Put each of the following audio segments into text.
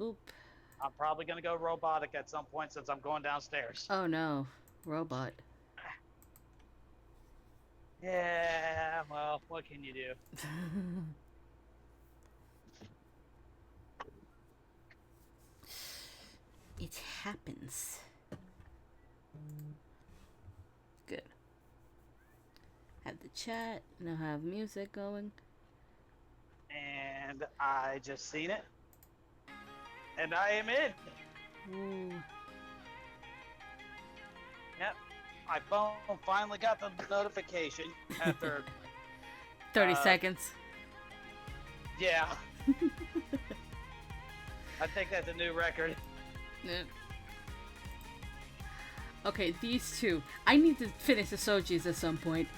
Boop. I'm probably gonna go robotic at some point since I'm going downstairs. Oh no. Robot. Yeah, well, what can you do? It happens. Good. Have the chat. Now have music going. And I just seen it, and I am in. Ooh. Yep, my phone finally got the notification after, 30 uh, seconds. yeah, I think that's a new record. Yep. Okay, these two. I need to finish the Sojis at some point.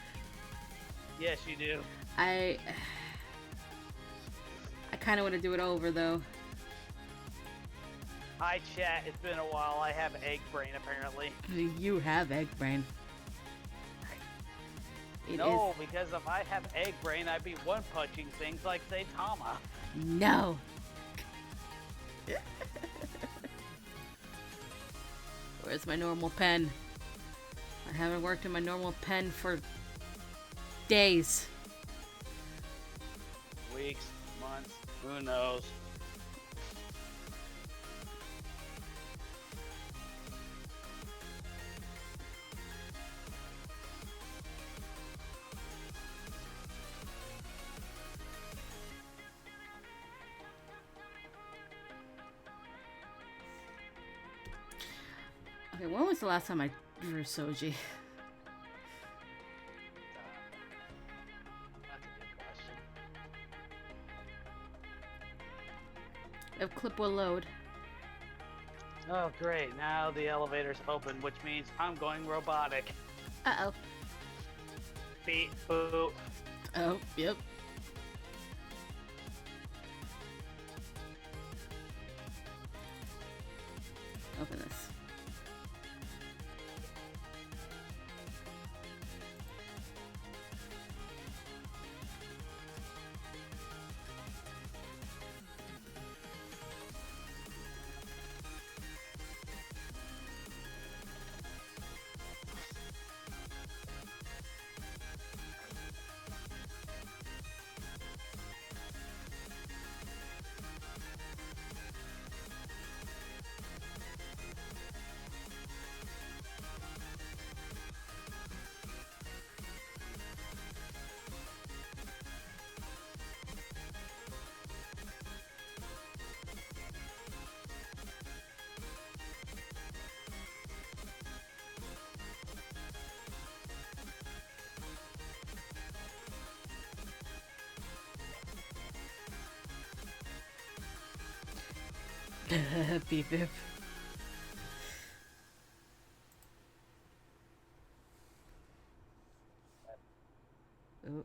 Yes, you do. I kind of want to do it over though. Hi, chat. It's been a while. I have egg brain, apparently. You have egg brain. No, because if I have egg brain, I'd be one-punching things like Saitama. No. Where's my normal pen? I haven't worked in my normal pen for days. Weeks, months, who knows? Okay, when was the last time I drew Soji? That's a good question. If clip will load. Oh, great. Now the elevator's open, which means I'm going robotic. Uh-oh. Beep, boop. Oh, yep. Open this. Beep beep. Oh.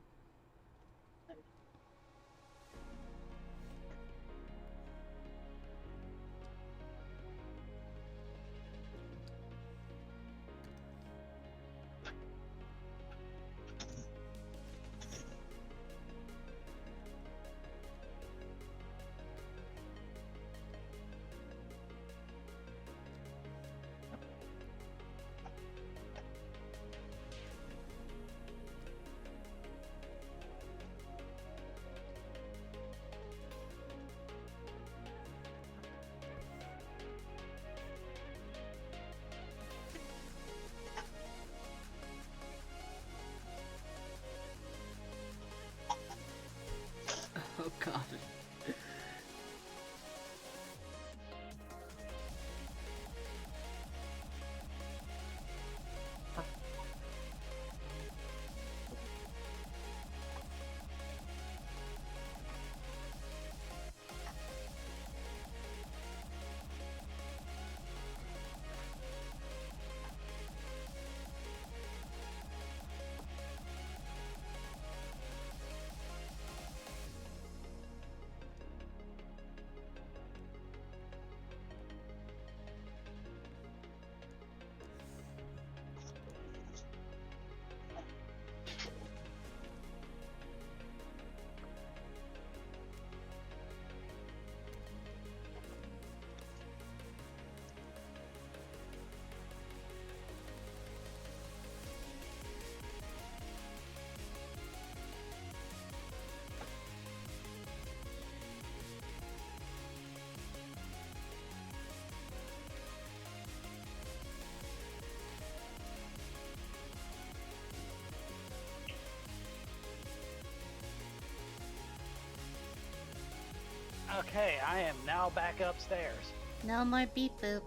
Okay, I am now back upstairs. No more beep boop.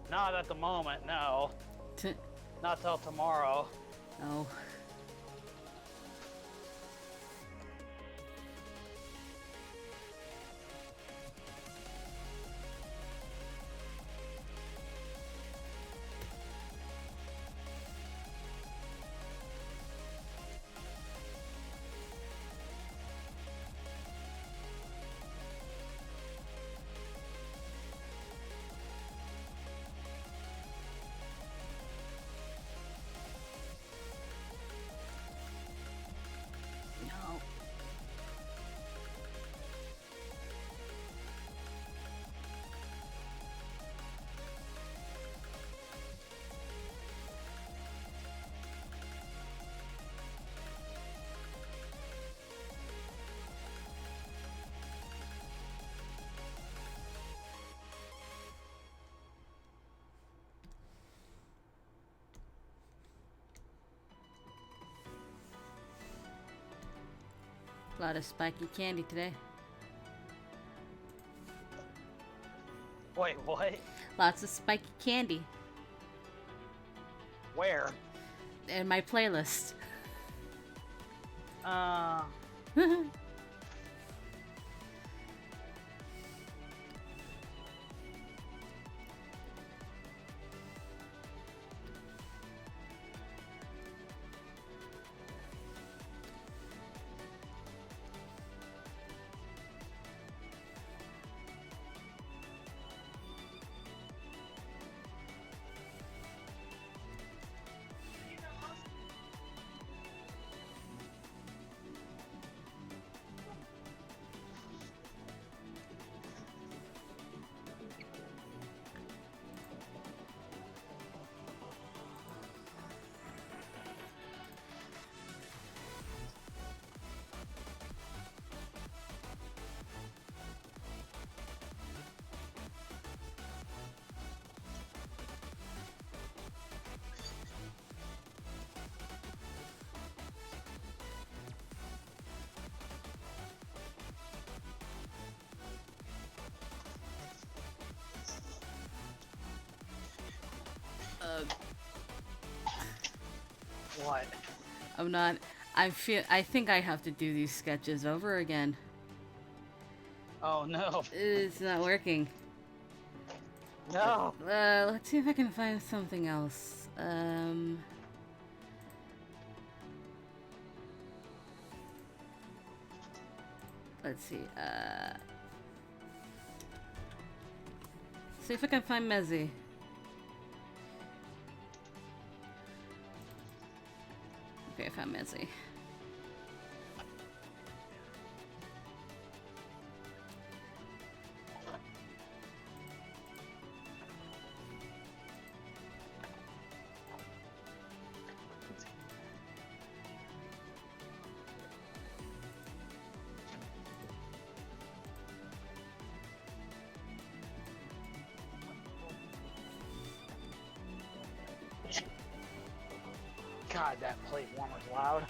Not at the moment, no. Not till tomorrow. Oh. No. A lot of spiky candy today. Wait, what? Lots of spiky candy Where? in my playlist. What? I'm not. I think I have to do these sketches over again. Oh no. It's not working. No. Let's see if I can find something else. Let's see. See if I can find Mezzy. Okay, I found Mezzy. God, that plate warmer's loud.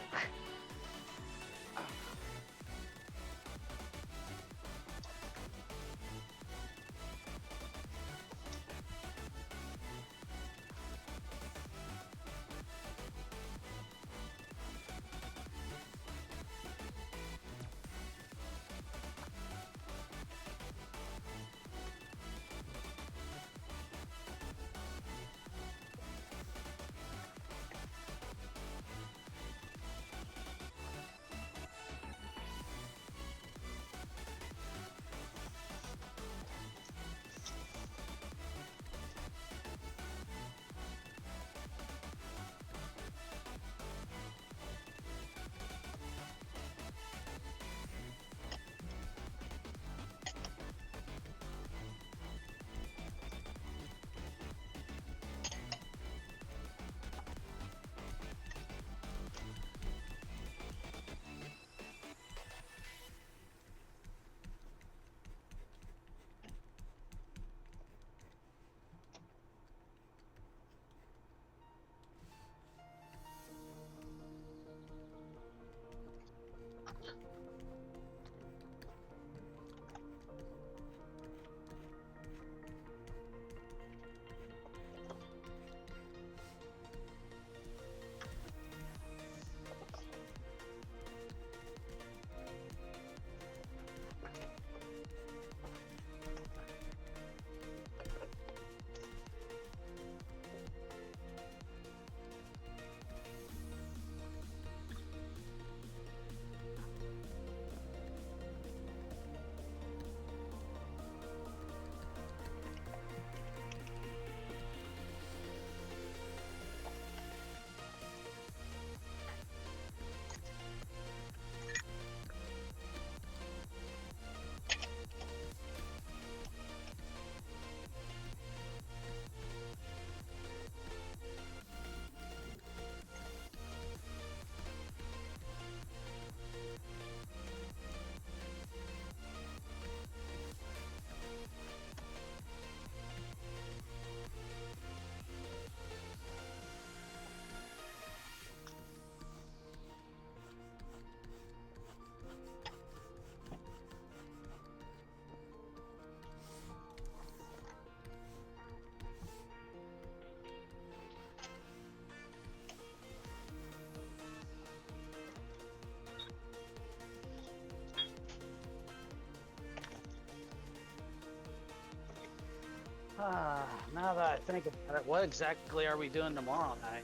Now that I think about it, what exactly are we doing tomorrow night?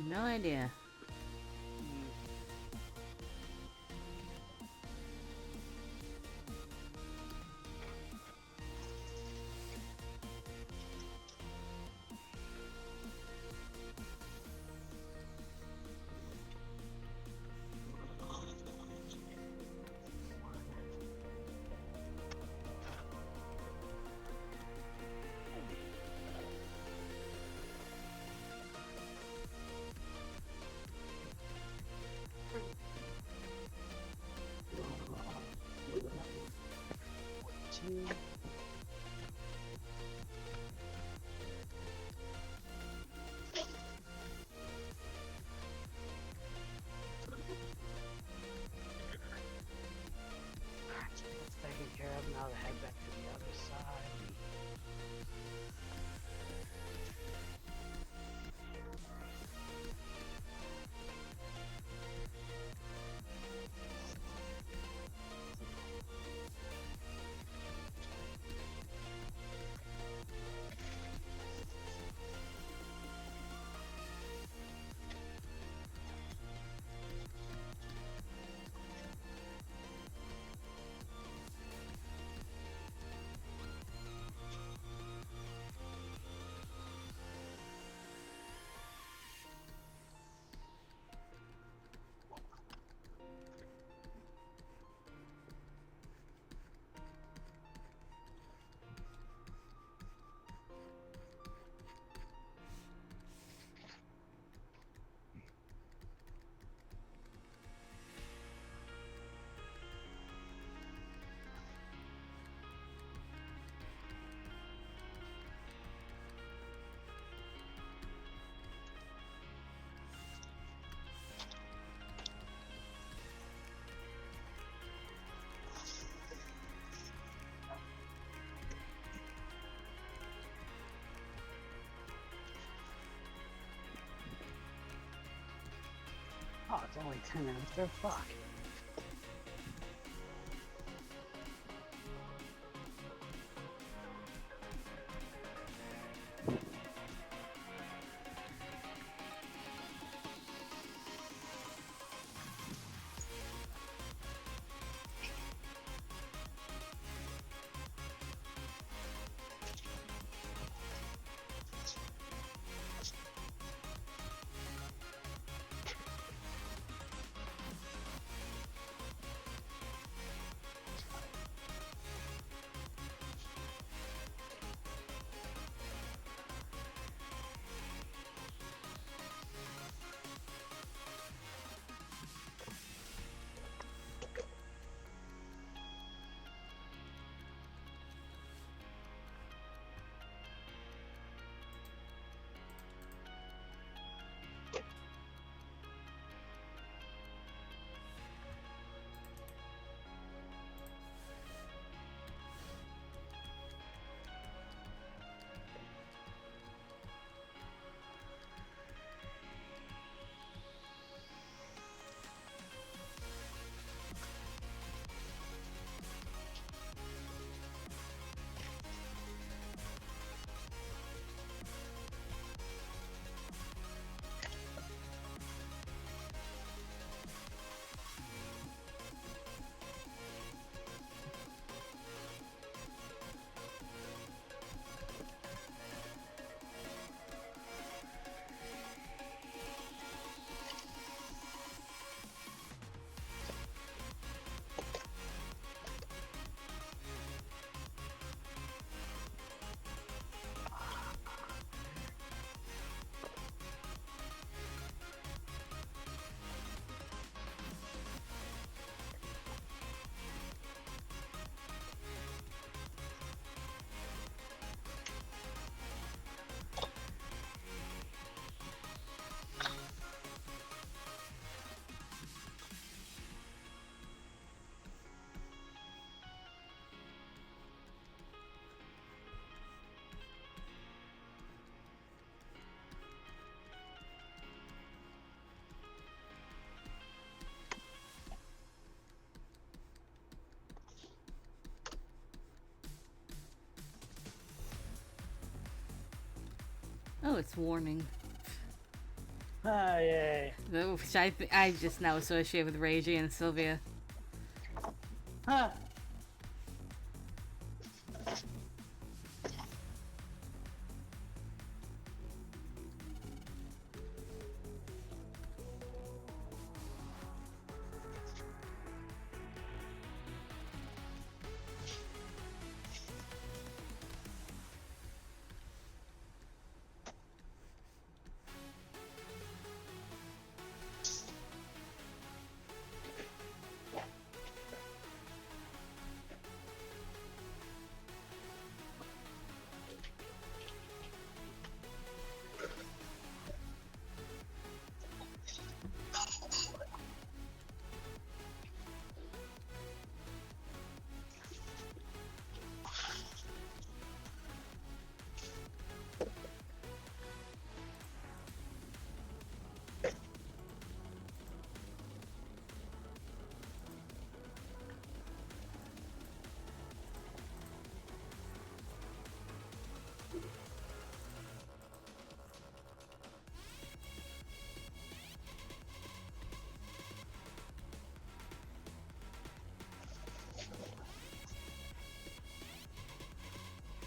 No idea. Hmm. That's taken care of. Now to head back to the other side. Oh, it's only 10 after. Fuck. Oh, it's warning. Ah, yay. Which I just now associate with Reiji and Sylvia. Huh.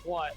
What?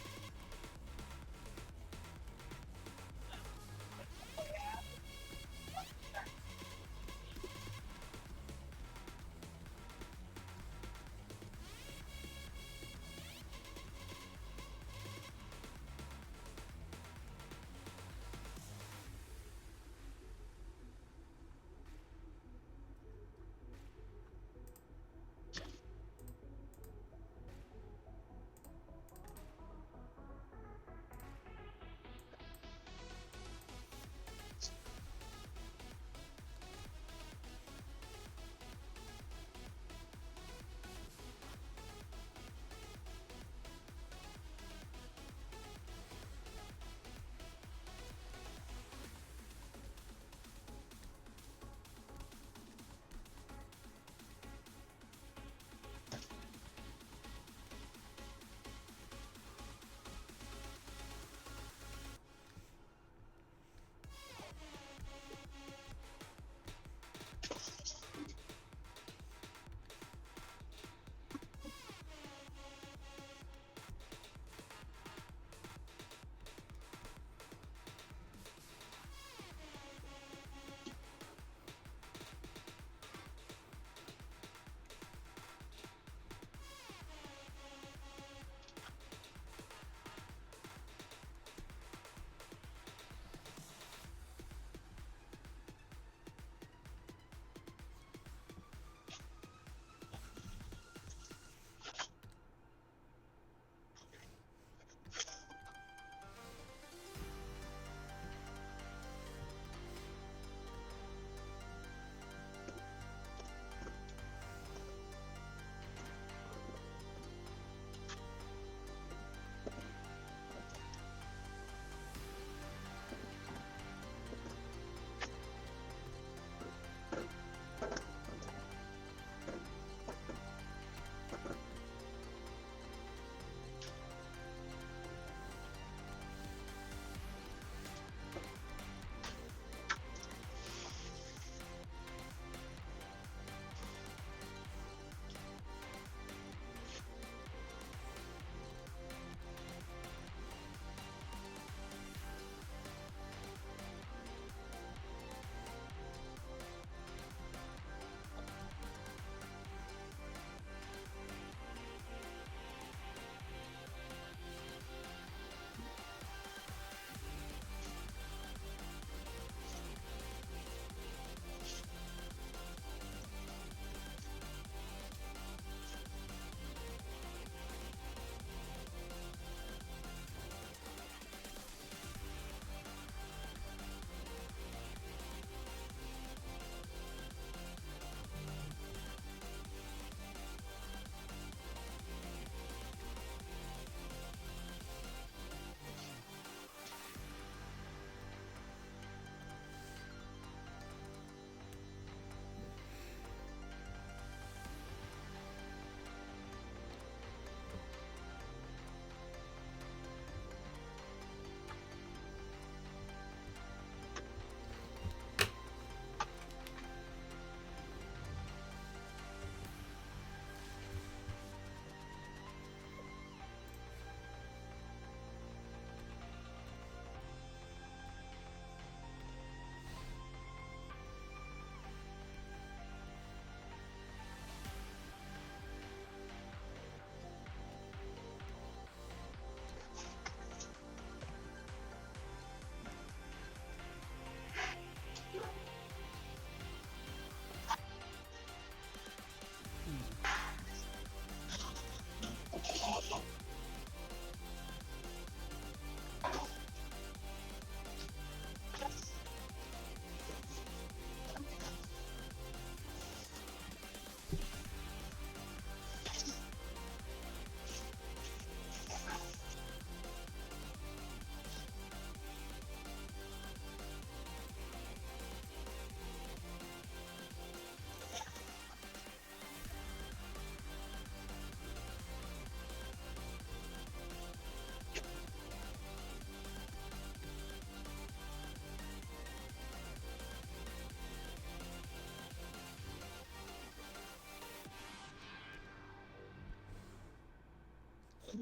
Oh,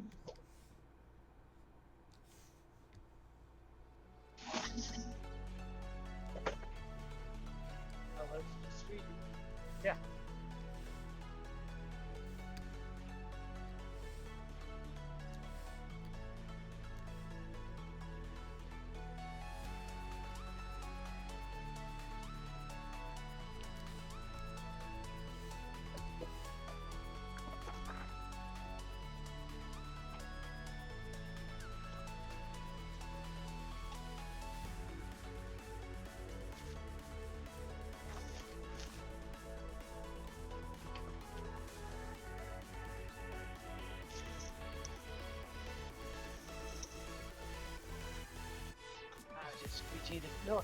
that's just sweet. Yeah. I just squeegeed the door.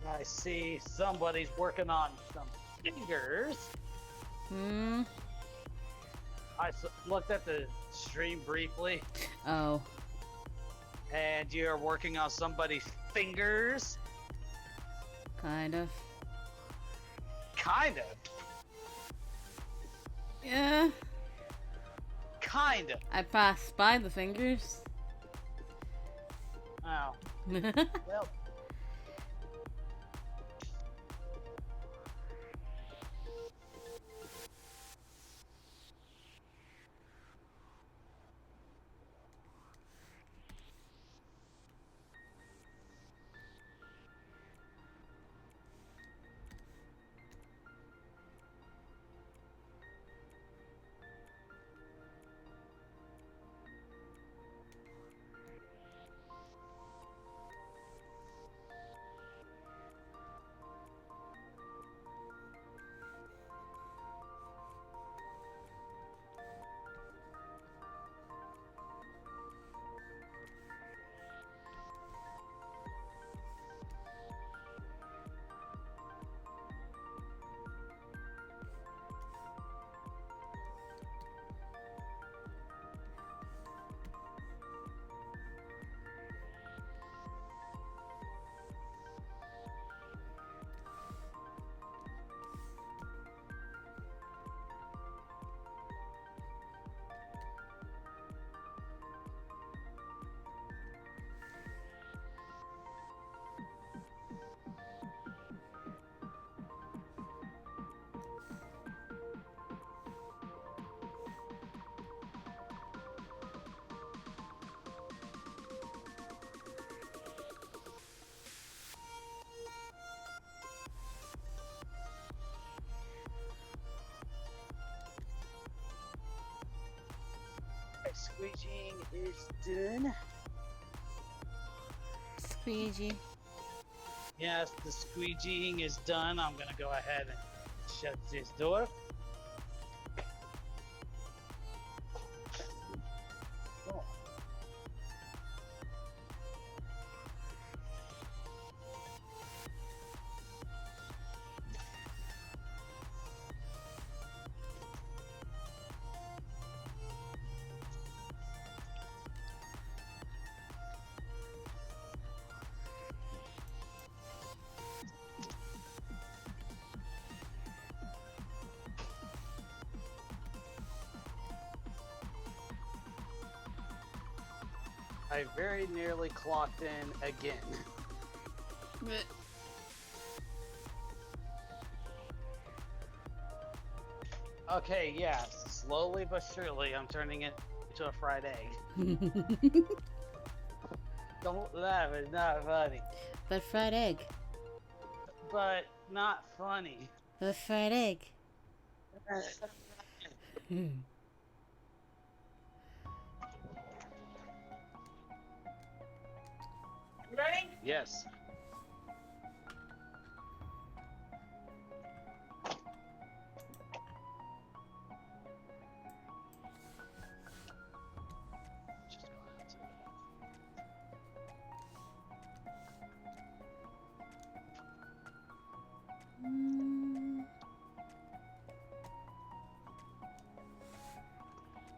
I see somebody's working on some fingers. Hmm. Looked at the stream briefly, Oh. and you're working on somebody's fingers. Kind of. Kind of. Yeah. Kinda. I passed by the fingers. Oh. Well. Squeegeeing is done. Squeegee. Yes, the squeegeeing is done. I'm gonna go ahead and shut this door. Oh. I very nearly clocked in again. Okay, yeah, slowly but surely I'm turning it into a fried egg. Don't laugh, it's not funny. But fried egg. But not funny. But fried egg. Ready? Yes.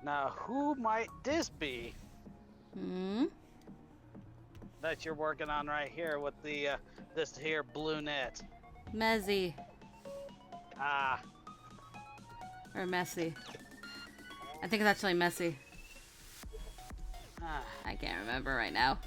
Now, who might this be Hmm? that you're working on right here with the this here blue net? Mezzy. Ah, Or messy. I think it's actually messy. ah. I can't remember right now.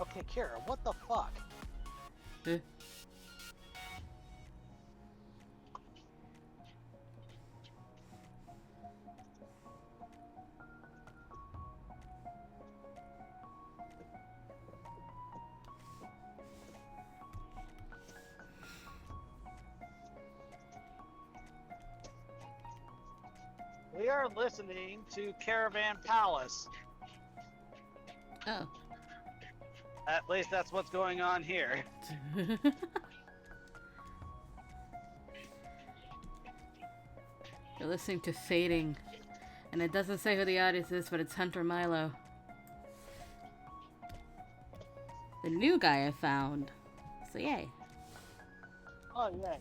Okay, Kira, what the fuck? Eh. We are listening to Caravan Palace. Oh. At least that's what's going on here. You're listening to Fading. And it doesn't say who the audience is, but it's Hunter Milo. The new guy I found. So yay. Oh, yeah.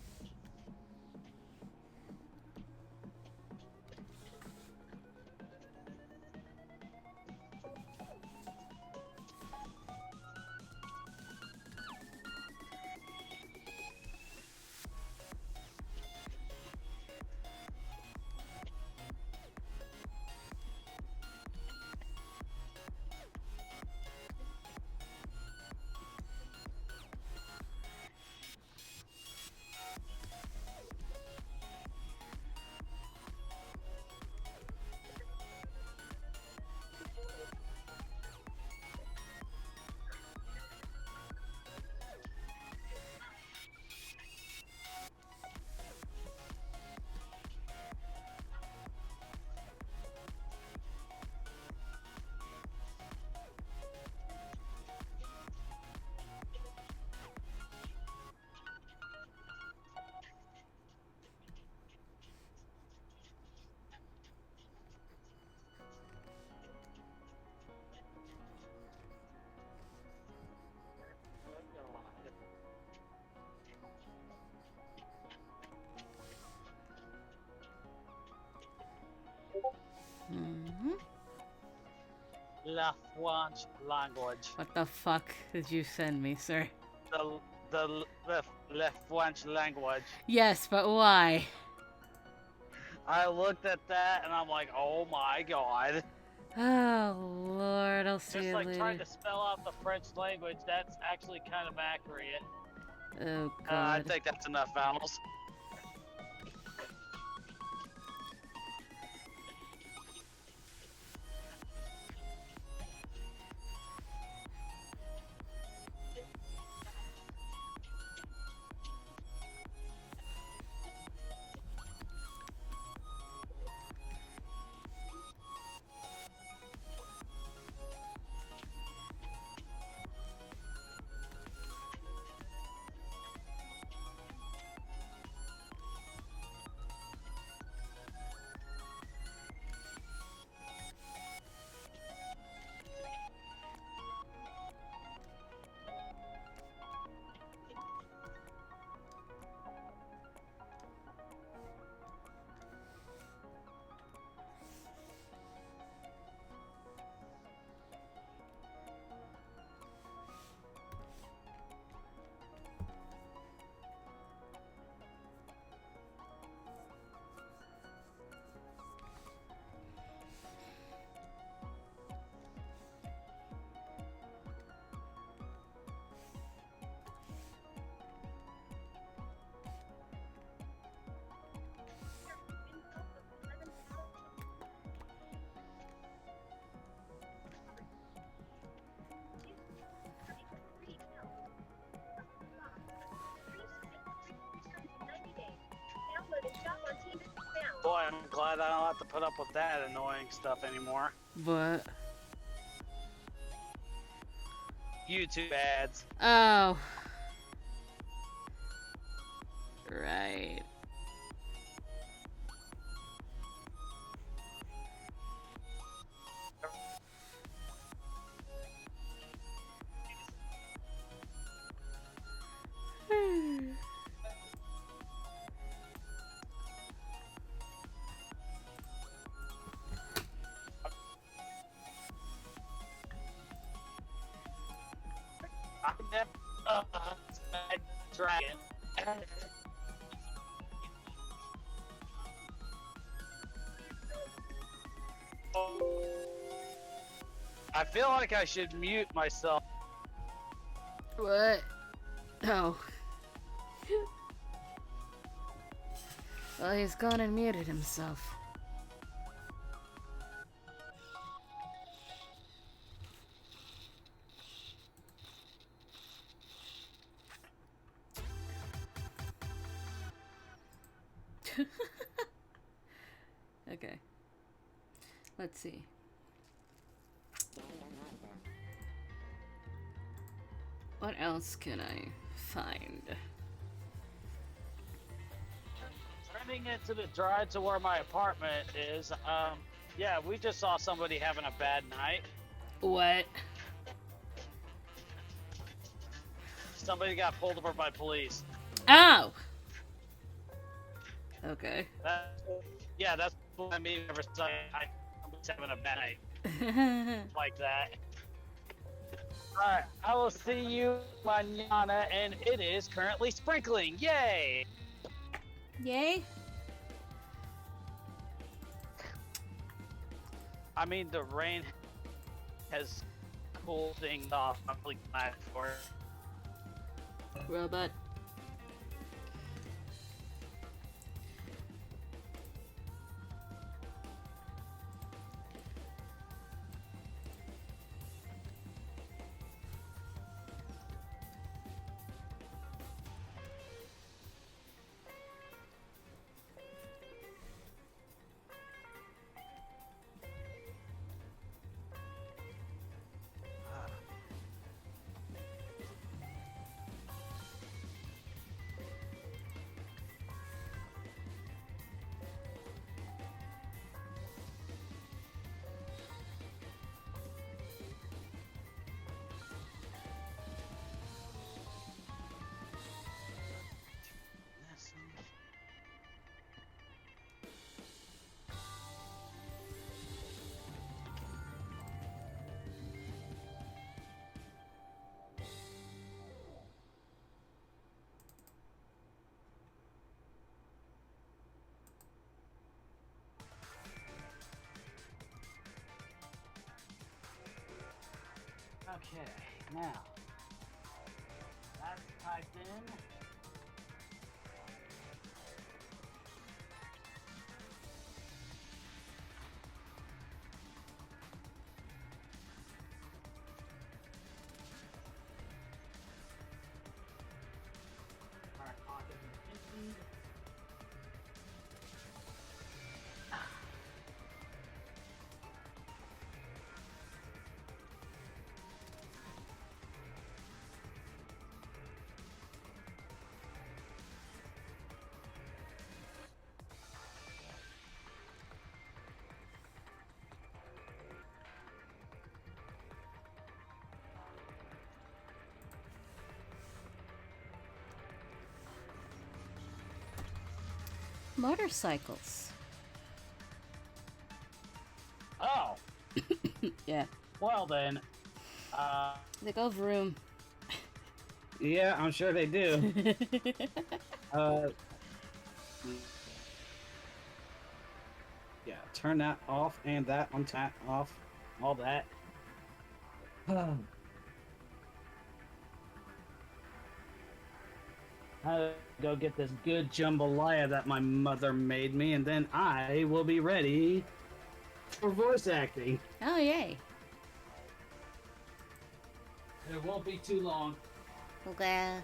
Mm-hmm. La French language. What the fuck did you send me, sir? The Le French language. Yes, but why? I looked at that and I'm like, oh my god. Oh, Lord, I'll see Just you like later. trying to spell out the French language, that's actually kind of accurate. Oh, I God. think that's enough vowels. Boy, I'm glad I don't have to put up with that annoying stuff anymore. What? YouTube ads. Oh. Right. I never dragon. I feel like I should mute myself. What? Oh. Well, he's gone and muted himself. Okay. Let's see. What else can I find? Turning into the drive to where my apartment is, yeah, we just saw somebody having a bad night. What? Somebody got pulled over by police. Oh! Okay. Yeah, that's what I mean. Ever since somebody's having a bad night like that. Alright, I will see you mañana, and it is currently sprinkling. Yay! Yay? I mean, the rain has cooled things off. I'm really glad for it. Robot. Okay, now that's typed in. Alright, pocket is emptied. Motorcycles. Oh, Yeah. well then. They go vroom. Yeah, I'm sure they do. Yeah, turn that off and that on tap off, all that. I'll go get this good jambalaya that my mother made me, and then I will be ready for voice acting. Oh, yay. It won't be too long. Okay.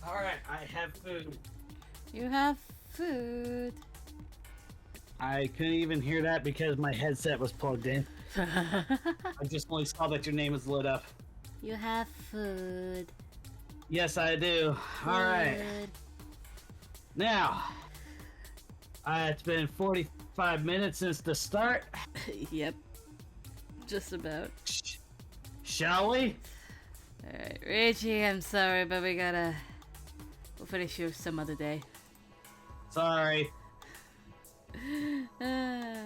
Alright, I have food. You have food. I couldn't even hear that because my headset was plugged in. I just only saw that your name was lit up. You have food. Yes, I do. Alright. Good. Now, it's been 45 minutes since the start. Yep. Just about. Shall we? Alright, Richie, I'm sorry, but we'll finish you some other day. Sorry. I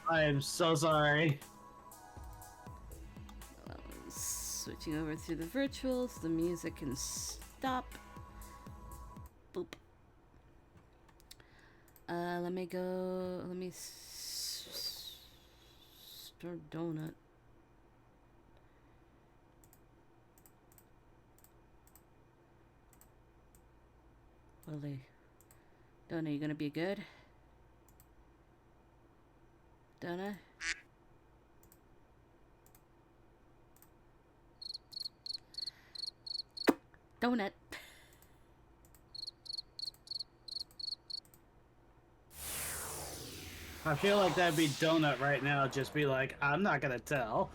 am so sorry. Switching over to the virtuals, the music can stop. Boop. Let me start donut. Willie. Donut, you gonna be good? Donut? Donut. I feel like that'd be Donut right now. Just be like, I'm not gonna tell.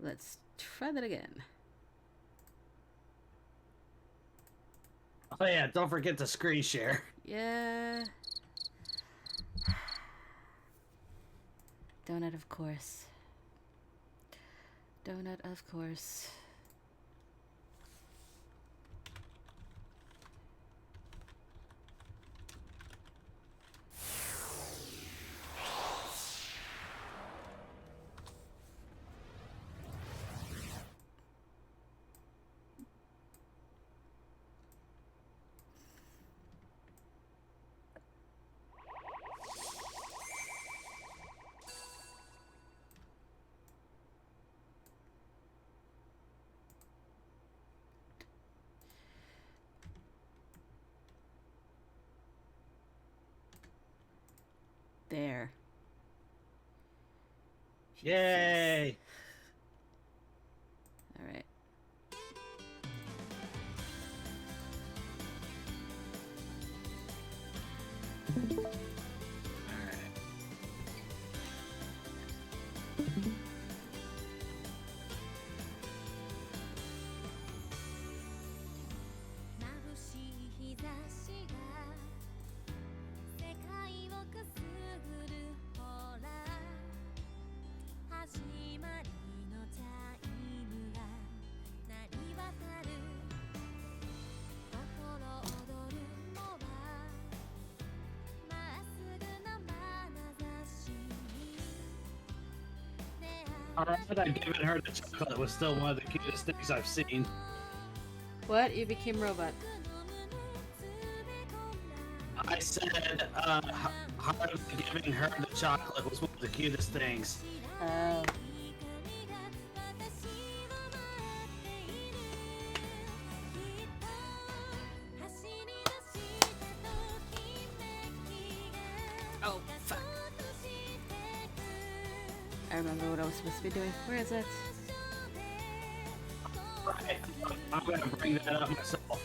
Let's try that again. Oh yeah, don't forget to screen share. Yeah. Donut, of course. Donut, of course. There. Yay! All right. Alright, that giving her the chocolate was still one of the cutest things I've seen. What? You became robot. I said, Harley giving her the chocolate was one of the cutest things. Oh. Oh, fuck. I remember what I was supposed to be doing. Where is it? Right, I'm gonna bring that up myself.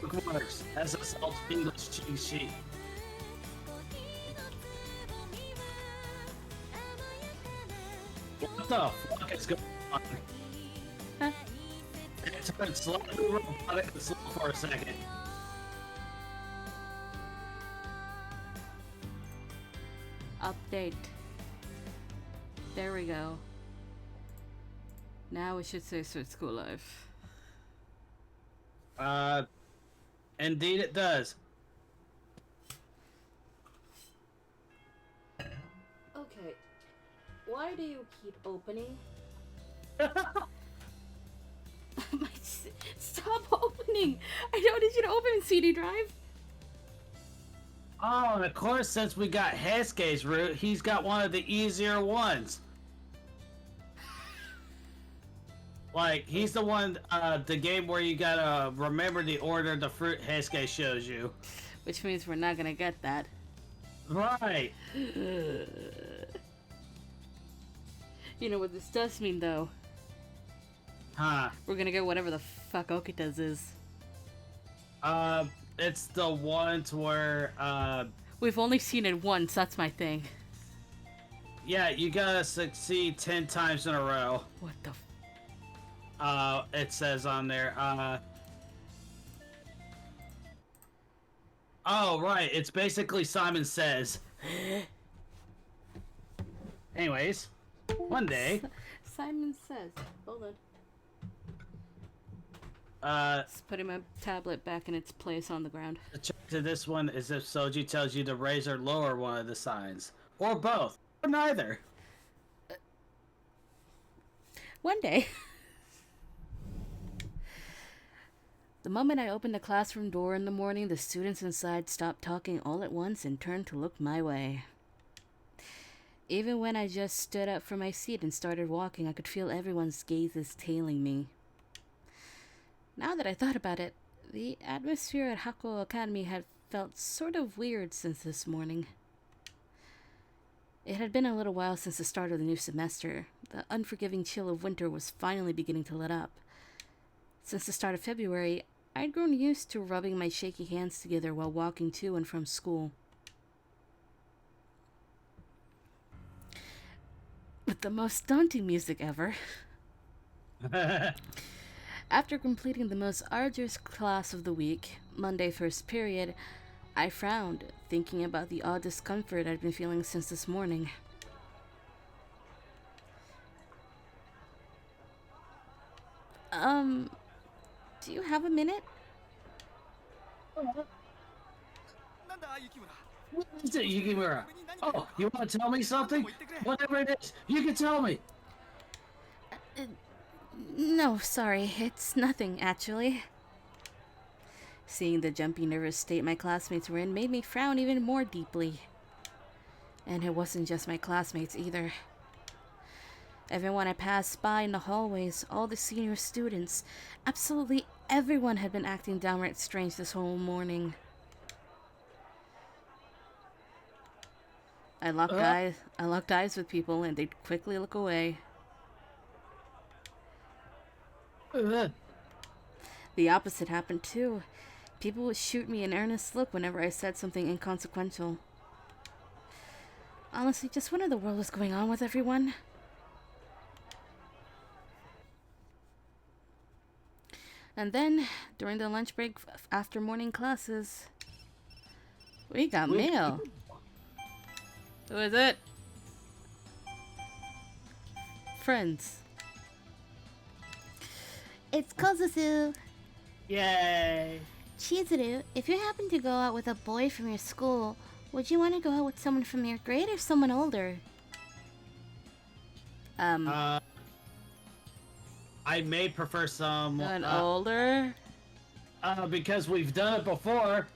Bookmarks, SSL English cheat sheet. What the fuck is going on? Huh? It turned slightly robotic and slow for a second. Update. There we go. Now we should say Switch School Life. Indeed it does. Okay. Why do you keep opening? Stop opening! I don't need you to open CD drive. Oh, and of course, since we got Heisuke's route, he's got one of the easier ones. Like, he's the one, the game where you gotta remember the order the fruit Heisuke shows you. Which means we're not gonna get that. Right. You know what this does mean, though? Huh. We're gonna get whatever the fuck Okita's is. It's the ones where, We've only seen it once, that's my thing. yeah, you gotta succeed 10 times in a row. What the It says on there, oh, right, it's basically Simon Says. Anyways, one day, Simon Says. Hold on. Just putting my tablet back in its place on the ground. the trick to this one is if Soji tells you to raise or lower one of the signs. Or both. Or neither. One day. The moment I opened the classroom door in the morning, the students inside stopped talking all at once and turned to look my way. Even when I just stood up from my seat and started walking, I could feel everyone's gazes tailing me. Now that I thought about it, the atmosphere at Hakuoki Academy had felt sort of weird since this morning. It had been a little while since the start of the new semester. The unforgiving chill of winter was finally beginning to let up. Since the start of February, I'd grown used to rubbing my shaky hands together while walking to and from school. With the most daunting music ever. After completing the most arduous class of the week, Monday first period, I frowned, thinking about the odd discomfort I'd been feeling since this morning. Do you have a minute? What is it, Yukimura? Oh, you want to tell me something? Whatever it is, you can tell me. No, sorry, it's nothing, actually. Seeing the jumpy, nervous state my classmates were in made me frown even more deeply. And it wasn't just my classmates either. Everyone I passed by in the hallways, all the senior students, absolutely everyone had been acting downright strange this whole morning. I locked eyes with people and they'd quickly look away. The opposite happened too. People would shoot me an earnest look whenever I said something inconsequential. Honestly, just what in the world was going on with everyone? And then, during the lunch break after morning classes, we got mail. Who is it? Friends. It's Kozusu. Yay. Chizuru, if you happen to go out with a boy from your school, would you want to go out with someone from your grade or someone older? I may prefer someone older. Because we've done it before.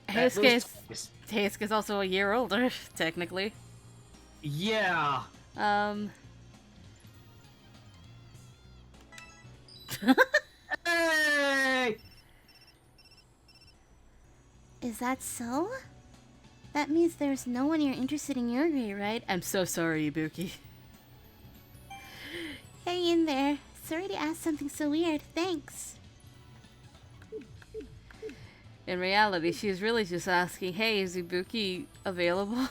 Heisuke's also a year older, technically. Yeah. Hey! Is that so? That means there's no one you're interested in your grade, right? I'm so sorry, Ibuki. Hey in there. Sorry to ask something so weird. Thanks. In reality, she's really just asking, hey, is Ibuki available?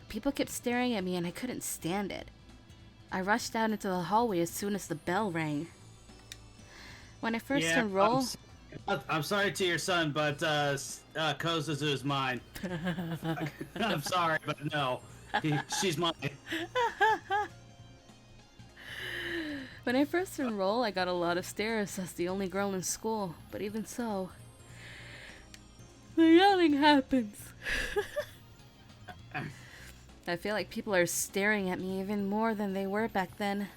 People kept staring at me and I couldn't stand it. I rushed out into the hallway as soon as the bell rang. When I first enrolled... I'm sorry to your son, but Kozuzu is mine. I'm sorry, but no. She's mine. When I first enrolled, I got a lot of stares as the only girl in school. But even so, the yelling happens. I feel like people are staring at me even more than they were back then.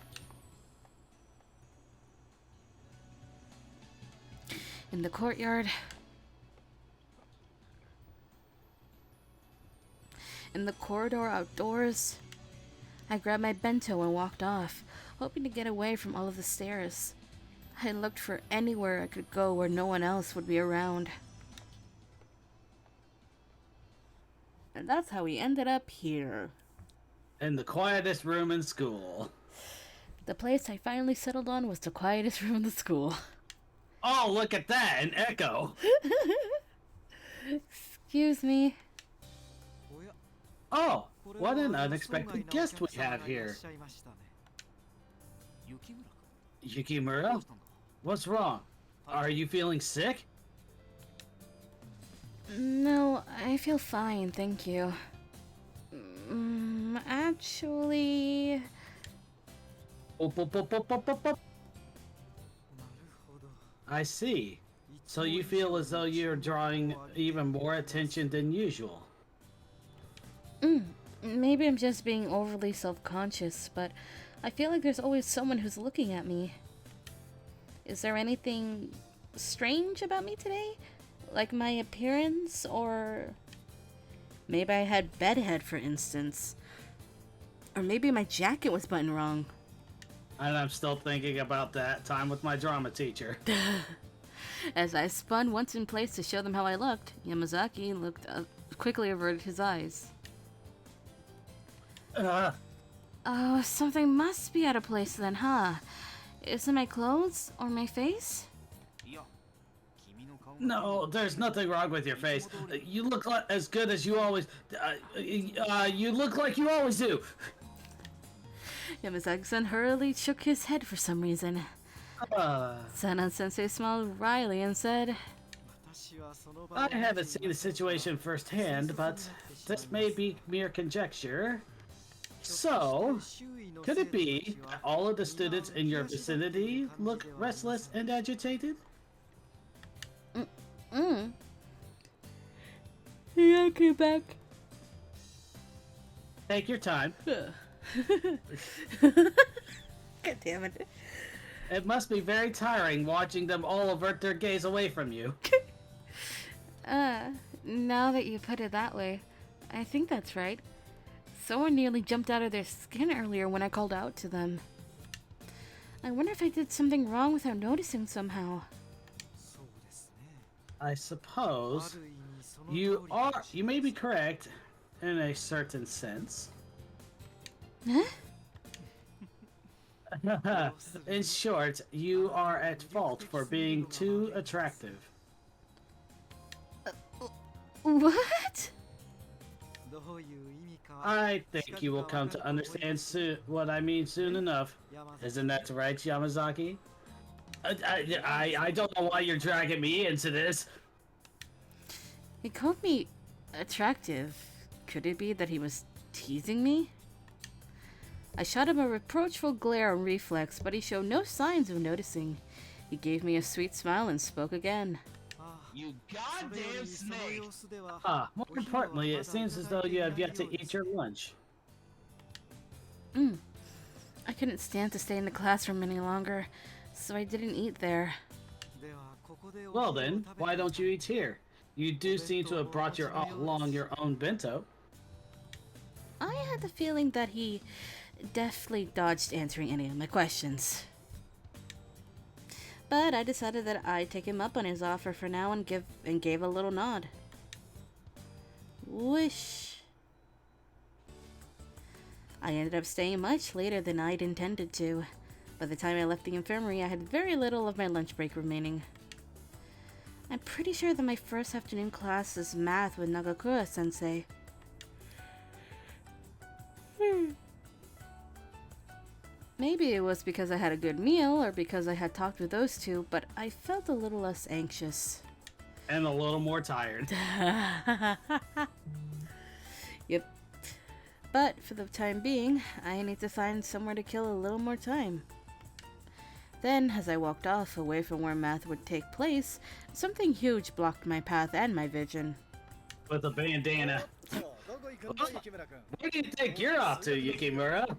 In the courtyard. In the corridor outdoors. I grabbed my bento and walked off, hoping to get away from all of the stares. I looked for anywhere I could go where no one else would be around. And that's how we ended up here. In the quietest room in school. The place I finally settled on was the quietest room in the school. Oh, look at that! An echo! Excuse me. Oh, what an unexpected guest we have here. Yukimura? What's wrong? Are you feeling sick? No, I feel fine, thank you. Actually... I see. So you feel as though you're drawing even more attention than usual. Maybe I'm just being overly self-conscious, but I feel like there's always someone who's looking at me. Is there anything strange about me today? Like my appearance, or... Maybe I had bedhead, for instance. Or maybe my jacket was buttoned wrong. And I'm still thinking about that time with my drama teacher. As I spun once in place to show them how I looked, Yamazaki quickly averted his eyes. Oh, something must be out of place then, huh? Is it my clothes or my face? No, there's nothing wrong with your face. You look as good as you always... you look like you always do. Yamazaki-san hurriedly shook his head for some reason. Sanan-sensei smiled wryly and said, I haven't seen the situation firsthand, but this may be mere conjecture. So, could it be that all of the students in your vicinity look restless and agitated? Yeah, I came back. Take your time. God damn it. It must be very tiring watching them all avert their gaze away from you. Now that you put it that way, I think that's right. Someone nearly jumped out of their skin earlier when I called out to them. I wonder if I did something wrong without noticing somehow. I suppose you may be correct in a certain sense. Huh? In short, you are at fault for being too attractive. What? I think you will come to understand what I mean soon enough. Isn't that right, Yamazaki? I don't know why you're dragging me into this. He called me attractive. Could it be that he was teasing me? I shot him a reproachful glare on reflex, but he showed no signs of noticing. He gave me a sweet smile and spoke again. You goddamn snake! More importantly, it seems as though you have yet to eat your lunch. I couldn't stand to stay in the classroom any longer, so I didn't eat there. Well then, why don't you eat here? You do seem to have brought along your own bento. I had the feeling that he deftly dodged answering any of my questions. But I decided that I'd take him up on his offer for now and gave a little nod. Wish. I ended up staying much later than I'd intended to. By the time I left the infirmary, I had very little of my lunch break remaining. I'm pretty sure that my first afternoon class is math with Nagakura-sensei. Maybe it was because I had a good meal or because I had talked with those two, but I felt a little less anxious. And a little more tired. Yep. But for the time being, I need to find somewhere to kill a little more time. Then, as I walked off away from where math would take place, something huge blocked my path and my vision. With a bandana. Where do you think you're off to, Yukimura?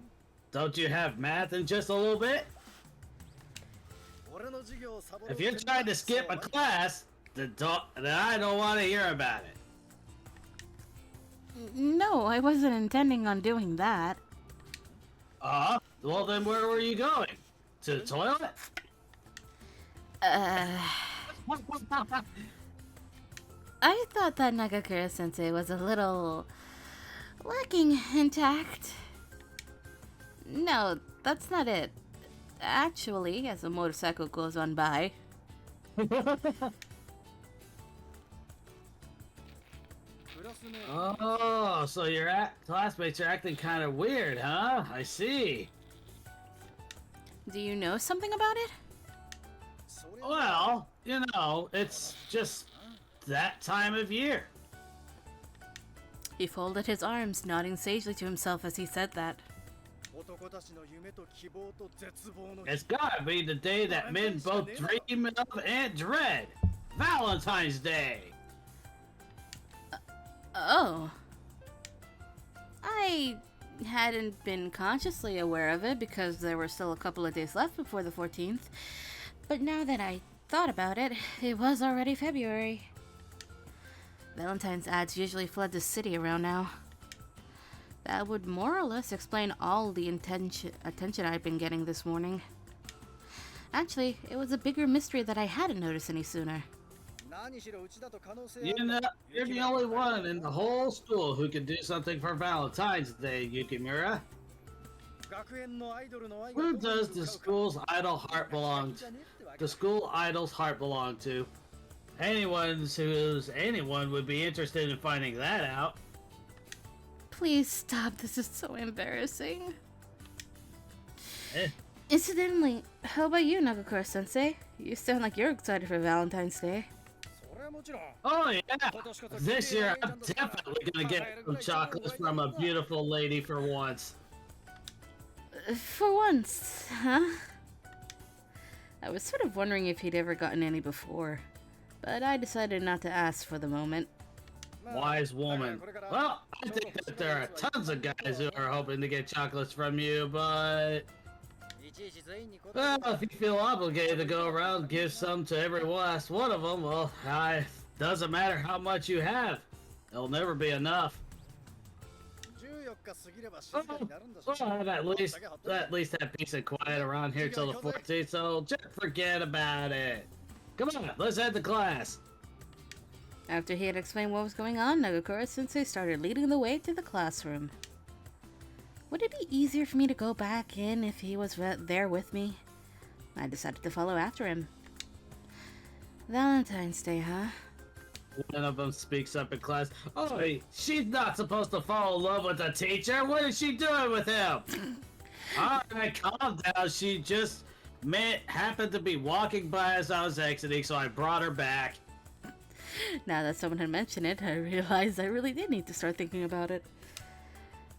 Don't you have math in just a little bit? If you're trying to skip a class, then I don't want to hear about it. No, I wasn't intending on doing that. Well then where were you going? To the toilet? I thought that Nagakura-sensei was a little lacking in tact. No, that's not it. Actually, as the motorcycle goes on by. Oh, so your classmates are acting kind of weird, huh? I see. Do you know something about it? Well, you know, it's just that time of year. He folded his arms, nodding sagely to himself as he said that. It's gotta be the day that men both dream of and dread. Valentine's Day. Oh. I hadn't been consciously aware of it because there were still a couple of days left before the 14th. But now that I thought about it, it was already February. Valentine's ads usually flood the city around now. That would more or less explain all the attention I'd been getting this morning. Actually, it was a bigger mystery that I hadn't noticed any sooner. You know, you're the only one in the whole school who can do something for Valentine's Day, Yukimura. Who does the school's idol heart belong to? The school idol's heart belong to? Anyone would be interested in finding that out. Please stop, this is so embarrassing. Eh. Incidentally, how about you, Nagakura-sensei? You sound like you're excited for Valentine's Day. Oh yeah! This year I'm definitely gonna get some chocolates from a beautiful lady for once. For once, huh? I was sort of wondering if he'd ever gotten any before, but I decided not to ask for the moment. Wise woman. Well, I think that there are tons of guys who are hoping to get chocolates from you, but... Well, if you feel obligated to go around and give some to every last one of them, well, it doesn't matter how much you have. It'll never be enough. Well, at least have peace and quiet around here till the 14th, so just forget about it. Come on, let's head to class. After he had explained what was going on, Nagakura-sensei started leading the way to the classroom. Would it be easier for me to go back in if he was there with me? I decided to follow after him. Valentine's Day, huh? One of them speaks up in class. Oh, she's not supposed to fall in love with the teacher. What is she doing with him? Alright, calm down. She just happened to be walking by as I was exiting, so I brought her back. Now that someone had mentioned it, I realized I really did need to start thinking about it.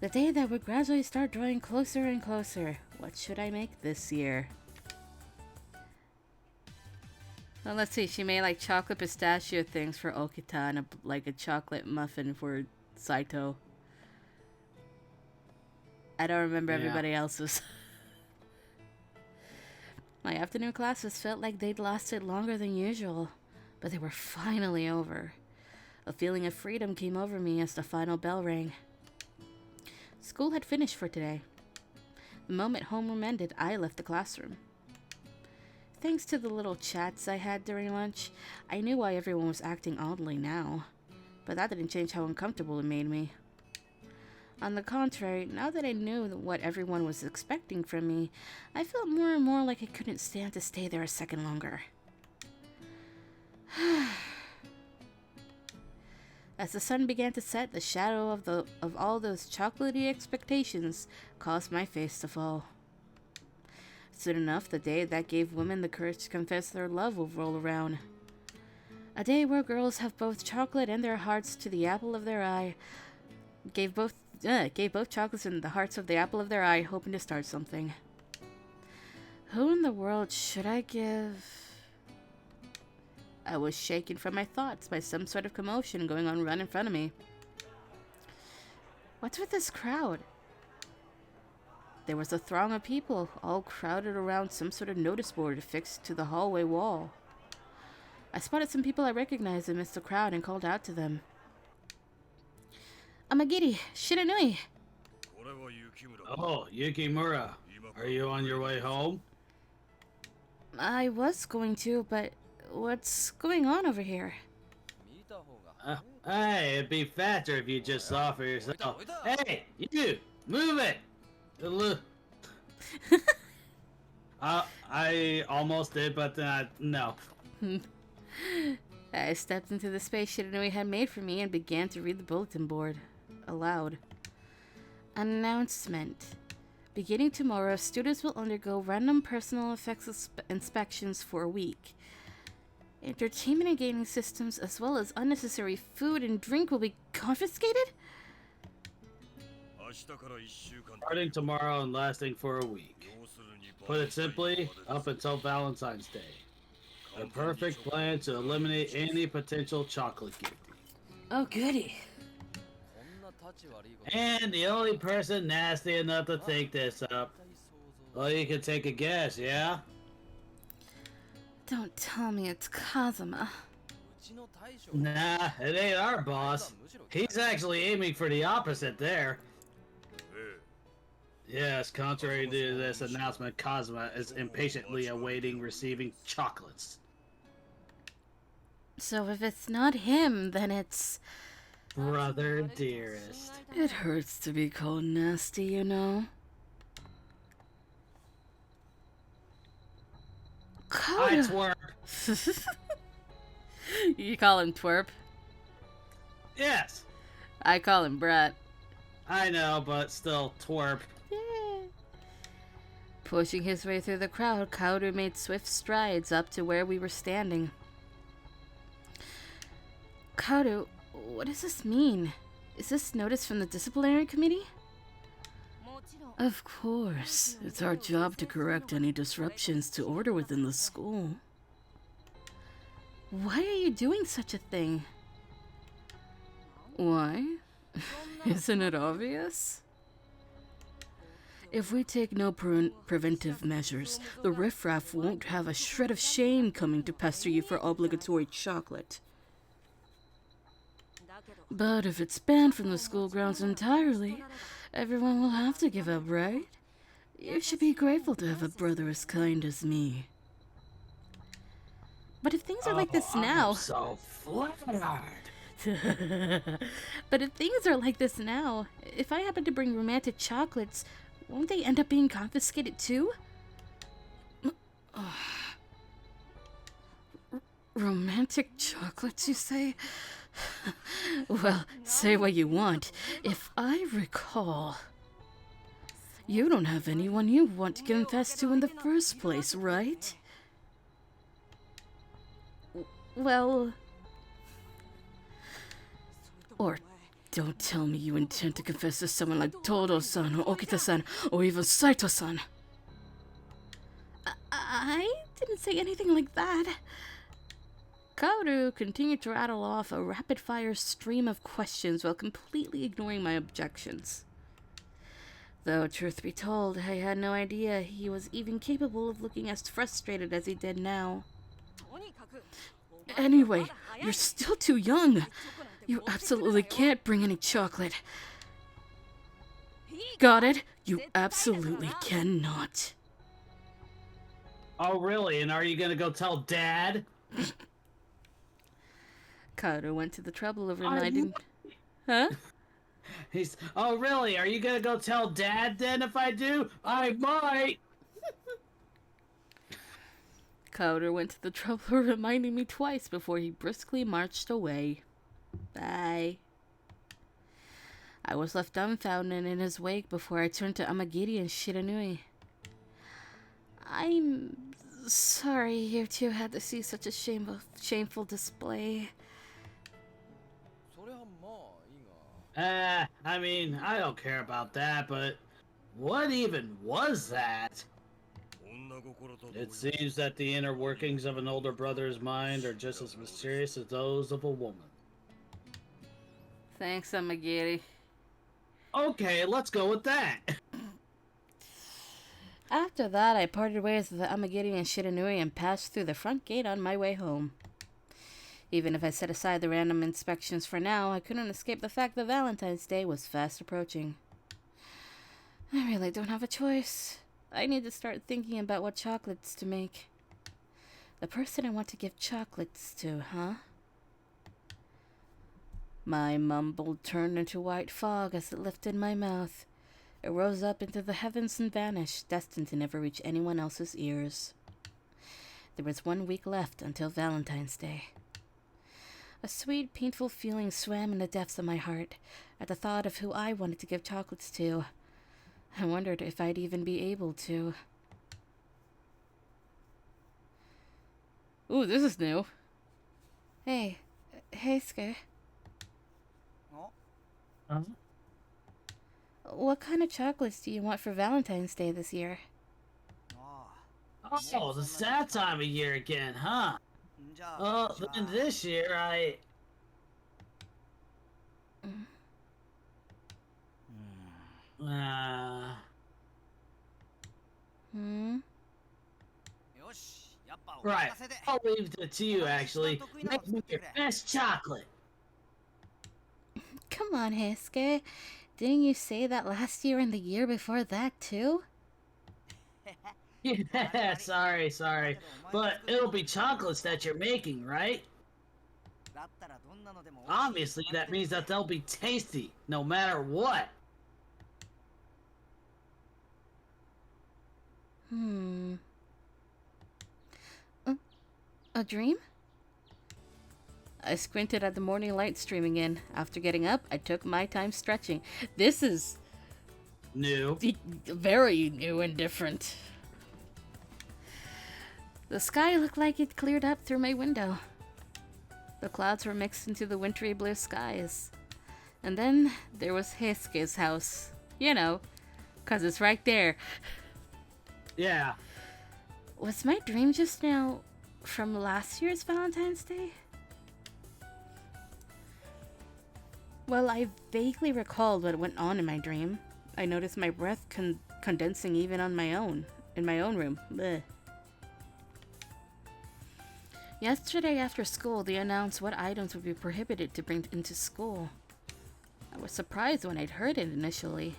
The day that would gradually start drawing closer and closer. What should I make this year? Well, let's see. She made like chocolate pistachio things for Okita and like a chocolate muffin for Saito. I don't remember everybody else's. My afternoon classes felt like they'd lasted longer than usual, but they were finally over. A feeling of freedom came over me as the final bell rang. School had finished for today. The moment homeroom ended, I left the classroom. Thanks to the little chats I had during lunch, I knew why everyone was acting oddly now, but that didn't change how uncomfortable it made me. On the contrary, now that I knew what everyone was expecting from me, I felt more and more like I couldn't stand to stay there a second longer. As the sun began to set, the shadow of all those chocolatey expectations caused my face to fall. Soon enough, the day that gave women the courage to confess their love will roll around. A day where girls have both chocolate and their hearts to the apple of their eye. Gave both chocolates and the hearts of the apple of their eye, hoping to start something. Who in the world should I give? I was shaken from my thoughts by some sort of commotion going on right in front of me. What's with this crowd? There was a throng of people, all crowded around some sort of notice board affixed to the hallway wall. I spotted some people I recognized amidst the crowd and called out to them. Amagiri, Shiranui! Oh, Yukimura. Are you on your way home? I was going to, but what's going on over here? Hey, it'd be faster if you just saw for yourself. Hey, you! Move it! Look. I almost did, but no. I stepped into the space Shiranui had made for me and began to read the bulletin board aloud. Announcement. Beginning tomorrow, students will undergo random personal effects inspections for a week. Entertainment and gaming systems, as well as unnecessary food and drink, will be confiscated? Starting tomorrow and lasting for a week. Put it simply, up until Valentine's Day. A perfect plan to eliminate any potential chocolate gifting. Oh, goody. And the only person nasty enough to think this up. Well, you can take a guess, yeah? Don't tell me it's Kazuma. Nah, it ain't our boss. He's actually aiming for the opposite there. Yes, contrary to this announcement, Kazuma is impatiently awaiting receiving chocolates. So if it's not him, then it's... Brother dearest. It hurts to be called nasty, you know. I twerp. You call him twerp? Yes. I call him brat. I know, but still twerp. Yeah. Pushing his way through the crowd, Kaoru made swift strides up to where we were standing. Kaoru, what does this mean? Is this notice from the disciplinary committee? Of course. It's our job to correct any disruptions to order within the school. Why are you doing such a thing? Why? Isn't it obvious? If we take no preventive measures, the riffraff won't have a shred of shame coming to pester you for obligatory chocolate. But if it's banned from the school grounds entirely, everyone will have to give up, right? You should be grateful to have a brother as kind as me. But if things are like this now... I'm so flattered. But if things are like this now, if I happen to bring romantic chocolates, won't they end up being confiscated too? Romantic chocolates, you say? Well, say what you want. If I recall, you don't have anyone you want to confess to in the first place, right? Well... Or don't tell me you intend to confess to someone like Todo-san or Okita-san or even Saito-san. I didn't say anything like that. Kaoru continued to rattle off a rapid-fire stream of questions while completely ignoring my objections. Though, truth be told, I had no idea he was even capable of looking as frustrated as he did now. Anyway, you're still too young. You absolutely can't bring any chocolate. Got it? You absolutely cannot. Oh, really? And are you gonna go tell Dad? Kaoru went to the trouble of reminding... Huh? Oh, really? Are you gonna go tell Dad then if I do? I might! Kaoru went to the trouble of reminding me twice before he briskly marched away. Bye. I was left dumbfounded in his wake before I turned to Amagiri and Shiranui. I'm sorry you two had to see such a shameful display. I mean, I don't care about that, but what even was that? It seems that the inner workings of an older brother's mind are just as mysterious as those of a woman. Thanks, Amagiri. Okay, let's go with that. After that, I parted ways with Amagiri and Shiranui and passed through the front gate on my way home. Even if I set aside the random inspections for now, I couldn't escape the fact that Valentine's Day was fast approaching. I really don't have a choice. I need to start thinking about what chocolates to make. The person I want to give chocolates to, huh? My mumble turned into white fog as it lifted my mouth. It rose up into the heavens and vanished, destined to never reach anyone else's ears. There was 1 week left until Valentine's Day. A sweet, painful feeling swam in the depths of my heart at the thought of who I wanted to give chocolates to. I wondered if I'd even be able to. Ooh, this is new. Hey, Heisuke. Huh? What kind of chocolates do you want for Valentine's Day this year? Oh, it's that time of year again, huh? Then this year Right. I'll leave it to you, actually. Make me your best chocolate. Come on, Heisuke. Didn't you say that last year and the year before that, too? Yeah, sorry. But it'll be chocolates that you're making, right? Obviously, that means that they'll be tasty, no matter what. A dream? I squinted at the morning light streaming in. After getting up, I took my time stretching. This is New. very new and different. The sky looked like it cleared up through my window. The clouds were mixed into the wintry blue skies. And then there was Heisuke's house. You know, 'cause it's right there. Yeah. Was my dream just now from last year's Valentine's Day? Well, I vaguely recalled what went on in my dream. I noticed my breath condensing even on my own, in my own room. Blech. Yesterday after school, they announced what items would be prohibited to bring into school. I was surprised when I'd heard it initially.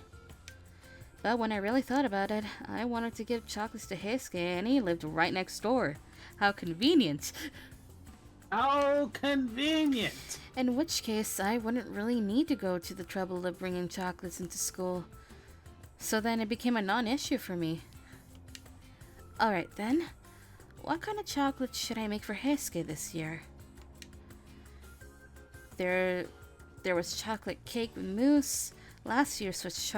But when I really thought about it, I wanted to give chocolates to Heisuke and he lived right next door. How convenient! How convenient! In which case, I wouldn't really need to go to the trouble of bringing chocolates into school. So then it became a non-issue for me. Alright then, what kind of chocolate should I make for Heisuke this year? There was chocolate cake with mousse. Last year's was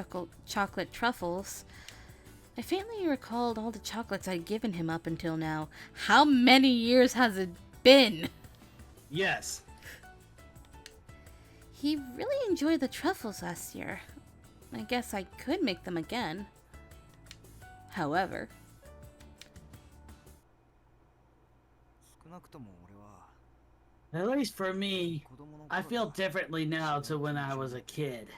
chocolate truffles. I faintly recalled all the chocolates I'd given him up until now. How many years has it been? Yes. He really enjoyed the truffles last year. I guess I could make them again. However, at least for me, I feel differently now to when I was a kid.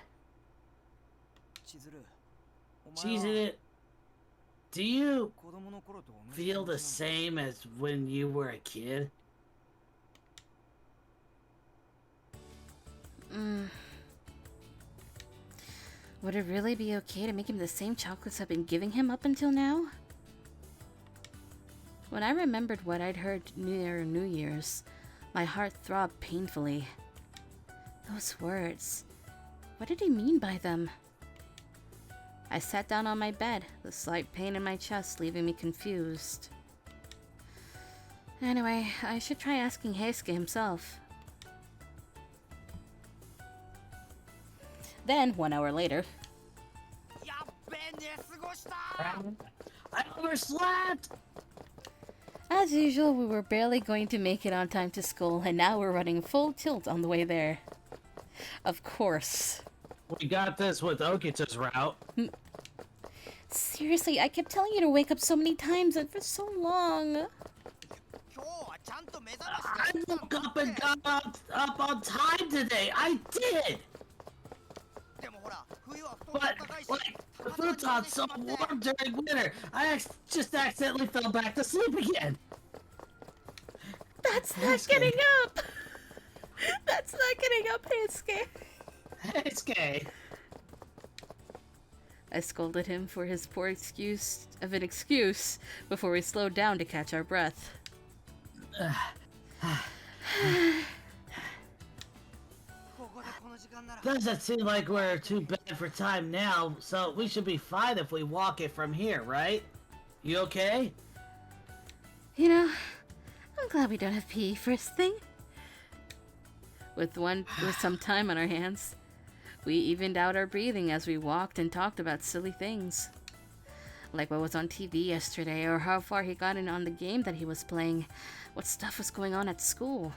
Chizuru, do you feel the same as when you were a kid? Would it really be okay to make him the same chocolates I've been giving him up until now? When I remembered what I'd heard near New Year's, my heart throbbed painfully. Those words, what did he mean by them? I sat down on my bed, the slight pain in my chest leaving me confused. Anyway, I should try asking Heisuke himself. Then, 1 hour later... I overslept! As usual, we were barely going to make it on time to school, and now we're running full tilt on the way there. Of course. We got this with Okita's route. Seriously, I kept telling you to wake up so many times and for so long. I woke up and got up on time today. I did! But, like, the futon's so warm during winter, I just accidentally fell back to sleep again. That's not getting up! That's not getting up, Heisuke. Heisuke. I scolded him for his poor excuse of an excuse before we slowed down to catch our breath. Doesn't seem like we're too bad for time now, so we should be fine if we walk it from here, right? You okay? You know, I'm glad we don't have PE first thing. With some time on our hands, we evened out our breathing as we walked and talked about silly things. Like what was on TV yesterday, or how far he got in on the game that he was playing, what stuff was going on at school.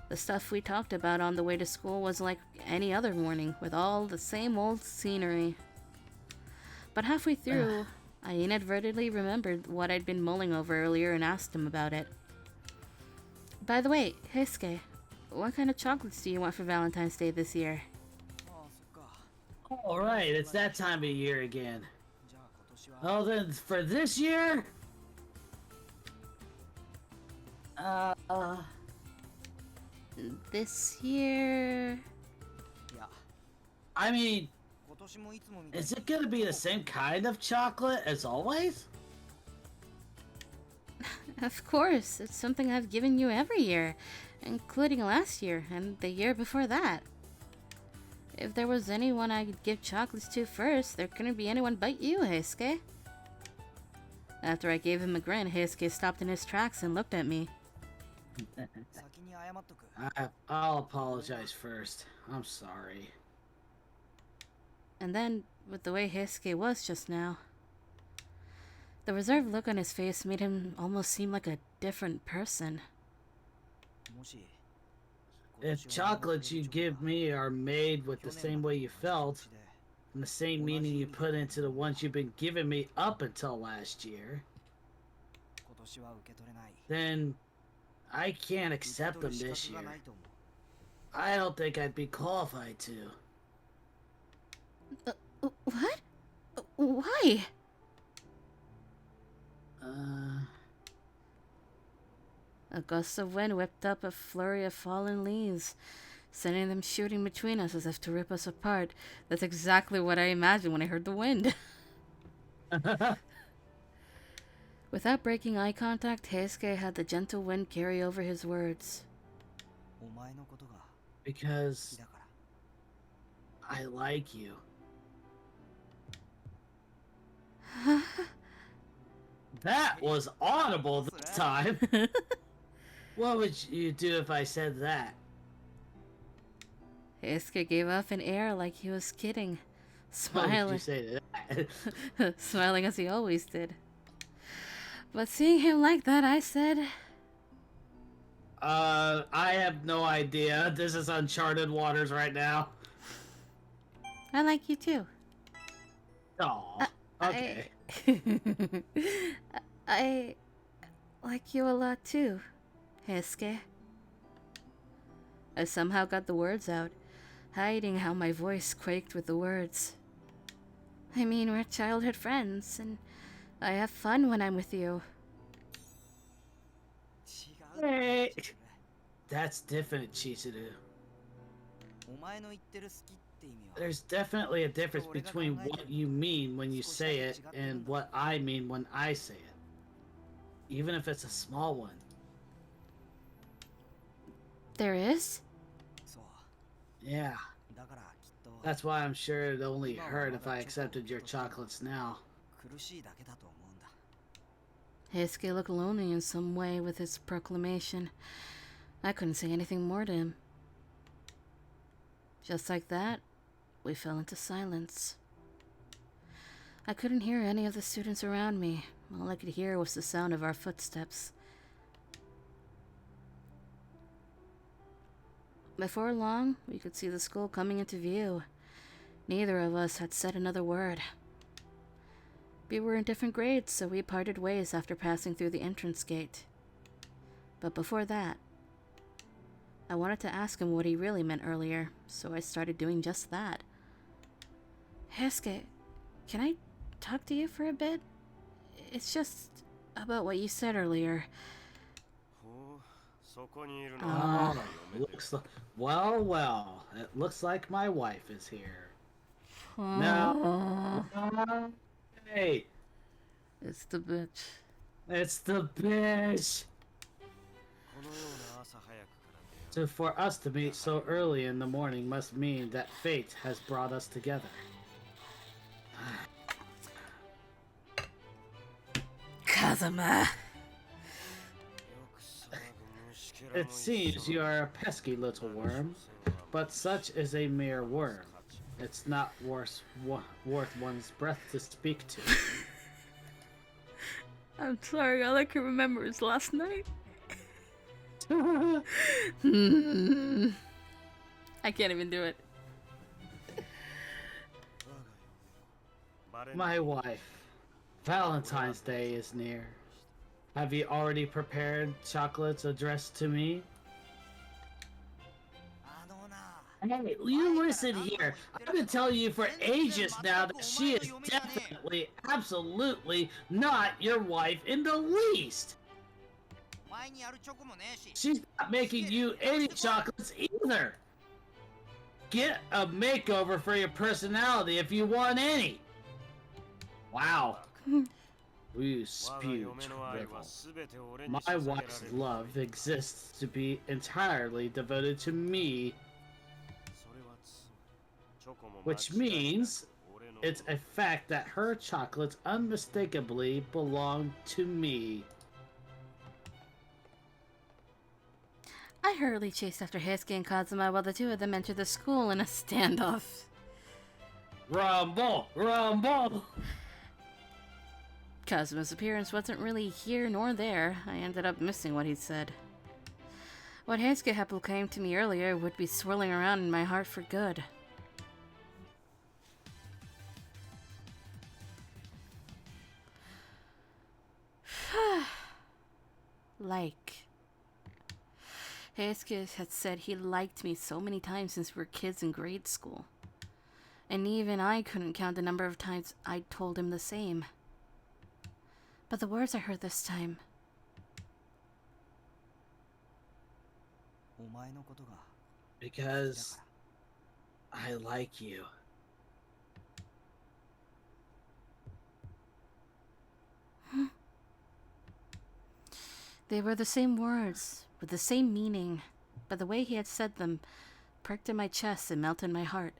The stuff we talked about on the way to school was like any other morning, with all the same old scenery. But halfway through, I inadvertently remembered what I'd been mulling over earlier and asked him about it. By the way, Heisuke, what kind of chocolates do you want for Valentine's Day this year? Alright, it's that time of year again. Well then, for this year... This year... I mean... Is it gonna be the same kind of chocolate as always? Of course, it's something I've given you every year, including last year and the year before that. If there was anyone I could give chocolates to first, there couldn't be anyone but you, Heisuke. After I gave him a grin, Heisuke stopped in his tracks and looked at me. I'll apologize first. I'm sorry. And then, with the way Heisuke was just now, the reserved look on his face made him almost seem like a different person. If chocolates you give me are made with the same way you felt, and the same meaning you put into the ones you've been giving me up until last year, then I can't accept them this year. I don't think I'd be qualified to. What? Why? A gust of wind whipped up a flurry of fallen leaves, sending them shooting between us as if to rip us apart. That's exactly what I imagined when I heard the wind. Without breaking eye contact, Heisuke had the gentle wind carry over his words. Because I like you. That was audible this time. What would you do if I said that? Heisuke gave off an air like he was kidding, What would smiling. you say to that? Smiling as he always did. But seeing him like that, I said, I have no idea. This is uncharted waters right now. I like you too. Aw, okay. I like you a lot too, Heisuke. I somehow got the words out, hiding how my voice quaked with the words. I mean, we're childhood friends, and I have fun when I'm with you. Hey. That's different, Chizuru. There's definitely a difference between what you mean when you say it and what I mean when I say it. Even if it's a small one. There is? Yeah. That's why I'm sure it only hurt if I accepted your chocolates now. Heisuke looked lonely in some way with his proclamation. I couldn't say anything more to him. Just like that, we fell into silence. I couldn't hear any of the students around me. All I could hear was the sound of our footsteps. Before long, we could see the school coming into view. Neither of us had said another word. We were in different grades, so we parted ways after passing through the entrance gate. But before that, I wanted to ask him what he really meant earlier, so I started doing just that. Heisuke, can I talk to you for a bit? It's just about what you said earlier. Looks like, well, it looks like my wife is here. No. Hey, It's the bitch. it's the bitch. So for us to meet so early in the morning must mean that fate has brought us together. Kazuma. It seems you are a pesky little worm, but such is a mere worm. It's not worth one's breath to speak to. I'm sorry, all I can remember is last night. I can't even do it. My wife, Valentine's Day is near. Have you already prepared chocolates addressed to me? Hey, you listen here. I've been telling you for ages now that she is definitely, absolutely not your wife in the least. She's not making you any chocolates either. Get a makeover for your personality if you want any. Wow. You spewed drivel. My wife's love exists to be entirely devoted to me, which means it's a fact that her chocolates unmistakably belong to me. I hurriedly chased after Heisuke and Kazuma while the two of them entered the school in a standoff. Rumble! Rumble! Kazuma's appearance wasn't really here nor there. I ended up missing what he said. What Heisuke had proclaimed to me earlier would be swirling around in my heart for good. Heisuke had said he liked me so many times since we were kids in grade school. And even I couldn't count the number of times I told him the same. But the words I heard this time... Because I like you. They were the same words, with the same meaning, but the way he had said them pricked in my chest and melted my heart.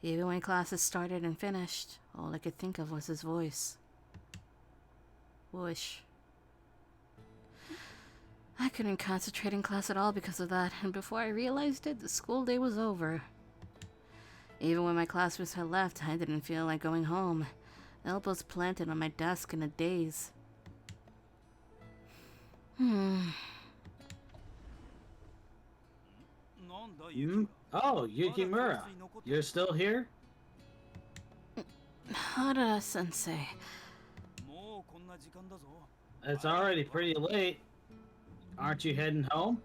Even when classes started and finished, all I could think of was his voice. Whoosh. I couldn't concentrate in class at all because of that, and before I realized it, the school day was over. Even when my classmates had left, I didn't feel like going home, elbows planted on my desk in a daze. Oh, Yukimura. You're still here? Hara-sensei. It's already pretty late. Aren't you heading home?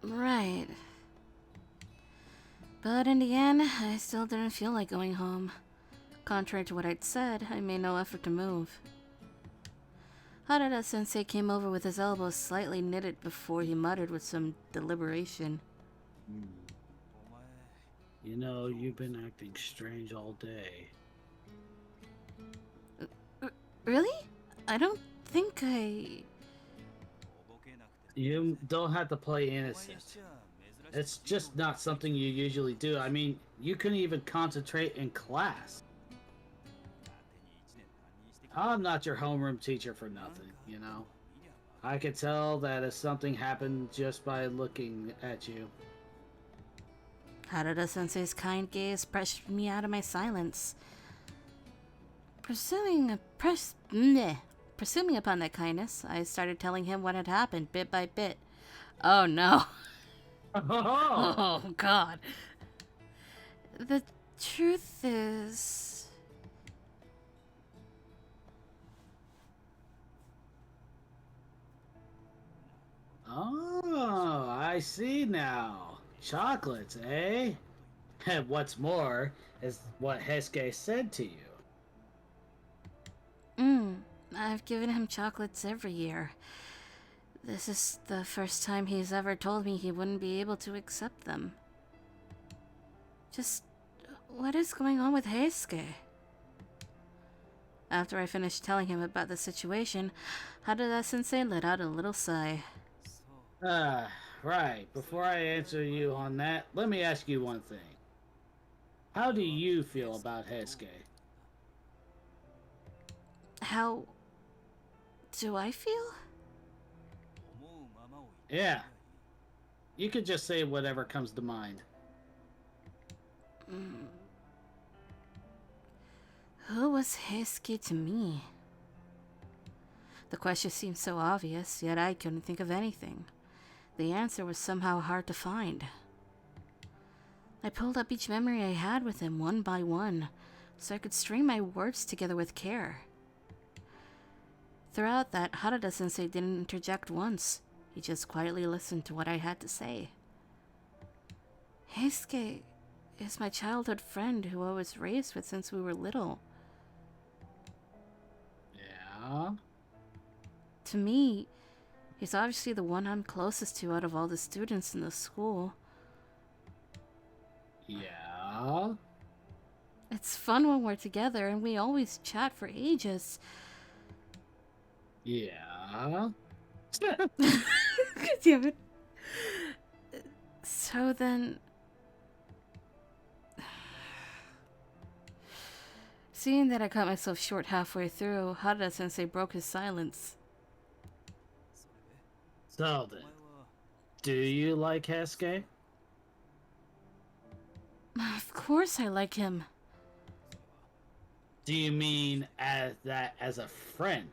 Right. But in the end, I still didn't feel like going home. Contrary to what I'd said, I made no effort to move. Harada-sensei came over with his elbows slightly knitted before he muttered with some deliberation. You know, you've been acting strange all day. Really? I don't think I... You don't have to play innocent. It's just not something you usually do. I mean, you couldn't even concentrate in class. I'm not your homeroom teacher for nothing, you know. I could tell that if something happened just by looking at you. Harada-sensei's kind gaze pressed me out of my silence. Presuming upon that kindness, I started telling him what had happened bit by bit. Oh no. Oh god. The truth is... Oh, I see now. Chocolates, eh? And what's more is what Heisuke said to you. I've given him chocolates every year. This is the first time he's ever told me he wouldn't be able to accept them. Just what is going on with Heisuke? After I finished telling him about the situation, Harada-sensei let out a little sigh. Right. Before I answer you on that, let me ask you one thing. How do you feel about Heisuke? How do I feel? Yeah. You could just say whatever comes to mind. Who was Heisuke to me? The question seemed so obvious, yet I couldn't think of anything. The answer was somehow hard to find. I pulled up each memory I had with him one by one, so I could string my words together with care. Throughout that, Harada-sensei didn't interject once. He just quietly listened to what I had to say. Heisuke is my childhood friend who I was raised with since we were little. Yeah? To me, he's obviously the one I'm closest to out of all the students in the school. Yeah? It's fun when we're together, and we always chat for ages. Yeah? Damn it. So then... Seeing that I cut myself short halfway through, Harada-sensei broke his silence. So then, do you like Heisuke? Of course I like him. Do you mean as a friend?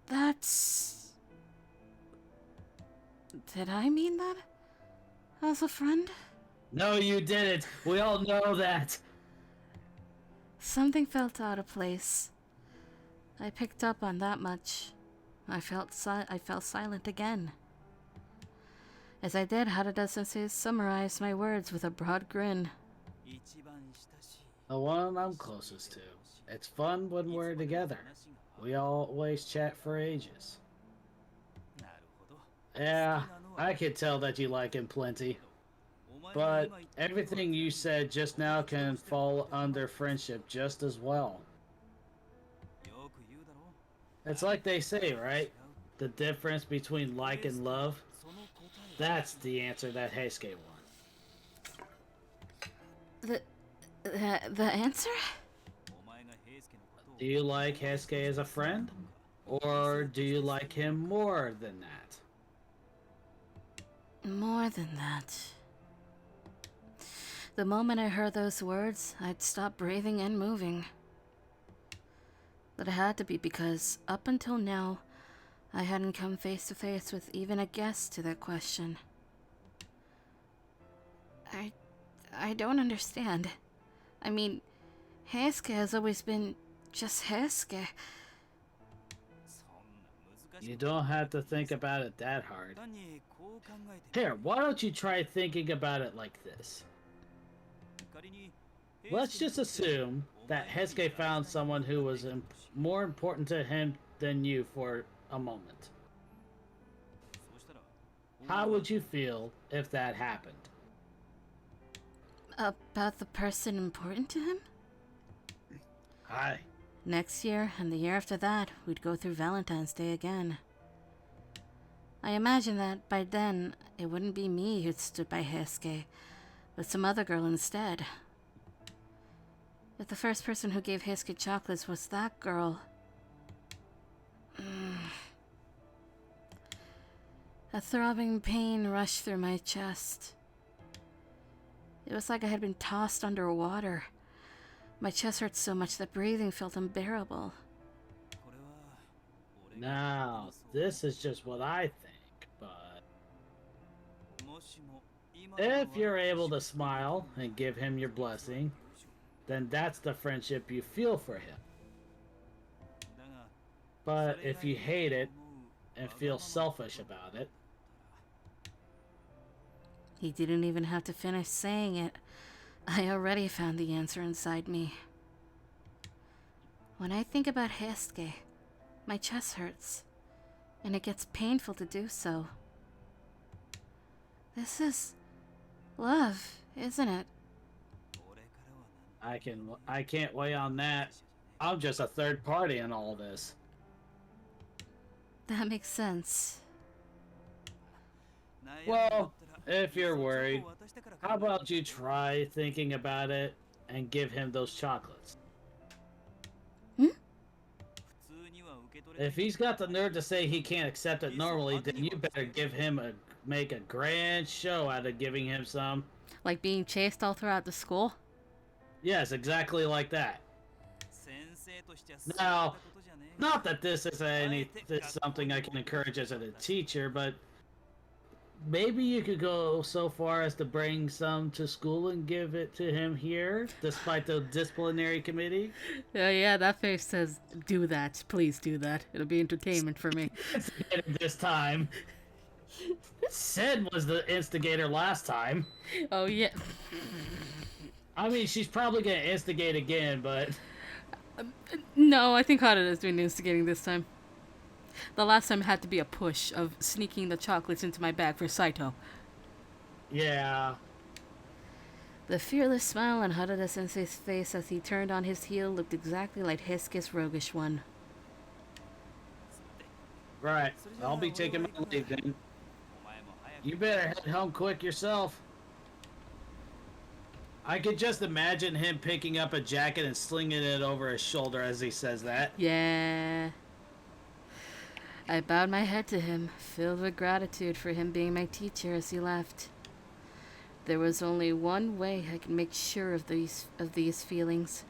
That's... Did I mean that? As a friend? No, you didn't. We all know that. Something felt out of place. I picked up on that much. I fell silent again. As I did, Harada-sensei summarized my words with a broad grin. The one I'm closest to. It's fun when we're together. We always chat for ages. Yeah, I can tell that you like him plenty. But everything you said just now can fall under friendship just as well. It's like they say, right? The difference between like and love. That's the answer that Heisuke won. The answer? Do you like Heisuke as a friend? Or do you like him more than that? More than that. The moment I heard those words, I'd stopped breathing and moving. But it had to be because, up until now, I hadn't come face to face with even a guess to that question. I don't understand. I mean, Heisuke has always been just Heisuke. You don't have to think about it that hard. Here, why don't you try thinking about it like this? Let's just assume that Heisuke found someone who was more important to him than you for a moment. How would you feel if that happened? About the person important to him? Hi. Next year, and the year after that, we'd go through Valentine's Day again. I imagine that by then, it wouldn't be me who'd stood by Heisuke, but some other girl instead. If the first person who gave Heisuke chocolates was that girl... A throbbing pain rushed through my chest. It was like I had been tossed underwater. My chest hurt so much that breathing felt unbearable. Now, this is just what I think, but... if you're able to smile and give him your blessing, then that's the friendship you feel for him. But if you hate it and feel selfish about it... He didn't even have to finish saying it. I already found the answer inside me. When I think about Heisuke, my chest hurts, and it gets painful to do so. This is Love, isn't it? I can't weigh on that. I'm just a third party in all this. That makes sense. Well, if you're worried, how about you try thinking about it and give him those chocolates? Hmm? If he's got the nerve to say he can't accept it normally, then you better make a grand show out of giving him some. Like being chased all throughout the school? Yes, exactly like that. Now, not that this is something I can encourage as a teacher, but maybe you could go so far as to bring some to school and give it to him here, despite the disciplinary committee. Yeah, that face says, do that. Please do that. It'll be entertainment for me. This time. Sid was the instigator last time. Oh, yeah. I mean, she's probably gonna instigate again, but... No, I think Harada's doing the instigating this time. The last time had to be a push of sneaking the chocolates into my bag for Saito. Yeah. The fearless smile on Harada-sensei's face as he turned on his heel looked exactly like Hesuke's roguish one. Right. I'll be taking my leave then. You better head home quick yourself. I could just imagine him picking up a jacket and slinging it over his shoulder as he says that. Yeah. I bowed my head to him, filled with gratitude for him being my teacher as he left. There was only one way I could make sure of these feelings.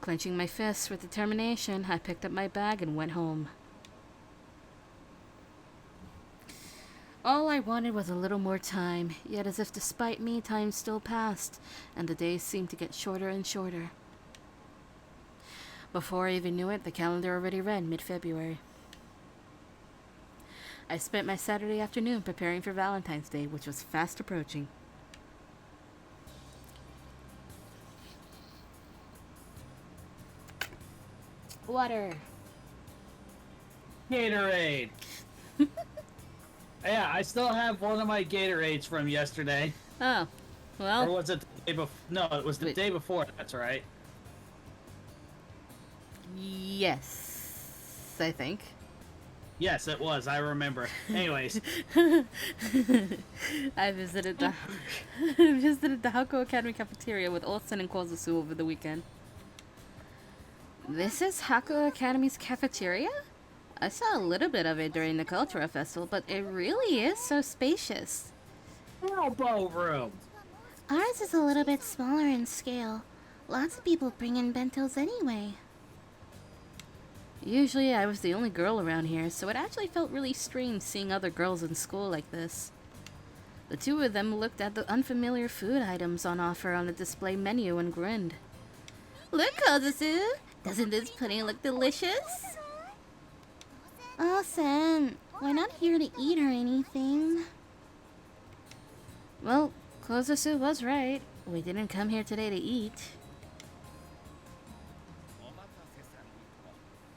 Clenching my fists with determination, I picked up my bag and went home. All I wanted was a little more time, yet as if despite me, time still passed, and the days seemed to get shorter and shorter. Before I even knew it, the calendar already read mid-February. I spent my Saturday afternoon preparing for Valentine's Day, which was fast approaching. Water. Gatorade. Yeah, I still have one of my Gatorades from yesterday. Oh, Or well, was it the day before? No, it was the Wait. day before. That's right. yes, I think. Yes, it was. I remember. Anyways, I visited the Hakuoki Academy cafeteria with Olsen and Kozusu over the weekend. This is Hakuoki Academy's cafeteria? I saw a little bit of it during the Cultura Festival, but it really is so spacious. elbow room. Ours is a little bit smaller in scale. Lots of people bring in bentos anyway. Usually I was the only girl around here, so it actually felt really strange seeing other girls in school like this. The two of them looked at the unfamiliar food items on offer on the display menu and grinned. Look, Kozusu! Doesn't this pudding look delicious? Oh, Sen, we're not here to eat or anything. Well, Kozusu was right. We didn't come here today to eat.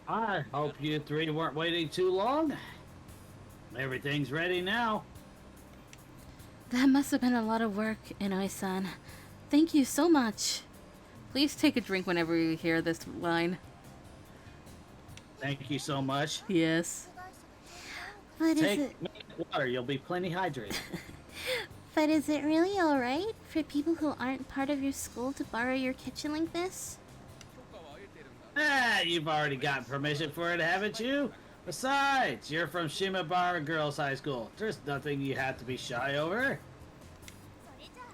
I hope you three weren't waiting too long. Everything's ready now. That must have been a lot of work, Inoi-san. Thank you so much. Please take a drink whenever you hear this line. Thank you so much. Yes. But Take water. You'll be plenty hydrated. But is it really alright for people who aren't part of your school to borrow your kitchen like this? You've already gotten permission for it, haven't you? Besides, you're from Shimabara Girls High School. There's nothing you have to be shy over.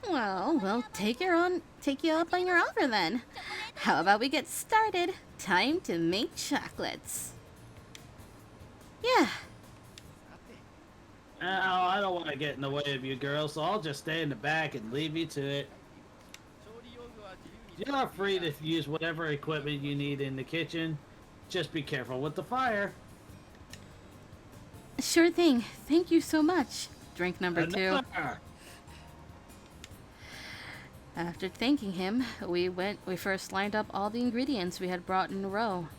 Well, we'll take you up on your offer then. How about we get started? Time to make chocolates. Yeah. Now, I don't want to get in the way of you girls, so I'll just stay in the back and leave you to it. You're free to use whatever equipment you need in the kitchen. Just be careful with the fire. Sure thing. Thank you so much. Drink number 2. Another. After thanking him, we first lined up all the ingredients we had brought in a row.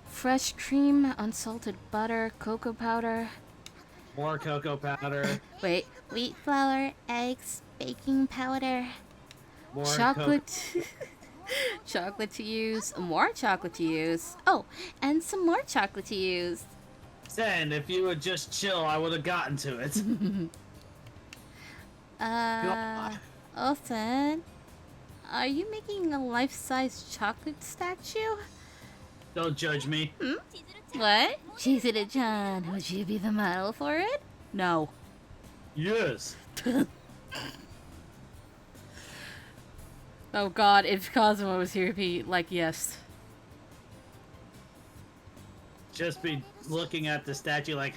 Fresh cream, unsalted butter, cocoa powder. More cocoa powder. Wait, Wheat flour, eggs, baking powder. More chocolate. Chocolate to use, more chocolate to use. Oh, and some more chocolate to use. Send, if you would just chill, I would have gotten to it. Olsen, are you making a life-size chocolate statue? Don't judge me. What? Chizuru-chan, would you be the model for it? No. Yes. Oh god, if Cosmo was here, he'd be like, yes. Just be looking at the statue like,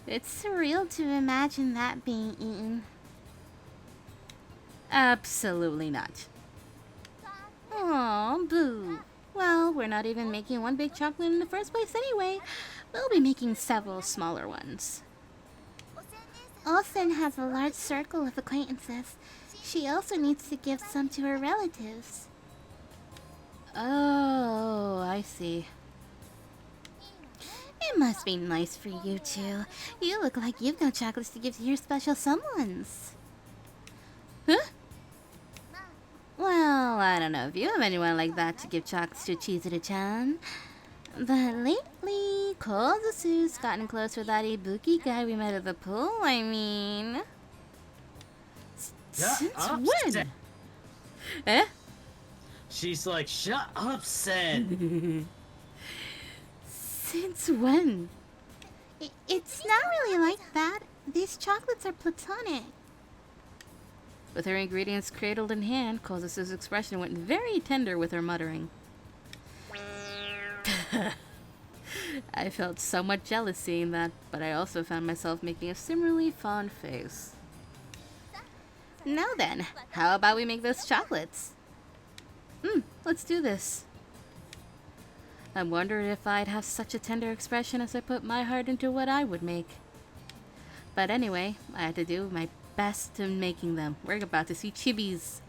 It's surreal to imagine that being eaten. Absolutely not. Aw, boo. Well, we're not even making one big chocolate in the first place anyway. We'll be making several smaller ones. Olsen has a large circle of acquaintances. She also needs to give some to her relatives. Oh, I see. It must be nice for you two. You look like you've got chocolates to give to your special someones. Huh? Well, I don't know if you have anyone like that to give chocolates to Chizuru-chan. But lately, Kozusu's gotten close with that Ibuki guy we met at the pool, I mean. Since when? Eh? She's like, shut up, Sen. Since when? It's not really like that. These chocolates are platonic. With her ingredients cradled in hand, Kozusu's expression went very tender with her muttering. I felt so much jealous seeing that, but I also found myself making a similarly fond face. Now then, how about we make those chocolates? Let's do this. I wondered if I'd have such a tender expression as I put my heart into what I would make. But anyway, I had to do my best in making them. We're about to see chibis.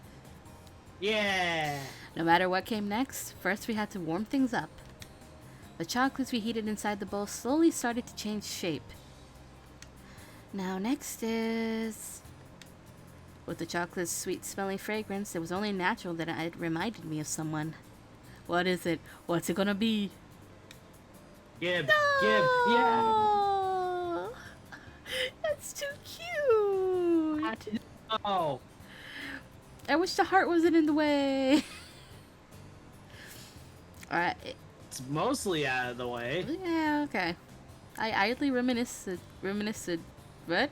Yeah. No matter what came next, first we had to warm things up. The chocolates we heated inside the bowl slowly started to change shape. Now next is... With the chocolate's sweet-smelling fragrance, it was only natural that it reminded me of someone. What is it? What's it gonna be? Give, yeah. Oh, that's too cute. Oh. I wish the heart wasn't in the way. Alright. It's mostly out of the way. Yeah, okay. I idly reminisced. What?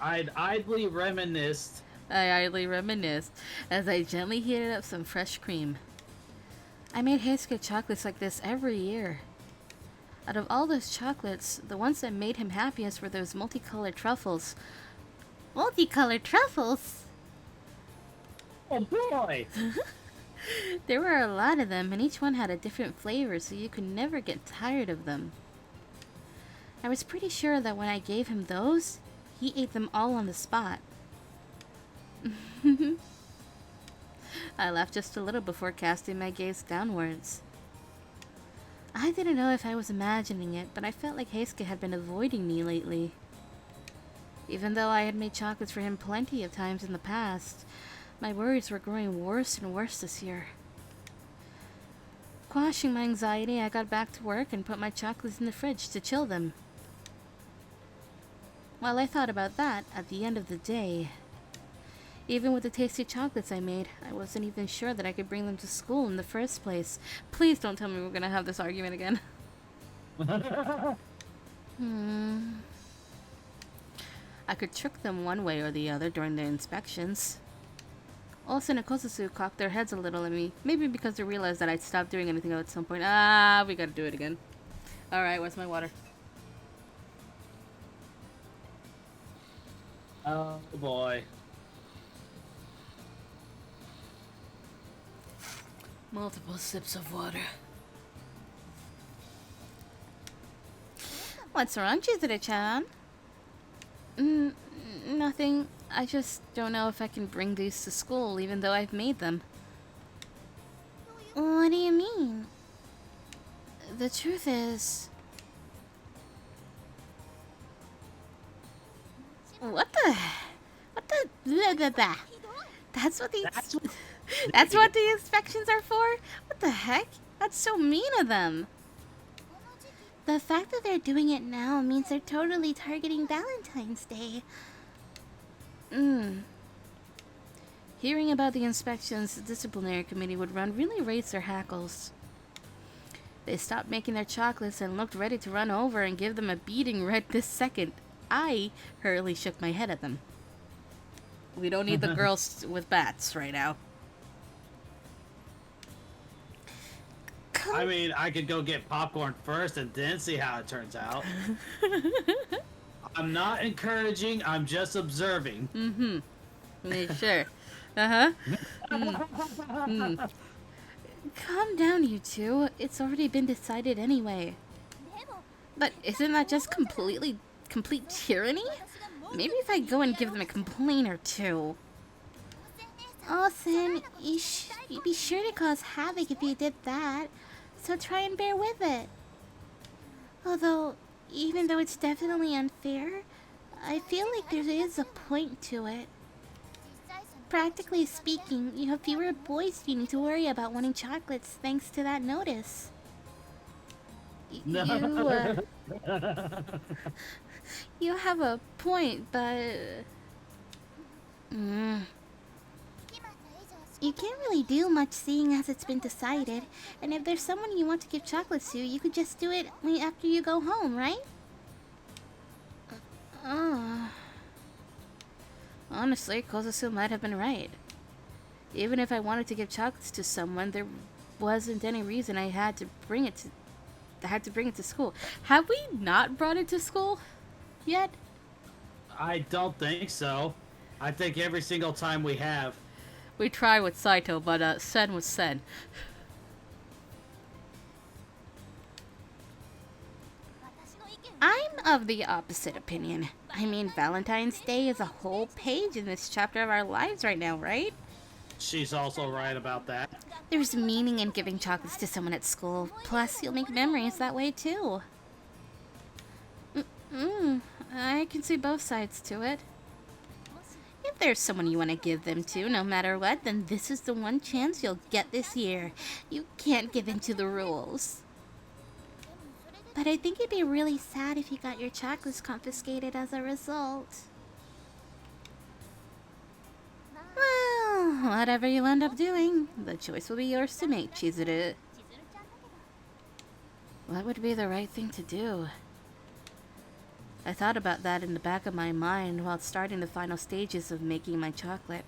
I'd idly reminisced. I idly reminisced as I gently heated up some fresh cream. I made Heisuke chocolates like this every year. Out of all those chocolates, the ones that made him happiest were those multicolored truffles. Multicolored truffles? Oh boy! There were a lot of them, and each one had a different flavor, so you could never get tired of them. I was pretty sure that when I gave him those, he ate them all on the spot. I laughed just a little before casting my gaze downwards. I didn't know if I was imagining it, but I felt like Heisuke had been avoiding me lately. Even though I had made chocolates for him plenty of times in the past, my worries were growing worse and worse this year. Quashing my anxiety, I got back to work and put my chocolates in the fridge to chill them. While I thought about that, at the end of the day, even with the tasty chocolates I made, I wasn't even sure that I could bring them to school in the first place. Please don't tell me we're gonna have this argument again. I could trick them one way or the other during the inspections. Olsen and Kosusu cocked their heads a little at me, maybe because they realized that I'd stopped doing anything at some point. We gotta do it again. Alright, where's my water? Oh boy. Multiple sips of water. What's wrong, Chizuru-chan? Nothing. I just don't know if I can bring these to school, even though I've made them. What do you mean? The truth is... What the... Blah, blah, blah. That's what the... That's what the inspections are for? What the heck? That's so mean of them. The fact that they're doing it now means they're totally targeting Valentine's Day. Hearing about the inspections the disciplinary committee would run really raised their hackles. They stopped making their chocolates and looked ready to run over and give them a beating right this second. I hurriedly shook my head at them. We don't need the girls with bats right now. I mean, I could go get popcorn first and then see how it turns out. I'm not encouraging, I'm just observing. Yeah, sure. Uh-huh. Calm down, you two. It's already been decided anyway. But isn't that just complete tyranny? Maybe if I go and give them a complaint or two. Oh, Sen, you'd be sure to cause havoc if you did that. So try and bear with it. Although, even though it's definitely unfair, I feel like there is a point to it. Practically speaking, you have fewer boys you need to worry about wanting chocolates thanks to that notice. You have a point, but... You can't really do much seeing as it's been decided, and if there's someone you want to give chocolates to, you could just do it after you go home, right? Honestly, Kozusu might have been right. Even if I wanted to give chocolates to someone, there wasn't any reason I had to bring it to school. Have we not brought it to school yet? I don't think so. I think every single time we have. We tried with Saito, but Sen was Sen. I'm of the opposite opinion. I mean, Valentine's Day is a whole page in this chapter of our lives right now, right? She's also right about that. There's meaning in giving chocolates to someone at school. Plus, you'll make memories that way, too. I can see both sides to it. If there's someone you want to give them to, no matter what, then this is the one chance you'll get this year. You can't give in to the rules. But I think it'd be really sad if you got your chocolates confiscated as a result. Well, whatever you end up doing, the choice will be yours to make, Chizuru. What would be the right thing to do? I thought about that in the back of my mind while starting the final stages of making my chocolate.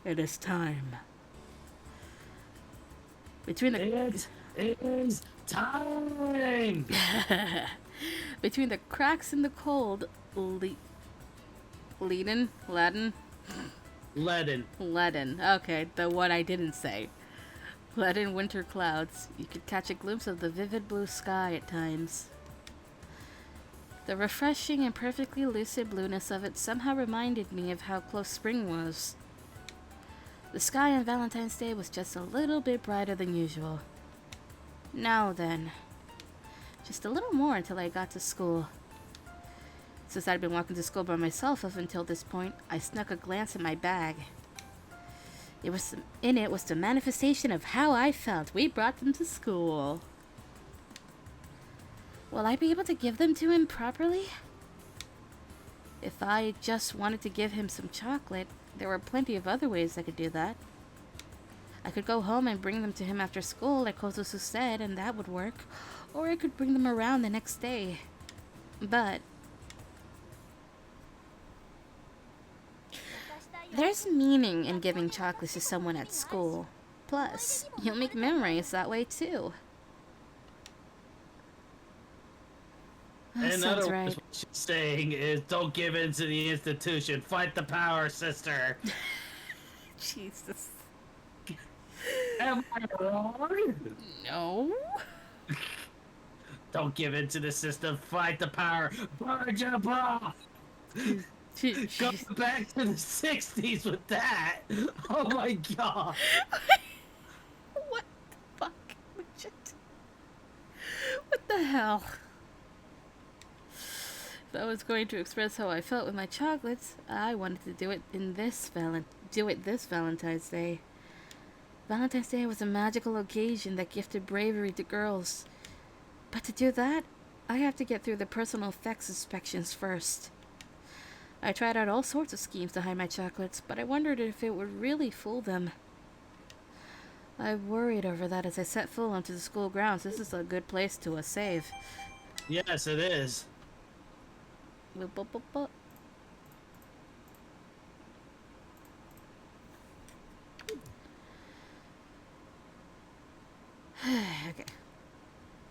It is time. Between the... It is time! Between the cracks in the cold, Leaden? Leaden. Okay, the one I didn't say. Leaden winter clouds. You could catch a glimpse of the vivid blue sky at times. The refreshing and perfectly lucid blueness of it somehow reminded me of how close spring was. The sky on Valentine's Day was just a little bit brighter than usual. Now then, just a little more until I got to school. Since I'd been walking to school by myself up until this point, I snuck a glance at my bag. In it was the manifestation of how I felt. We brought them to school. Will I be able to give them to him properly? If I just wanted to give him some chocolate, there were plenty of other ways I could do that. I could go home and bring them to him after school, like Kozusu said, and that would work. Or I could bring them around the next day. But there's meaning in giving chocolates to someone at school. Plus, you'll make memories that way too. That In sounds other right. words, what she's saying is don't give in to the institution. Fight the power, sister. Jesus. Am I wrong? No. Don't give in to the system. Fight the power. Burn your bra. Go back to the 60s with that. Oh my god. What the fuck? Shit. What the hell? If I was going to express how I felt with my chocolates, I wanted to do it this Valentine's Day. Valentine's Day was a magical occasion that gifted bravery to girls. But to do that, I have to get through the personal effects inspections first. I tried out all sorts of schemes to hide my chocolates, but I wondered if it would really fool them. I worried over that as I set full onto the school grounds. This is a good place to save. Yes, it is. Okay.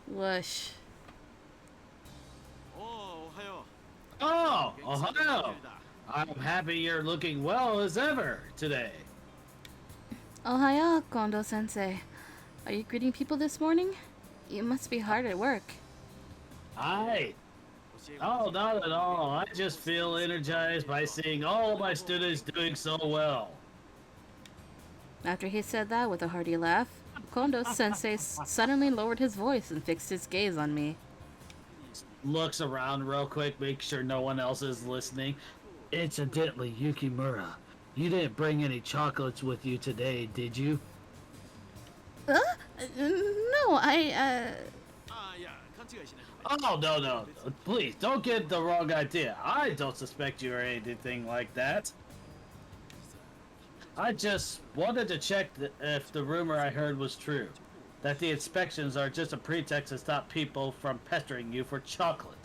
Whoosh. Oh, Ohio. I'm happy you're looking well as ever today. Ohio, Kondo-sensei. Are you greeting people this morning? You must be hard at work. Hi. Oh, not at all. I just feel energized by seeing all my students doing so well. After he said that with a hearty laugh, Kondo-sensei suddenly lowered his voice and fixed his gaze on me. Looks around real quick, make sure no one else is listening. Incidentally, Yukimura, you didn't bring any chocolates with you today, did you? No, Oh, no. Please, don't get the wrong idea. I don't suspect you or anything like that. I just wanted to check if the rumor I heard was true. That the inspections are just a pretext to stop people from pestering you for chocolate.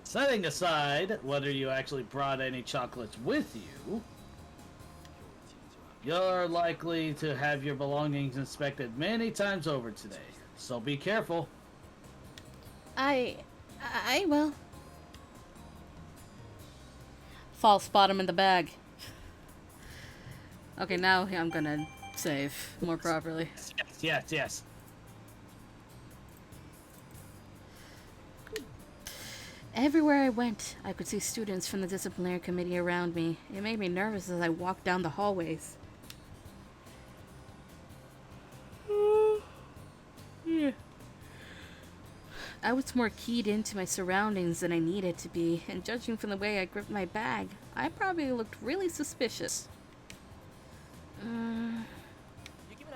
Setting aside whether you actually brought any chocolates with you, you're likely to have your belongings inspected many times over today. So be careful. I will. False bottom in the bag. Okay, now I'm gonna save more properly. Yes. Everywhere I went, I could see students from the disciplinary committee around me. It made me nervous as I walked down the hallways. Yeah. I was more keyed into my surroundings than I needed to be, and judging from the way I gripped my bag, I probably looked really suspicious.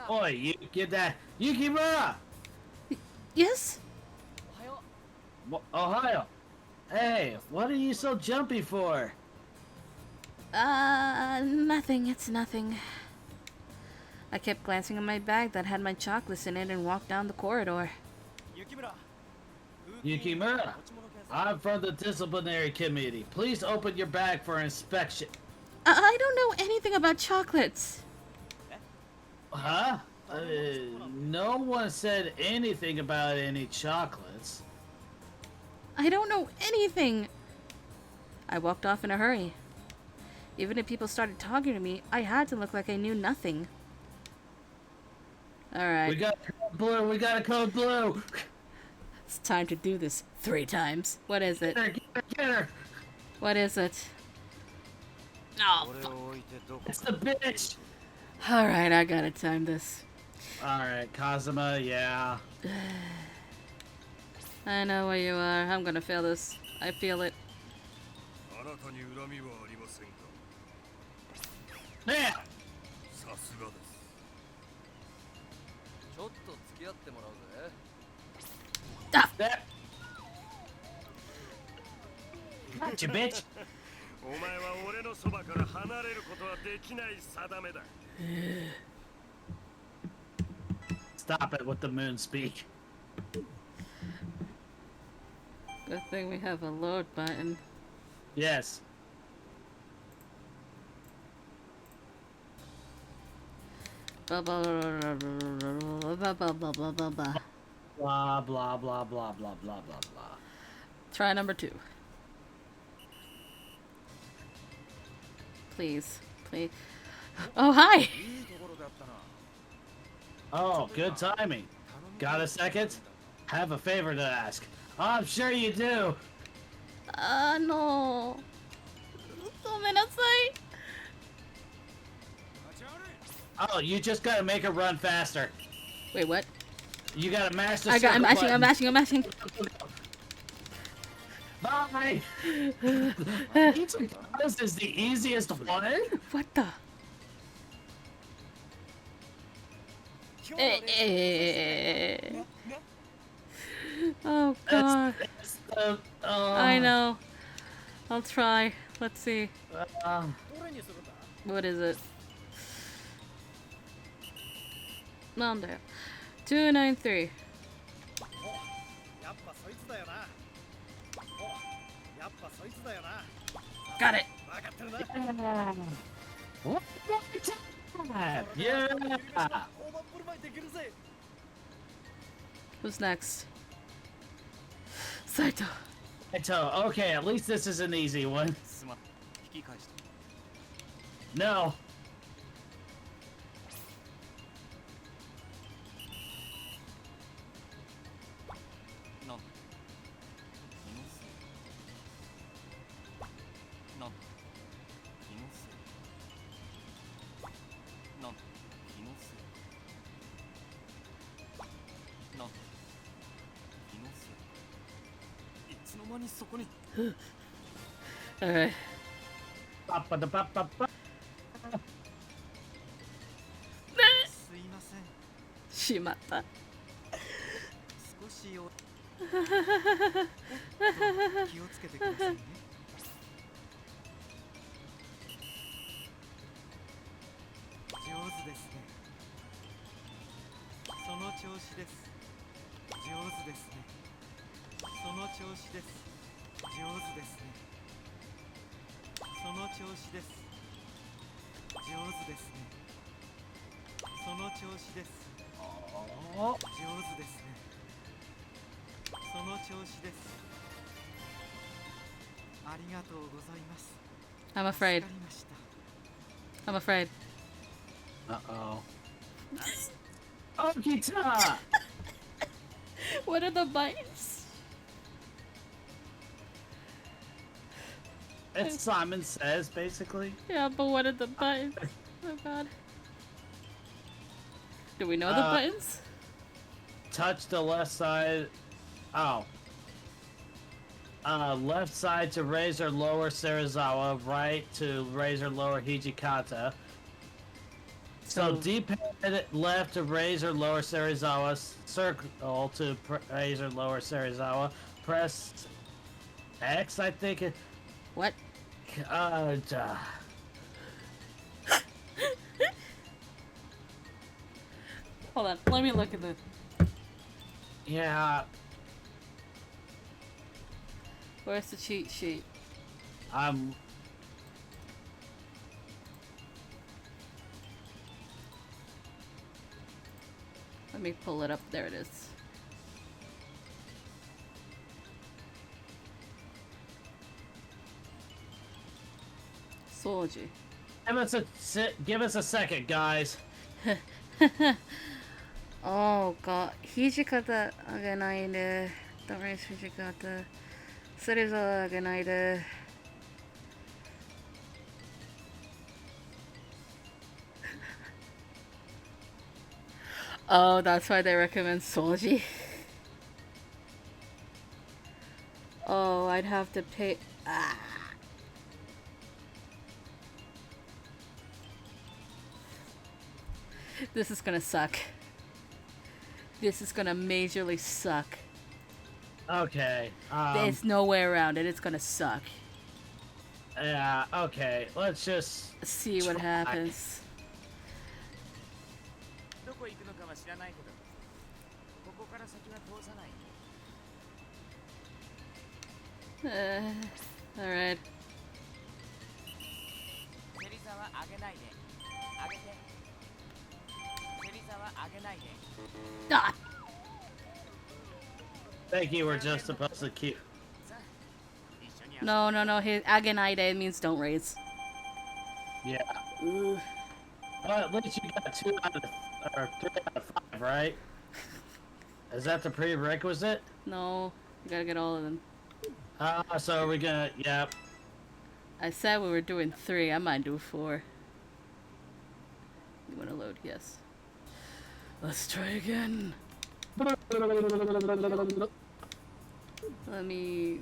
Oi, you get that? Yukimura! Yes? Ohio! Hey, what are you so jumpy for? Nothing. It's nothing. I kept glancing at my bag that had my chocolates in it and walked down the corridor. Yukimura, I'm from the disciplinary committee. Please open your bag for inspection. I don't know anything about chocolates. Huh? No one said anything about any chocolates. I don't know anything. I walked off in a hurry. Even if people started talking to me, I had to look like I knew nothing. Alright. We got a code blue! It's time to do this 3 times. What is it? Get her! What is it? Oh, fuck. It's the bitch! Alright, I gotta time this. Alright, Kazuma, yeah. I know where you are. I'm gonna fail this. I feel it. Yeah! Ah! That. Gotcha, bitch! Stop it with the moon speak. Good thing we have a load button. Yes. Blah blah blah blah blah blah blah blah blah blah blah. Blah, blah, blah, blah, blah, blah, blah, blah. Try number 2. Please. Please. Oh, hi! Oh, good timing. Got a second? Have a favor to ask. I'm sure you do. No. ごめんなさい. Oh, you just gotta make her run faster. Wait, what? You gotta mash the I'm circle mashing, I'm button. mashing. Bye! This is the easiest one. What the? Oh god. It's the, I know. I'll try. Let's see. Uh, What is it? Number 293. Got it. yeah. Who's next? Saito. Okay, at least this is an easy one. No. Alright. Ba-ba-da-ba-ba-ba. Shimatta. 気をつけてくださいね。上手ですね。その調子です。上手ですね。その調子です。上手ですね。その調子です。上手ですね。その調子です。上手ですね。その調子です。ありがとうございます。 I'm afraid. 助かりました。 I'm afraid. Uh-oh. Okita! What are the buttons? It's Simon Says, basically. Yeah, but what are the buttons? Oh god. Do we know the buttons? Touch the left side. Oh. Left side to raise or lower Serizawa, right to raise or lower Hijikata. So D-pad left to raise or lower Serizawa, circle to raise or lower Serizawa, press X, I think. What? Hold on, let me look at the... Yeah, Where's the cheat sheet? Let me pull it up. There it is. Soji. Give us a second, guys. Oh god. Hijikata agenai. Don't raise Hijikata. Serizawa agenai. Oh, that's why they recommend Soji. Oh, I'd have to pay. Ah. This is gonna suck. This is gonna majorly suck. Okay. There's no way around it. It's gonna suck. Yeah, okay. Let's just see what try. happens. Alright. Ah! Thank you, we're just supposed to keep... No, his agenaide means don't raise. Yeah. Ugh. Well, at least you got 2 out of... or 3 out of 5, right? Is that the prerequisite? No, you gotta get all of them. So are we gonna? Yep. I said we were doing 3. I might do 4. You wanna load? Yes. Let's try again. Let me...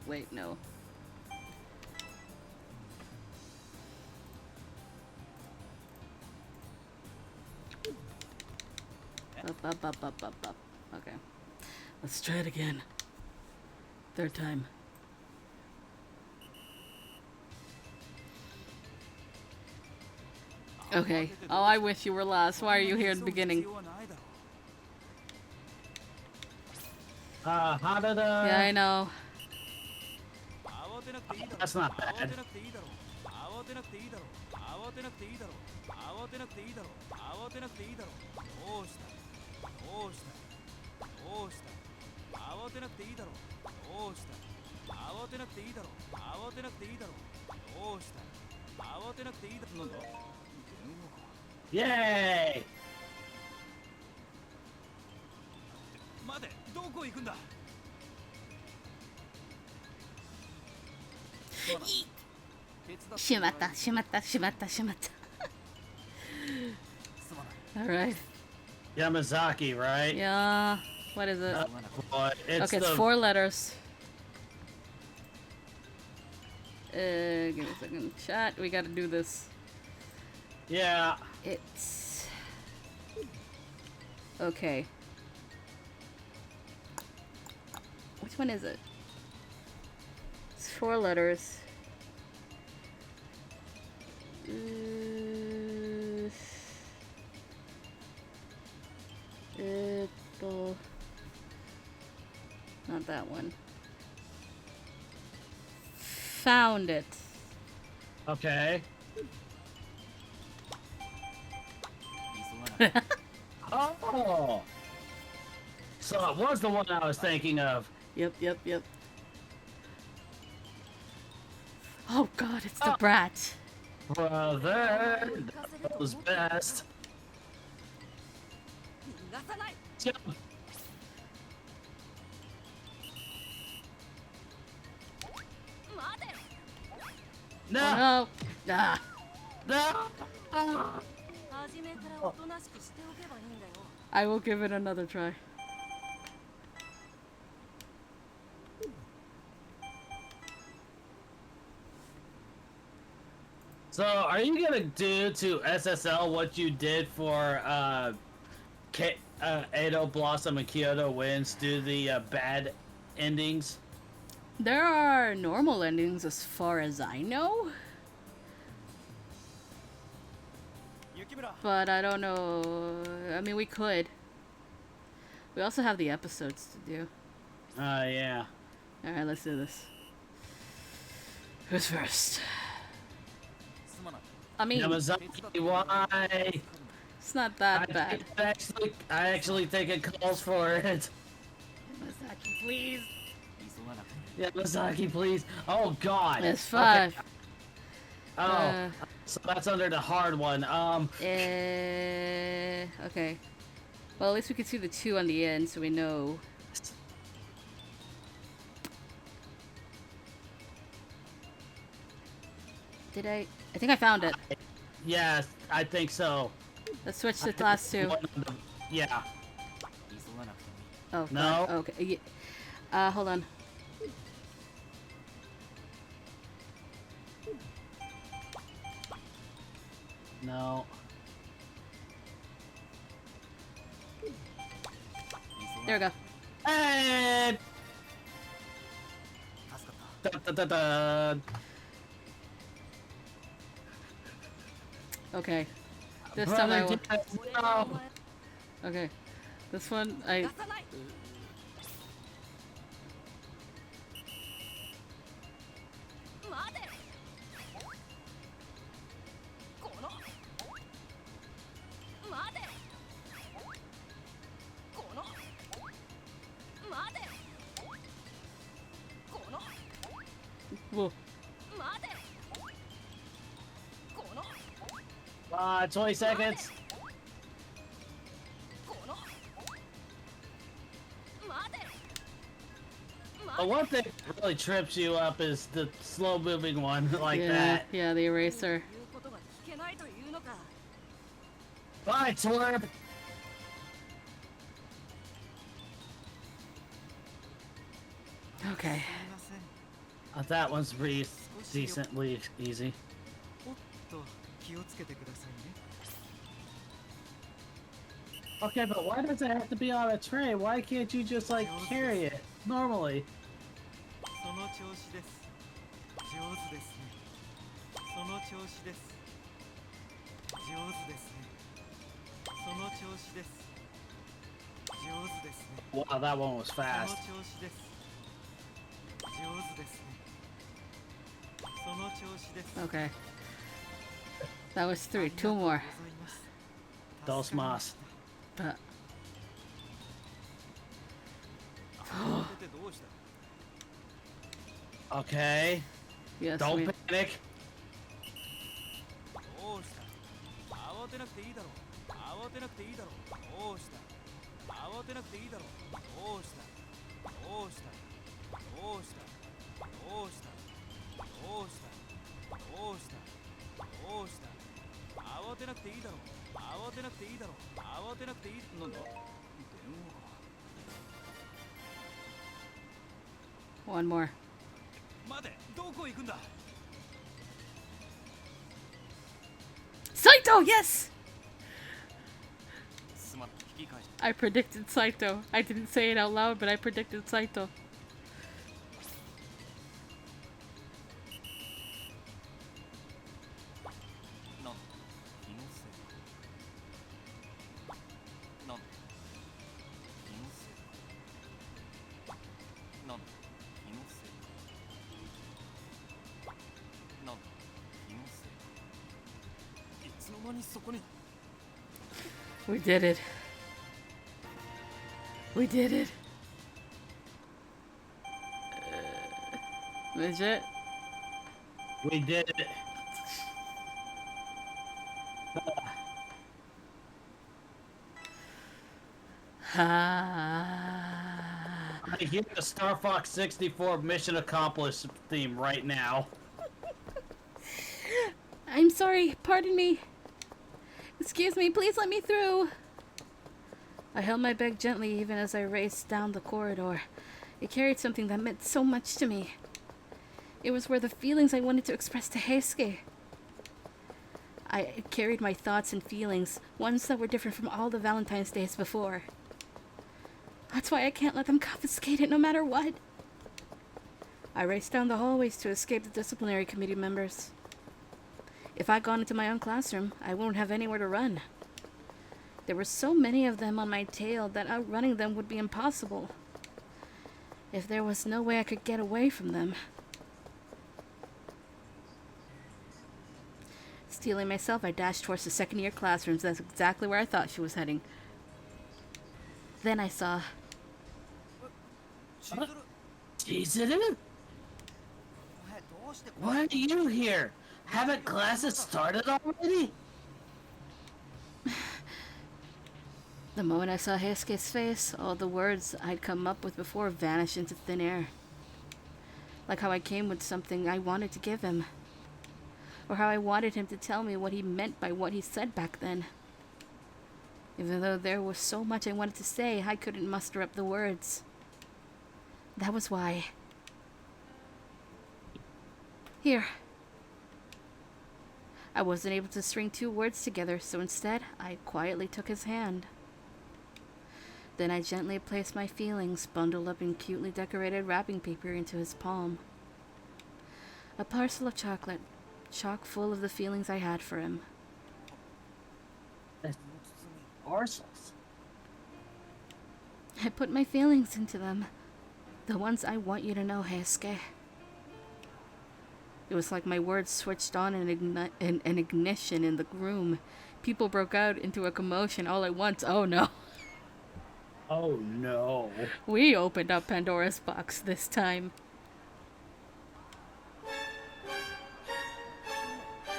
Wait, no. Up. Okay. Let's try it again. 3rd time. Okay. Oh, I wish you were last. Why are you here at the beginning? How did Yeah, I know. That's not bad. Yay! 待て、どこ行くんだ。しまった。Alright. Yamazaki, right? Yeah. What is it? Boy, it's Okay, it's the 4 letters. Give me a second. Chat, we gotta do this. yeah. It's... Okay. Which one is it? It's 4 letters. Not that one. Found it. Okay. Oh. So it was the one I was thinking of. Yep. Oh god, it's the brat. Brother, that was best. Yep. No. Oh, no. Ah. No. I will give it another try. So, are you gonna do to SSL what you did for Edo Blossom and Kyoto Winds? Do the bad endings? There are normal endings as far as I know. But I don't know. I mean, we could. We also have the episodes to do. Yeah. Alright, let's do this. Who's first? I mean, Yamazaki, why? it's not that bad. I actually think it calls for it. Yamazaki, please. Yamazaki, please. Oh God. It's 5. Okay. Oh, so that's under the hard one. Okay. Well, at least we can see the 2 on the end, so we know. Did I? I think I found it. Yes, I think so. Let's switch to the last 2. Yeah. Oh, no. God. Okay. Hold on. No. There we go. And da, da, da, da. Okay. This time I will. No. Okay. This one, I. Whoa. 20 seconds. The one thing that really trips you up is the slow-moving one like yeah, that. yeah, the eraser. Bye, twerp! Okay. That one's pretty decently easy. おっと気をつけてくださいね Okay, but why does it have to be on a tray? Why can't you just, like, carry it normally? その調子です上手ですねその調子です上手ですねその調子です上手ですね Wow, that one was その fast. 調子です上手ですねその調子です Okay. That was 3. 2 more. Dos mas. But 慌ててどうした Okay. yes, Don't we, panic. どうした慌てなくていいだろう慌てなくていいだろうどうした慌てなくていいだろうどうしたどうしたどうしたどうしたどうしたどうしたどうした慌てなくていいだろう慌てなくていいだろう慌てなくていいなんだ電話 one more. 待てどこ行くんだ Saito, yes! すまん引き返し I predicted Saito. I didn't say it out loud, but I predicted Saito. なん気のせいなん気のせいなん気のせいなん気のせいいつの間にそこに We did it. We did it. Legit. We did it. I hear the Star Fox 64 mission accomplished theme right now. I'm sorry. Pardon me. Excuse me. Please let me through. I held my bag gently even as I raced down the corridor. It carried something that meant so much to me. It was where the feelings I wanted to express to Heisuke. I carried my thoughts and feelings, ones that were different from all the Valentine's days before. That's why I can't let them confiscate it no matter what. I raced down the hallways to escape the disciplinary committee members. If I'd gone into my own classroom, I wouldn't have anywhere to run. There were so many of them on my tail that outrunning them would be impossible. If there was no way I could get away from them. Stealing myself, I dashed towards the second-year classrooms. That's exactly where I thought she was heading. Then I saw... Chizuru? Why are you here? Haven't classes started already? The moment I saw Heisuke's face, all the words I'd come up with before vanished into thin air. Like how I came with something I wanted to give him. Or how I wanted him to tell me what he meant by what he said back then. Even though there was so much I wanted to say, I couldn't muster up the words. That was why. Here. I wasn't able to string 2 words together, so instead, I quietly took his hand. Then I gently placed my feelings, bundled up in cutely decorated wrapping paper, into his palm. A parcel of chocolate, chock full of the feelings I had for him. Parcels? I put my feelings into them. The ones I want you to know, Heisuke. It was like my words switched on an ignition in the room. People broke out into a commotion all at once. Oh no. Oh no. We opened up Pandora's box this time.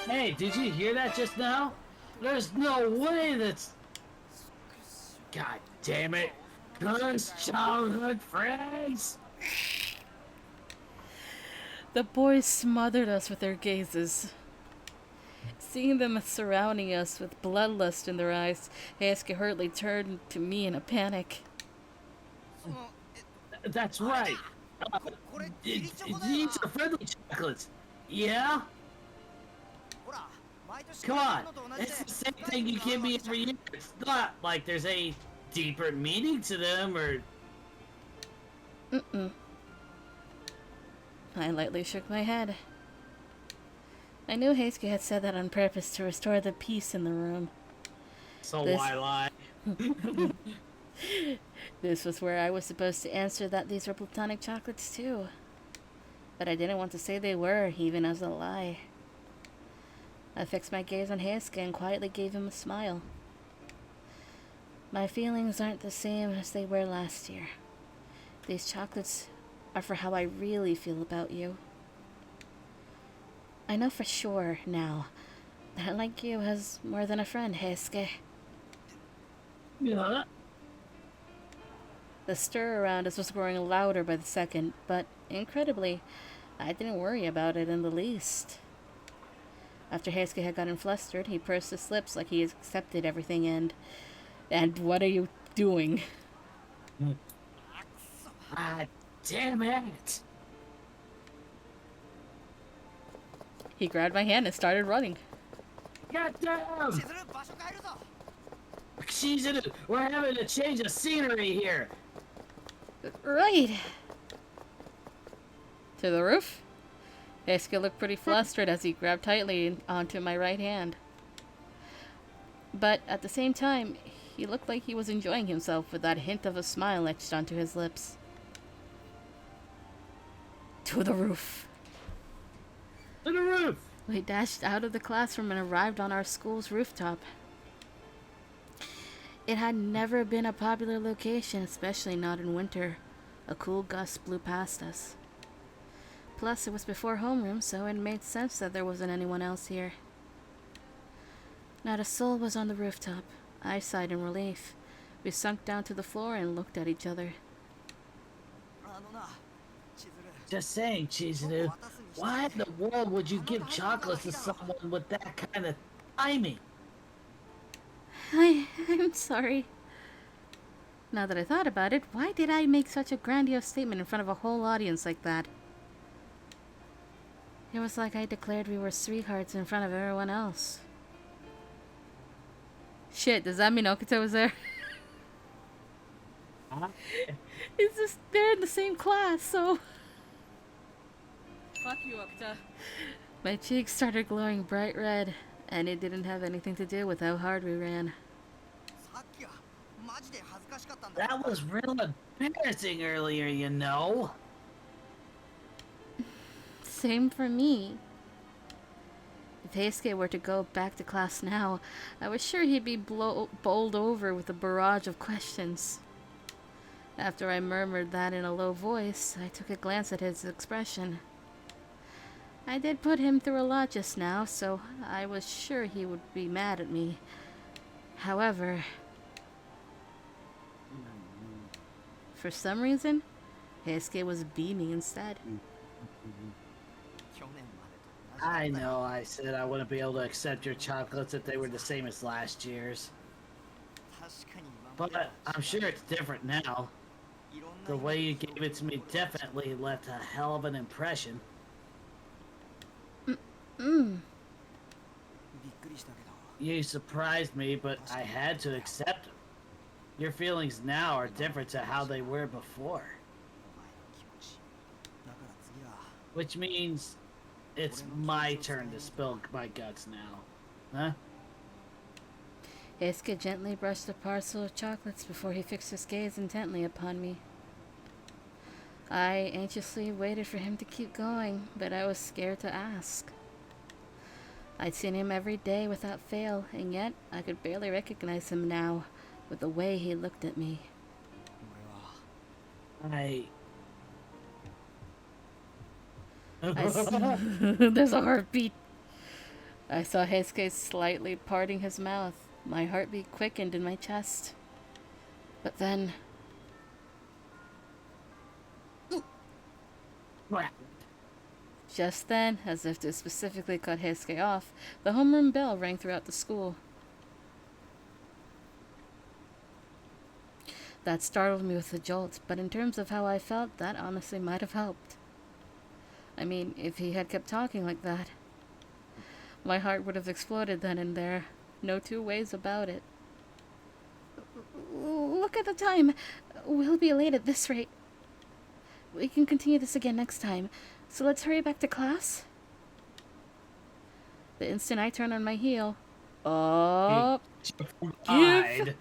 Hey, did you hear that just now? There's no way that's... God damn it. Good childhood friends! The boys smothered us with their gazes. Seeing them surrounding us with bloodlust in their eyes, Heisuke hurriedly turned to me in a panic. That's right. These are friendly chocolates. Yeah? Come on. It's the same thing you give me every year. It's not like there's a deeper meaning to them or... Mm-mm. I lightly shook my head. I knew Heisuke had said that on purpose to restore the peace in the room. So why lie? This was where I was supposed to answer that these were platonic chocolates too. But I didn't want to say they were, even as a lie. I fixed my gaze on Heisuke and quietly gave him a smile. My feelings aren't the same as they were last year. These chocolates are for how I really feel about you. I know for sure now that I like you as more than a friend, Heisuke. Yeah. The stir around us was growing louder by the second, but incredibly, I didn't worry about it in the least. After Heisuke had gotten flustered, he pursed his lips like he accepted everything and what are you doing? Ah, damn it! He grabbed my hand and started running. Goddamn! Shizuru, we're having a change of scenery here. Right! To the roof? Heisuke looked pretty flustered as he grabbed tightly onto my right hand. But at the same time, he looked like he was enjoying himself with that hint of a smile etched onto his lips. To the roof. To the roof! We dashed out of the classroom and arrived on our school's rooftop. It had never been a popular location, especially not in winter. A cool gust blew past us. Plus, it was before homeroom, so it made sense that there wasn't anyone else here. Not a soul was on the rooftop. I sighed in relief. We sunk down to the floor and looked at each other. Just saying, Chizuru, why in the world would you give chocolates to someone with that kind of timing? I'm sorry. Now that I thought about it, why did I make such a grandiose statement in front of a whole audience like that? It was like I declared we were sweethearts in front of everyone else. Shit, does that mean Okita was there? Huh? It's just, they're in the same class, so... Fuck you, Okita. My cheeks started glowing bright red, and it didn't have anything to do with how hard we ran. That was real embarrassing earlier, you know. Same for me. If Heisuke were to go back to class now, I was sure he'd be bowled over with a barrage of questions. After I murmured that in a low voice, I took a glance at his expression. I did put him through a lot just now, so I was sure he would be mad at me. However, for some reason, Heisuke was beaming instead. I know I said I wouldn't be able to accept your chocolates if they were the same as last year's. But I'm sure it's different now. The way you gave it to me definitely left a hell of an impression. You surprised me, but I had to accept them. Your feelings now are different to how they were before. Which means it's my turn to spill my guts now. Huh? Heisuke gently brushed a parcel of chocolates before he fixed his gaze intently upon me. I anxiously waited for him to keep going, but I was scared to ask. I'd seen him every day without fail, and yet I could barely recognize him now with the way he looked at me. There's a heartbeat. I saw Heisuke slightly parting his mouth. My heartbeat quickened in my chest. But then... Just then, as if to specifically cut Heisuke off, the homeroom bell rang throughout the school. That startled me with a jolt, but in terms of how I felt, that honestly might have helped. I mean, if he had kept talking like that, my heart would have exploded then and there. No two ways about it. Look at the time. We'll be late at this rate. We can continue this again next time. So let's hurry back to class. The instant I turned on my heel, oh, Hide.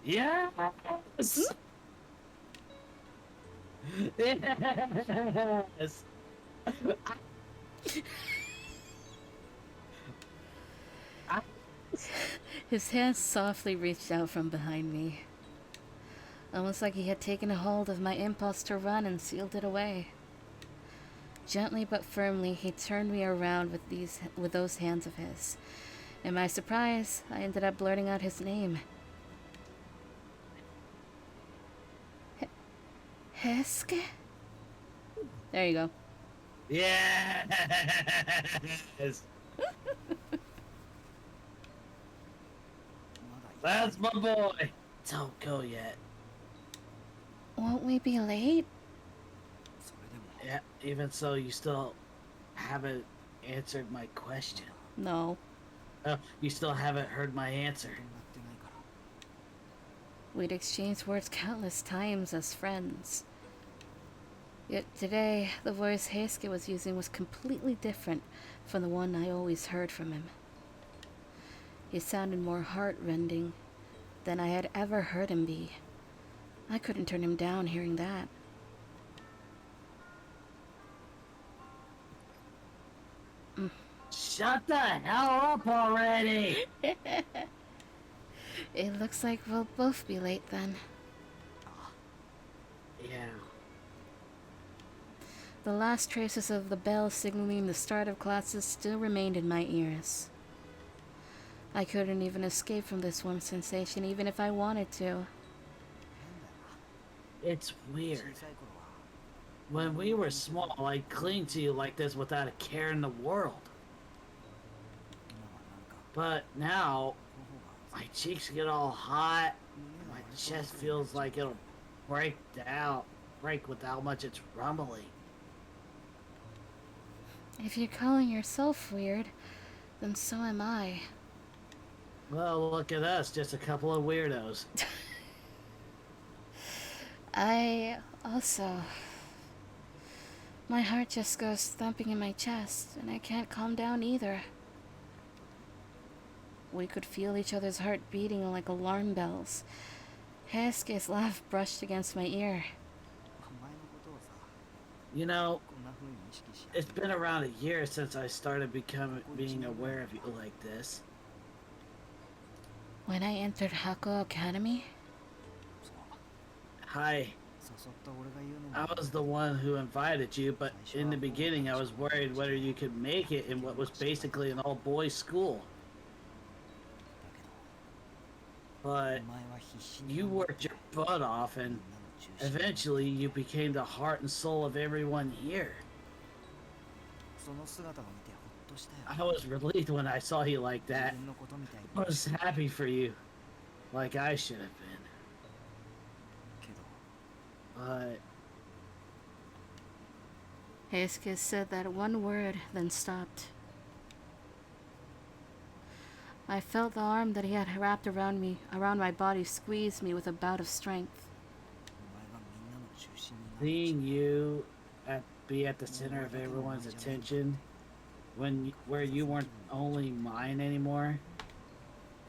Yes. Yes. his hand softly reached out from behind me, almost like he had taken a hold of my impulse to run and sealed it away. Gently but firmly, he turned me around with those hands of his. In my surprise, I ended up blurting out his name. Heisuke? There you go. Yes. That's my boy. Don't go yet. Won't we be late? Yeah, even so, you still haven't answered my question. No. Oh, you still haven't heard my answer. We'd exchanged words countless times as friends. Yet today, the voice Heisuke was using was completely different from the one I always heard from him. He sounded more heart-rending than I had ever heard him be. I couldn't turn him down hearing that. Shut the hell up already! It looks like we'll both be late then. Yeah. The last traces of the bell signaling the start of classes still remained in my ears. I couldn't even escape from this warm sensation even if I wanted to. It's weird. When we were small, I'd cling to you like this without a care in the world. But now, my cheeks get all hot, my chest feels like it'll break with how much it's rumbling. If you're calling yourself weird, then so am I. Well, look at us, just a couple of weirdos. I also... My heart just goes thumping in my chest, and I can't calm down either. We could feel each other's heart beating like alarm bells. Heisuke's laugh brushed against my ear. You know, it's been around a year since I started being aware of you like this. When I entered Hakuoki Academy, Hi. I was the one who invited you, but in the beginning I was worried whether you could make it in what was basically an all-boys school. But you worked your butt off, and eventually you became the heart and soul of everyone here. I was relieved when I saw you like that. I was happy for you, like I should have been. But Heisuke said that one word, then stopped. I felt the arm that he had wrapped around my body, squeeze me with a bout of strength. seeing you be at the center of everyone's attention, where you weren't only mine anymore,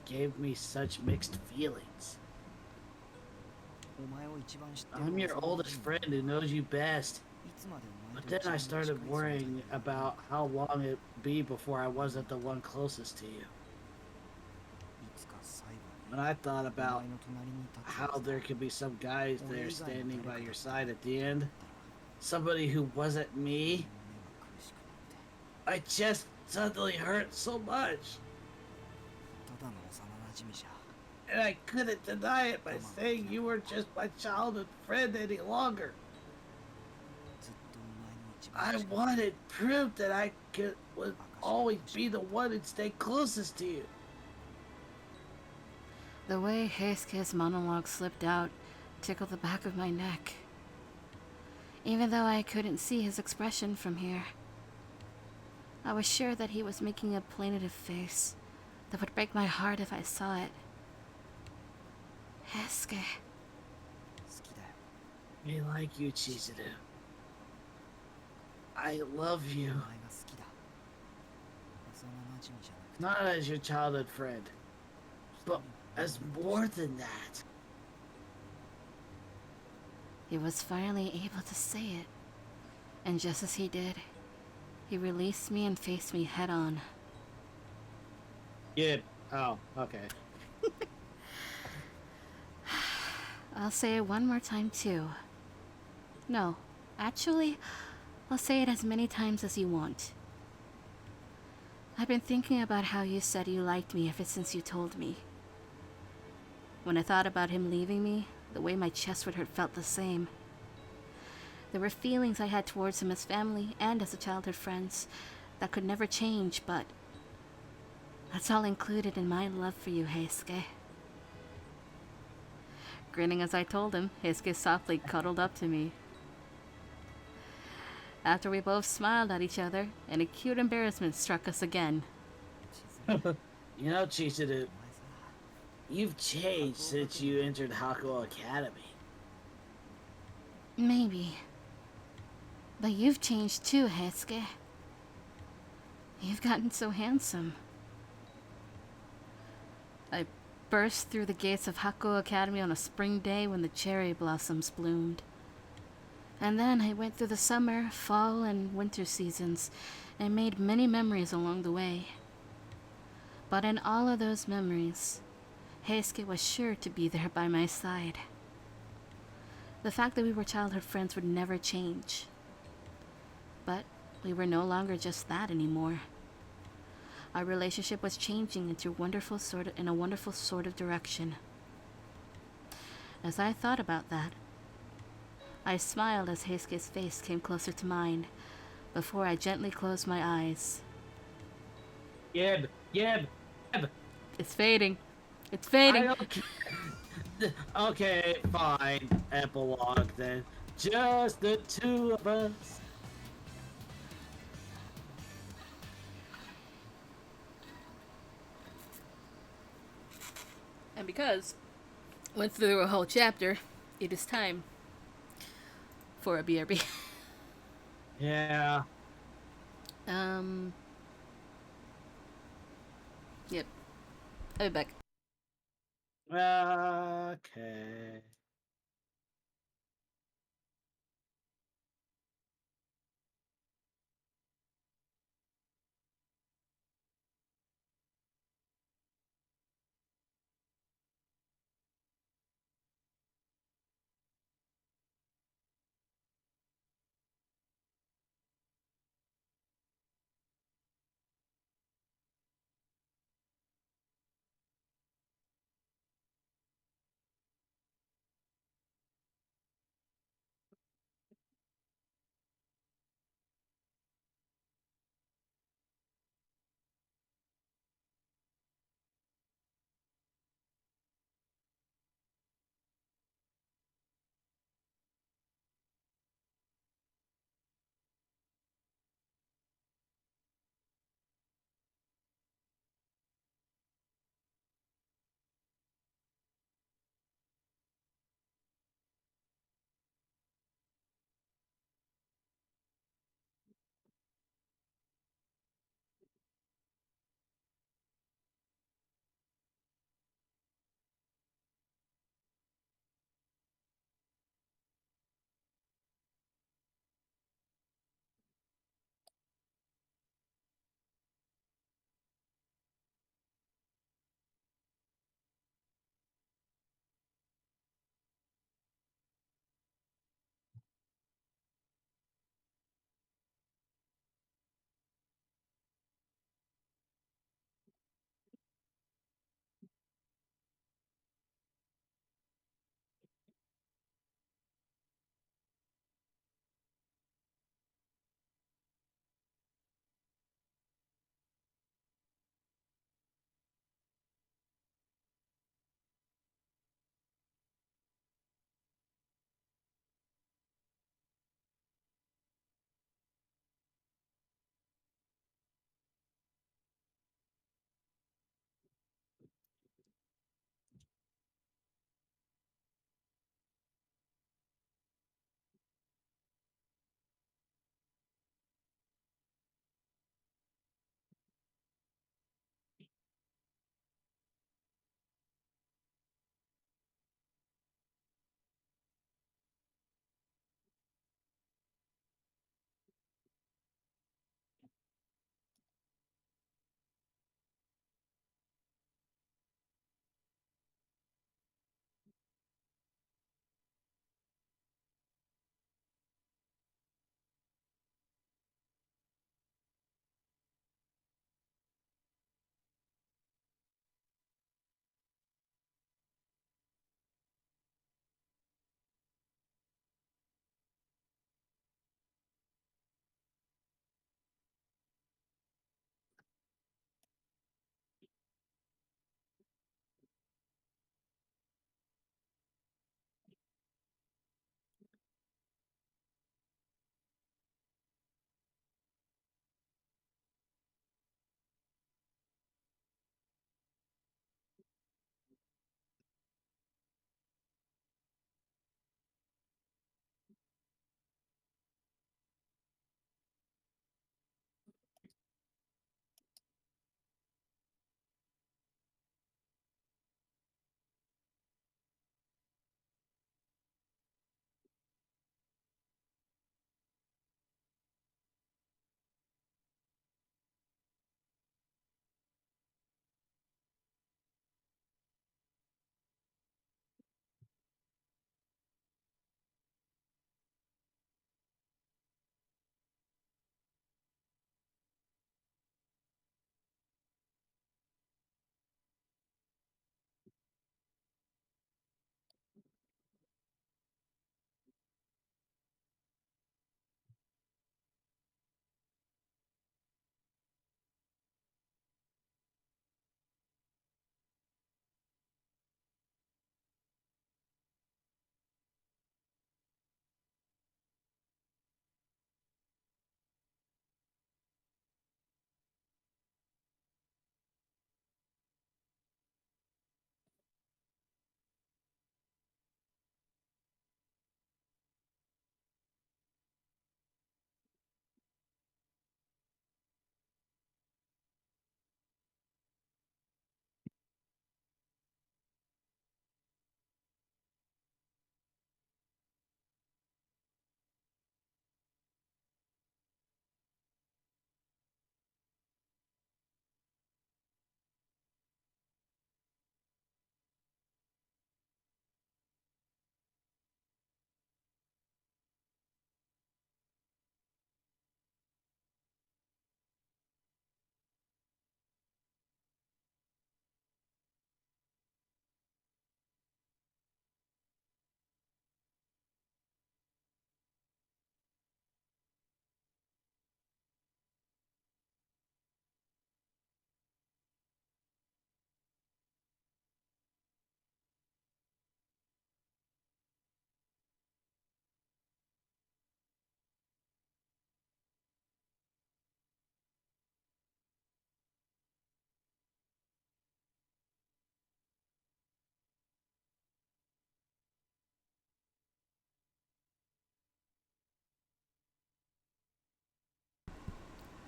gave me such mixed feelings. I'm your oldest friend who knows you best, but then I started worrying about how long it'd be before I wasn't the one closest to you. When I thought about how there could be some guys there standing by your side at the end, somebody who wasn't me, I just suddenly hurt so much. And I couldn't deny it by saying you were just my childhood friend any longer. I wanted proof that would always be the one and stay closest to you. The way Heisuke's monologue slipped out tickled the back of my neck. Even though I couldn't see his expression from here, I was sure that he was making a plaintive face that would break my heart if I saw it. Heisuke. 好きだよ Me like you, Chizuru. I love お you. 前が好きだ幼馴染じゃなくて Not as your childhood friend, but as more than that. He was finally able to say it, and just as he did, he released me and faced me head on. Yeah. Oh, okay. I'll say it one more time too. No, actually, I'll say it as many times as you want. I've been thinking about how you said you liked me ever since you told me. When I thought about him leaving me, the way my chest would hurt felt the same. There were feelings I had towards him as family and as a childhood friends that could never change, but that's all included in my love for you, Heisuke. Grinning as I told him, Heisuke softly cuddled up to me. After we both smiled at each other, an acute embarrassment struck us again. You know, Chizuru, お前さ you've changed since you entered Hakuo Academy. Maybe. But you've changed too, Heisuke. You've gotten so handsome. I burst through the gates of Hakuo Academy on a spring day when the cherry blossoms bloomed. And then I went through the summer, fall, and winter seasons and made many memories along the way. But in all of those memories, Heisuke was sure to be there by my side. The fact that we were childhood friends would never change. But we were no longer just that anymore. Our relationship was changing in a wonderful sort of direction. As I thought about that, I smiled as Heisuke's face came closer to mine, before I gently closed my eyes. Yeb. It's fading. It's I fading. don't care. Okay, fine. Epilogue then. Just the two of us. And because went through a whole chapter, it is time for a BRB. Yeah. Yep. I'll be back. Okay.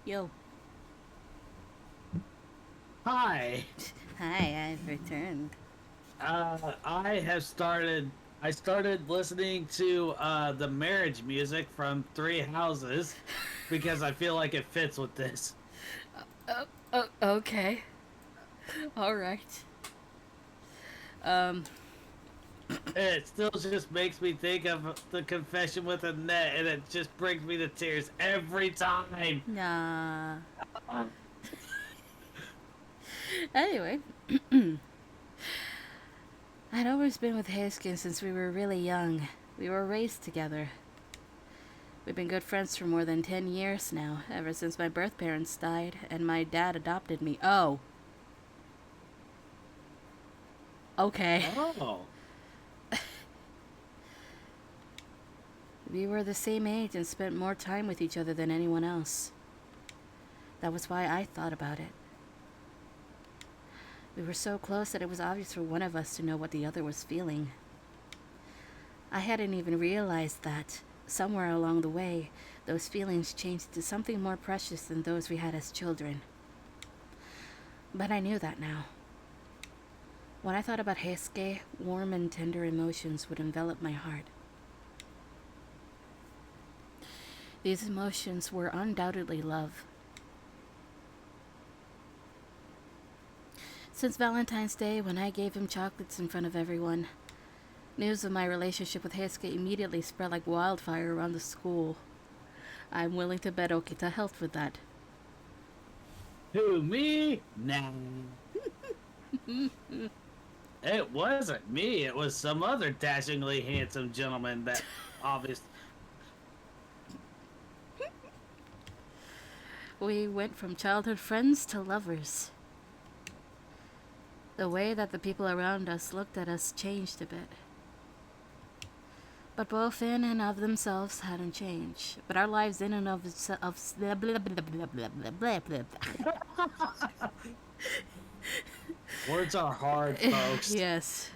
Yo. Hi. Hi, I've returned. I started listening to the marriage music from Three Houses because I feel like it fits with this. Okay. Alright. Um, It still just makes me think of the confession with Annette, and it just brings me to tears every time. nah. Anyway. I'd always been with Haskins since we were really young. We were raised together. We've been good friends for more than 10 years now, ever since my birth parents died and my dad adopted me. Oh. Okay. Oh. We were the same age and spent more time with each other than anyone else. That was why I thought about it. We were so close that it was obvious for one of us to know what the other was feeling. I hadn't even realized that, somewhere along the way, those feelings changed to something more precious than those we had as children. But I knew that now. When I thought about Heisuke, warm and tender emotions would envelop my heart. These emotions were undoubtedly love. Since Valentine's Day, when I gave him chocolates in front of everyone, news of my relationship with Heisuke immediately spread like wildfire around the school. I'm willing to bet Okita helped with that. Who, me? Nah. It wasn't me. It was some other dashingly handsome gentleman that obviously... We went from childhood friends to lovers. The way that the people around us looked at us changed a bit. But both in and of themselves hadn't changed. But our lives in and of Words are hard, folks. Yes.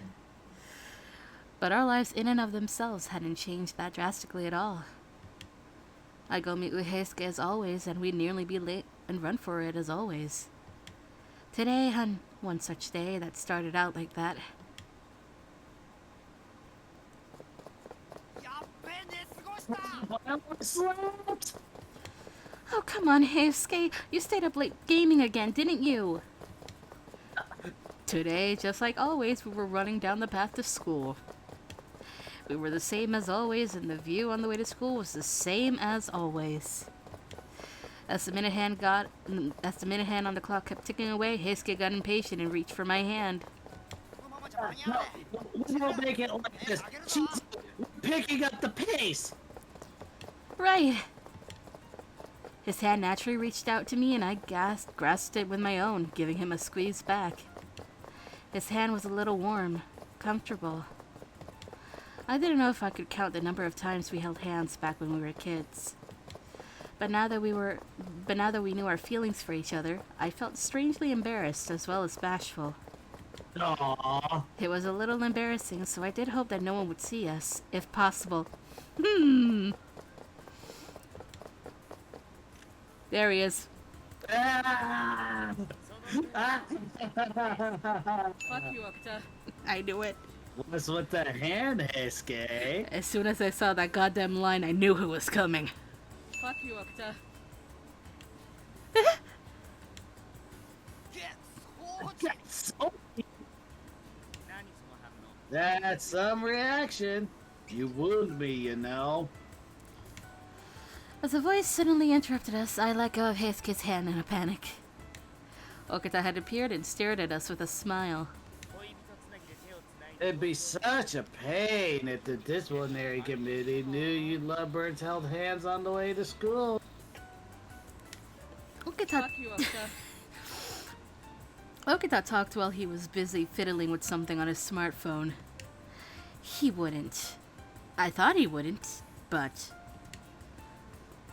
But our lives in and of themselves hadn't changed that drastically at all. I go meet with Heisuke as always, and we'd nearly be late and run for it as always. Today, on one such day that started out like that. Oh, come on, Heisuke. You stayed up late gaming again, didn't you? Today, just like always, we were running down the path to school. We were the same as always, and the view on the way to school was the same as always. As the minute hand on the clock kept ticking away, Heisuke got impatient and reached for my hand. No, we don't make it like this. She's picking up the pace. Right. His hand naturally reached out to me, and I grasped it with my own, giving him a squeeze back. His hand was a little warm, comfortable. I didn't know if I could count the number of times we held hands back when we were kids. But now that we knew our feelings for each other, I felt strangely embarrassed as well as bashful. Aww. It was a little embarrassing, so I did hope that no one would see us, if possible. There he is. Ah. Fuck you, Okita. I knew it. What's with the hand, Heisuke? As soon as I saw that goddamn line, I knew who was coming. Fuck you, Okita. That's some reaction. You wound me, you know. As a voice suddenly interrupted us, I let go of Heisuke's hand in a panic. Okita had appeared and stared at us with a smile. It'd be such a pain if the disciplinary committee knew you lovebirds held hands on the way to school. Okita talked while he was busy fiddling with something on his smartphone. He wouldn't. I thought he wouldn't, but...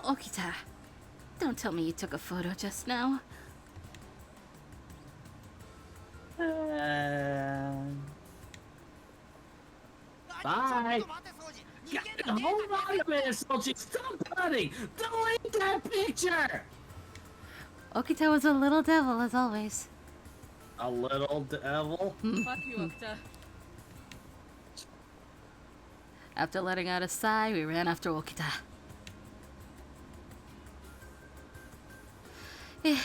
Okita, don't tell me you took a photo just now. Bye. Hold on a minute, Sochi. Stop cutting. Delete that picture. Okita was a little devil, as always. A little devil? Fuck you, Okita. After letting out a sigh, we ran after Okita. It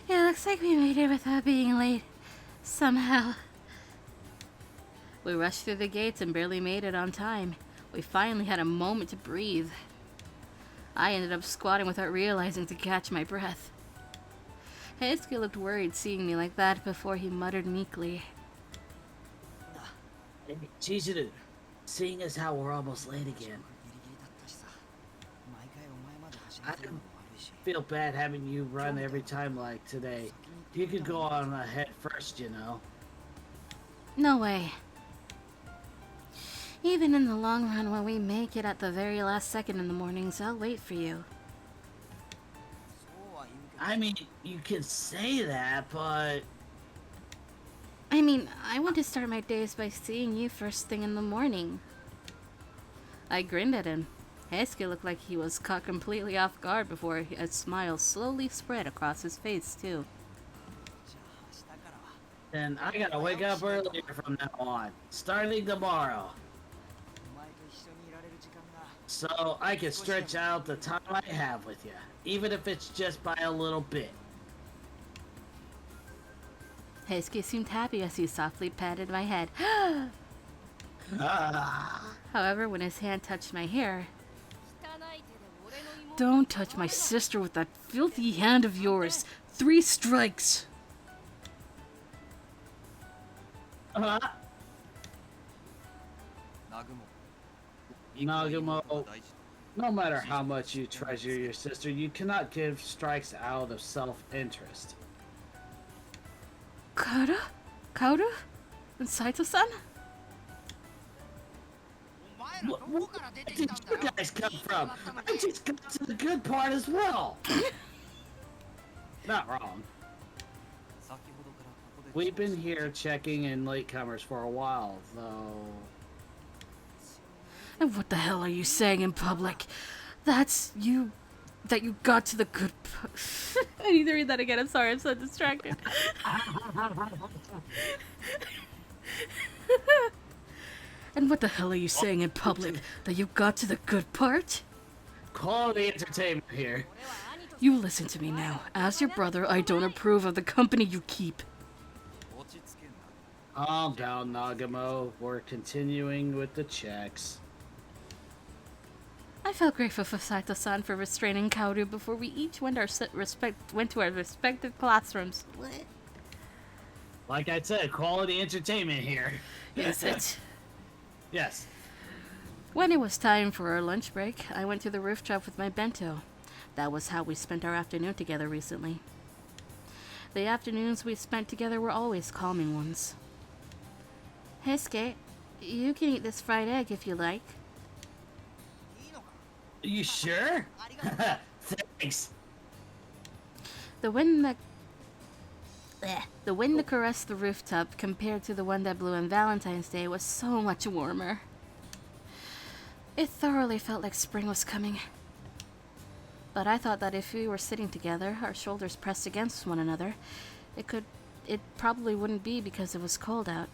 looks like we made it without being late. Somehow. We rushed through the gates and barely made it on time. We finally had a moment to breathe. I ended up squatting without realizing to catch my breath. Heisuke looked worried seeing me like that before he muttered meekly. Chizuru, seeing as how we're almost late again, I feel bad having you run every time like today. You could go on ahead first, you know. No way. Even in the long run, when we make it at the very last second in the mornings, I'll wait for you. I mean, you can say that, but... I mean, I want to start my days by seeing you first thing in the morning. I grinned at him. Heisuke looked like he was caught completely off guard before a smile slowly spread across his face, too. Then I gotta wake up earlier from now on, starting tomorrow. So I can stretch out the time I have with you, even if it's just by a little bit. Heisuke seemed happy as he softly patted my head. However, when his hand touched my hair... Don't touch my sister with that filthy hand of yours. 3 strikes. Nagumo, no matter how much you treasure your sister, you cannot give strikes out of self-interest. Kaoru? Kaoru? And Saito-san? Where did you guys come from? I just got to the good part as well. Not wrong. We've been here checking in latecomers for a while, though. And what the hell are you saying in public? That's you... That you got to the good I need to read that again. I'm sorry, I'm so distracted. And what the hell are you saying in public? That you got to the good part? Quality entertainment here. You listen to me now. As your brother, I don't approve of the company you keep. Calm down, Nagumo. We're continuing with the checks. I felt grateful for Saito-san for restraining Kaoru before we each went to our respective classrooms. What? Like I said, quality entertainment here. Is it? Yes. When it was time for our lunch break, I went to the rooftop with my bento. That was how we spent our afternoon together recently. The afternoons we spent together were always calming ones. Heisuke, you can eat this fried egg if you like. You sure? Thanks. The wind that caressed the rooftop compared to the one that blew on Valentine's Day was so much warmer. It thoroughly felt like spring was coming. But I thought that if we were sitting together, our shoulders pressed against one another, it probably wouldn't be because it was cold out.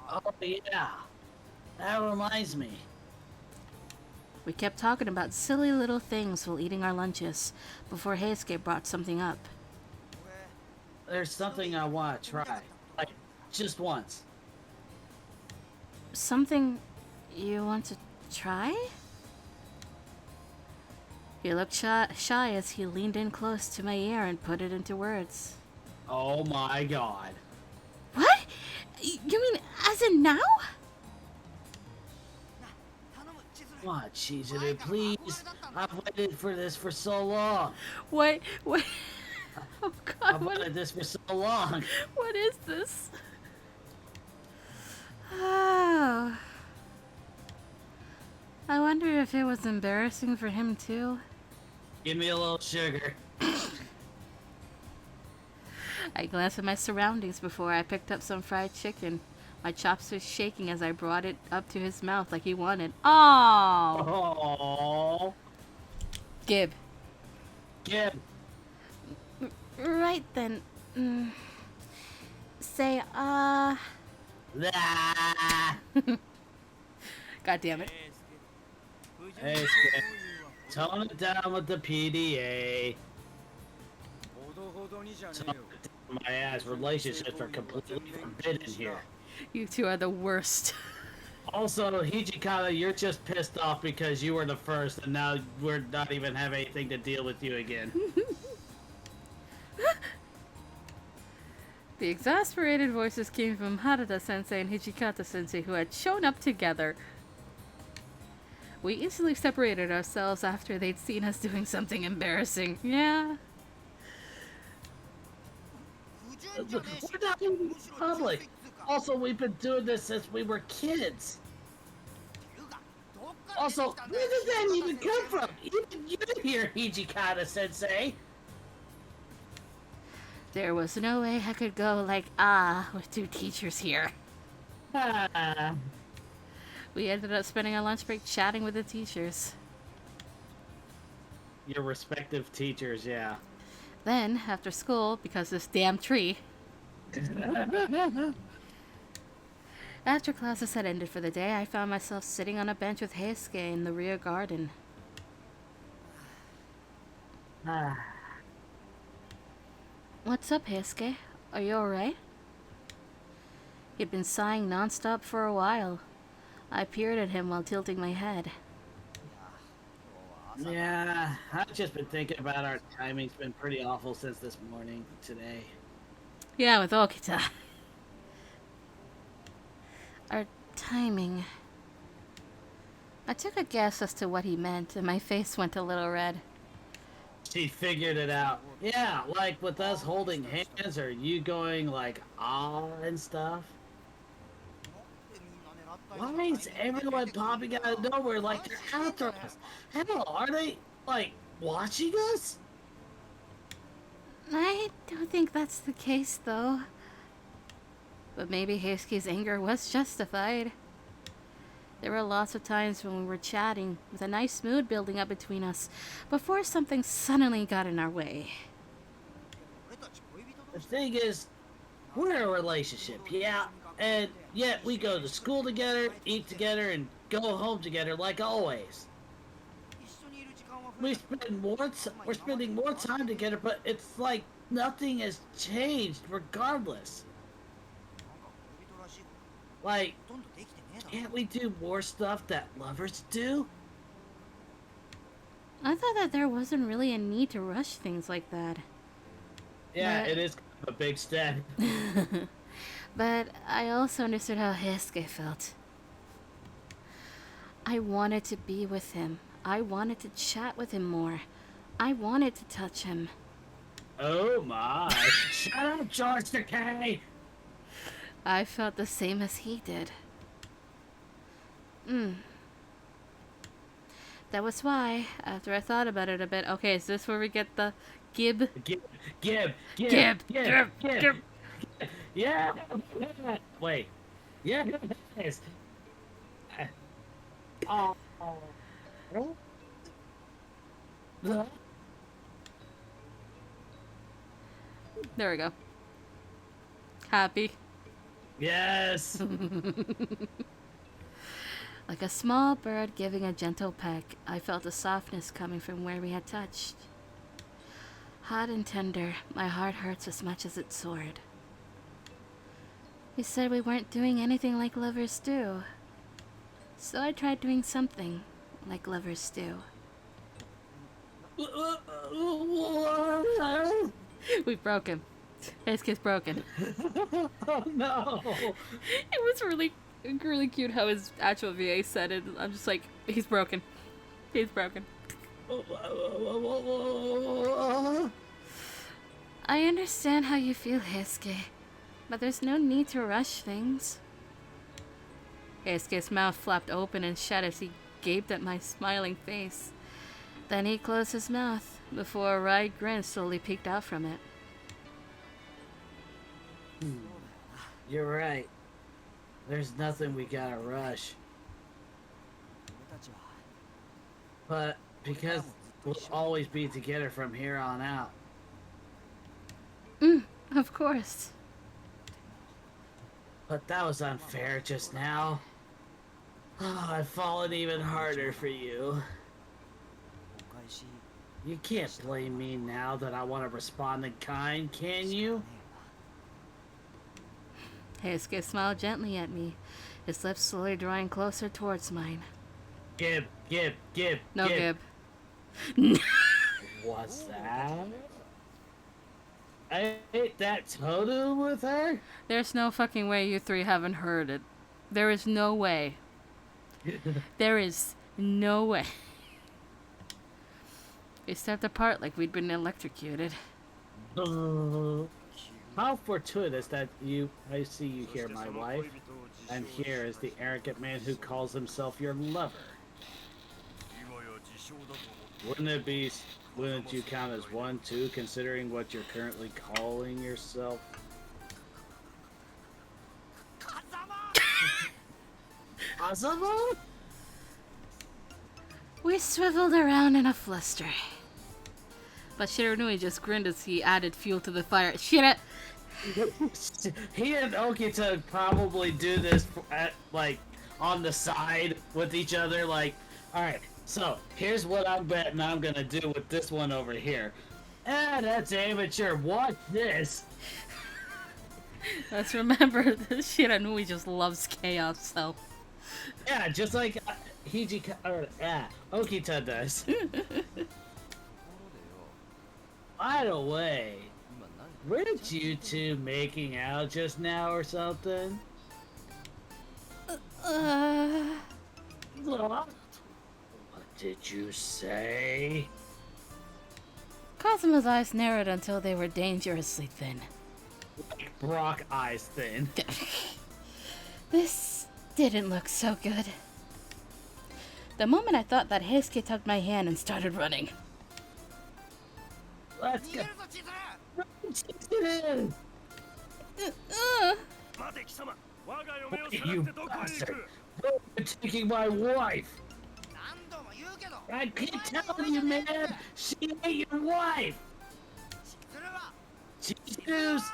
Oh yeah. That reminds me. We kept talking about silly little things while eating our lunches, before Heisuke brought something up. There's something I want to try. Like, just once. Something you want to try? He looked shy as he leaned in close to my ear and put it into words. Oh my god. What? You mean as in now? Come on, Chizuru, please. I've waited for this for so long. Wait. Oh god, I've wanted this for so long. What is this? Oh. I wonder if it was embarrassing for him too. Give me a little sugar. I glanced at my surroundings before I picked up some fried chicken. My chopsticks shaking as I brought it up to his mouth like he wanted. Oh. Oh. Gib. Gib. Right then. Say, Ah. God damn it. Hey, Skip. Tone it down with the PDA. Tone it down, my ass. Relationships are completely forbidden here. You two are the worst. Also, Hijikata, you're just pissed off because you were the first, and now we're not even have anything to deal with you again. The exasperated voices came from Harada-sensei and Hijikata-sensei, who had shown up together. We instantly separated ourselves after they'd seen us doing something embarrassing. Yeah. We're not even public. Also, we've been doing this since we were kids. Also, where did that even come from? Even you here, Hijikata-sensei. There was no way I could go like, with two teachers here. Ah. We ended up spending our lunch break chatting with the teachers. Your respective teachers, yeah. Then, after school, because this damn tree, after classes had ended for the day, I found myself sitting on a bench with Heisuke in the rear garden. What's up, Heisuke? Are you alright? He'd been sighing nonstop for a while. I peered at him while tilting my head. Yeah, I've just been thinking about our timing's been pretty awful since this morning, today. Yeah, with Okita. Our timing. I took a guess as to what he meant, and my face went a little red. She figured it out. Yeah, like with us holding hands or you going like, ah, and stuff. Why is everyone popping out of nowhere like they're after us? Hell, are they, like, watching us? I don't think that's the case, though. But maybe Heisuke's anger was justified. There were lots of times when we were chatting, with a nice mood building up between us, before something suddenly got in our way. The thing is, we're in a relationship, yeah, and yet we go to school together, eat together, and go home together like always. We're spending more time together, but it's like nothing has changed regardless. Like, can't we do more stuff that lovers do? I thought that there wasn't really a need to rush things like that. Yeah, But- it is a big step. But I also understood how Heisuke felt. I wanted to be with him. I wanted to chat with him more. I wanted to touch him. Oh my. Shut up, George Takei! I felt the same as he did. That was why, after I thought about it a bit, okay, is this where we get the Gib? Gib. Yeah. Wait. Yes. Oh. There we go. Happy. Yes. Like a small bird giving a gentle peck, I felt a softness coming from where we had touched. Hot and tender, my heart hurts as much as it soared. He said we weren't doing anything like lovers do. So I tried doing something like lovers do. We broke him. His kiss broken. Oh no. It was really cute how his actual VA said it. I'm just like, he's broken. He's broken. I understand how you feel, Heisuke, but there's no need to rush things. Heisuke's mouth flapped open and shut as he gaped at my smiling face. Then he closed his mouth before a wide grin slowly peeked out from it. You're right. There's nothing we gotta rush. But because We'll always be together from here on out. Of course. But that was unfair just now. Oh, I've fallen even harder for you. You can't blame me now that I want to respond in kind, can you? Heisuke smiled gently at me, his lips slowly drawing closer towards mine. Gib. No, Gib. What's that? I ate that totem with her? There's no fucking way you three haven't heard it. There is no way. There is no way. We stepped apart like we'd been electrocuted. How fortuitous that I see you here, my wife. And here is the arrogant man who calls himself your lover. Wouldn't you count as one too, considering what you're currently calling yourself? Kazama? We swiveled around in a fluster. But Shiranui just grinned as he added fuel to the fire. Shit! He and Okita probably do this on the side with each other. Like, alright, so here's what I'm betting I'm gonna do with this one over here. That's amateur. Watch this. Let's remember that Shiranui just loves chaos, so. Yeah, just like Okita does. By the way, weren't you two making out just now or something? What did you say? Kazuma's eyes narrowed until they were dangerously thin. Like Brock eyes thin. This didn't look so good. The moment I thought that Heisuke took my hand and started running. Let's go. You bastard! You're taking my wife! I keep telling you, man! She ain't your wife! She is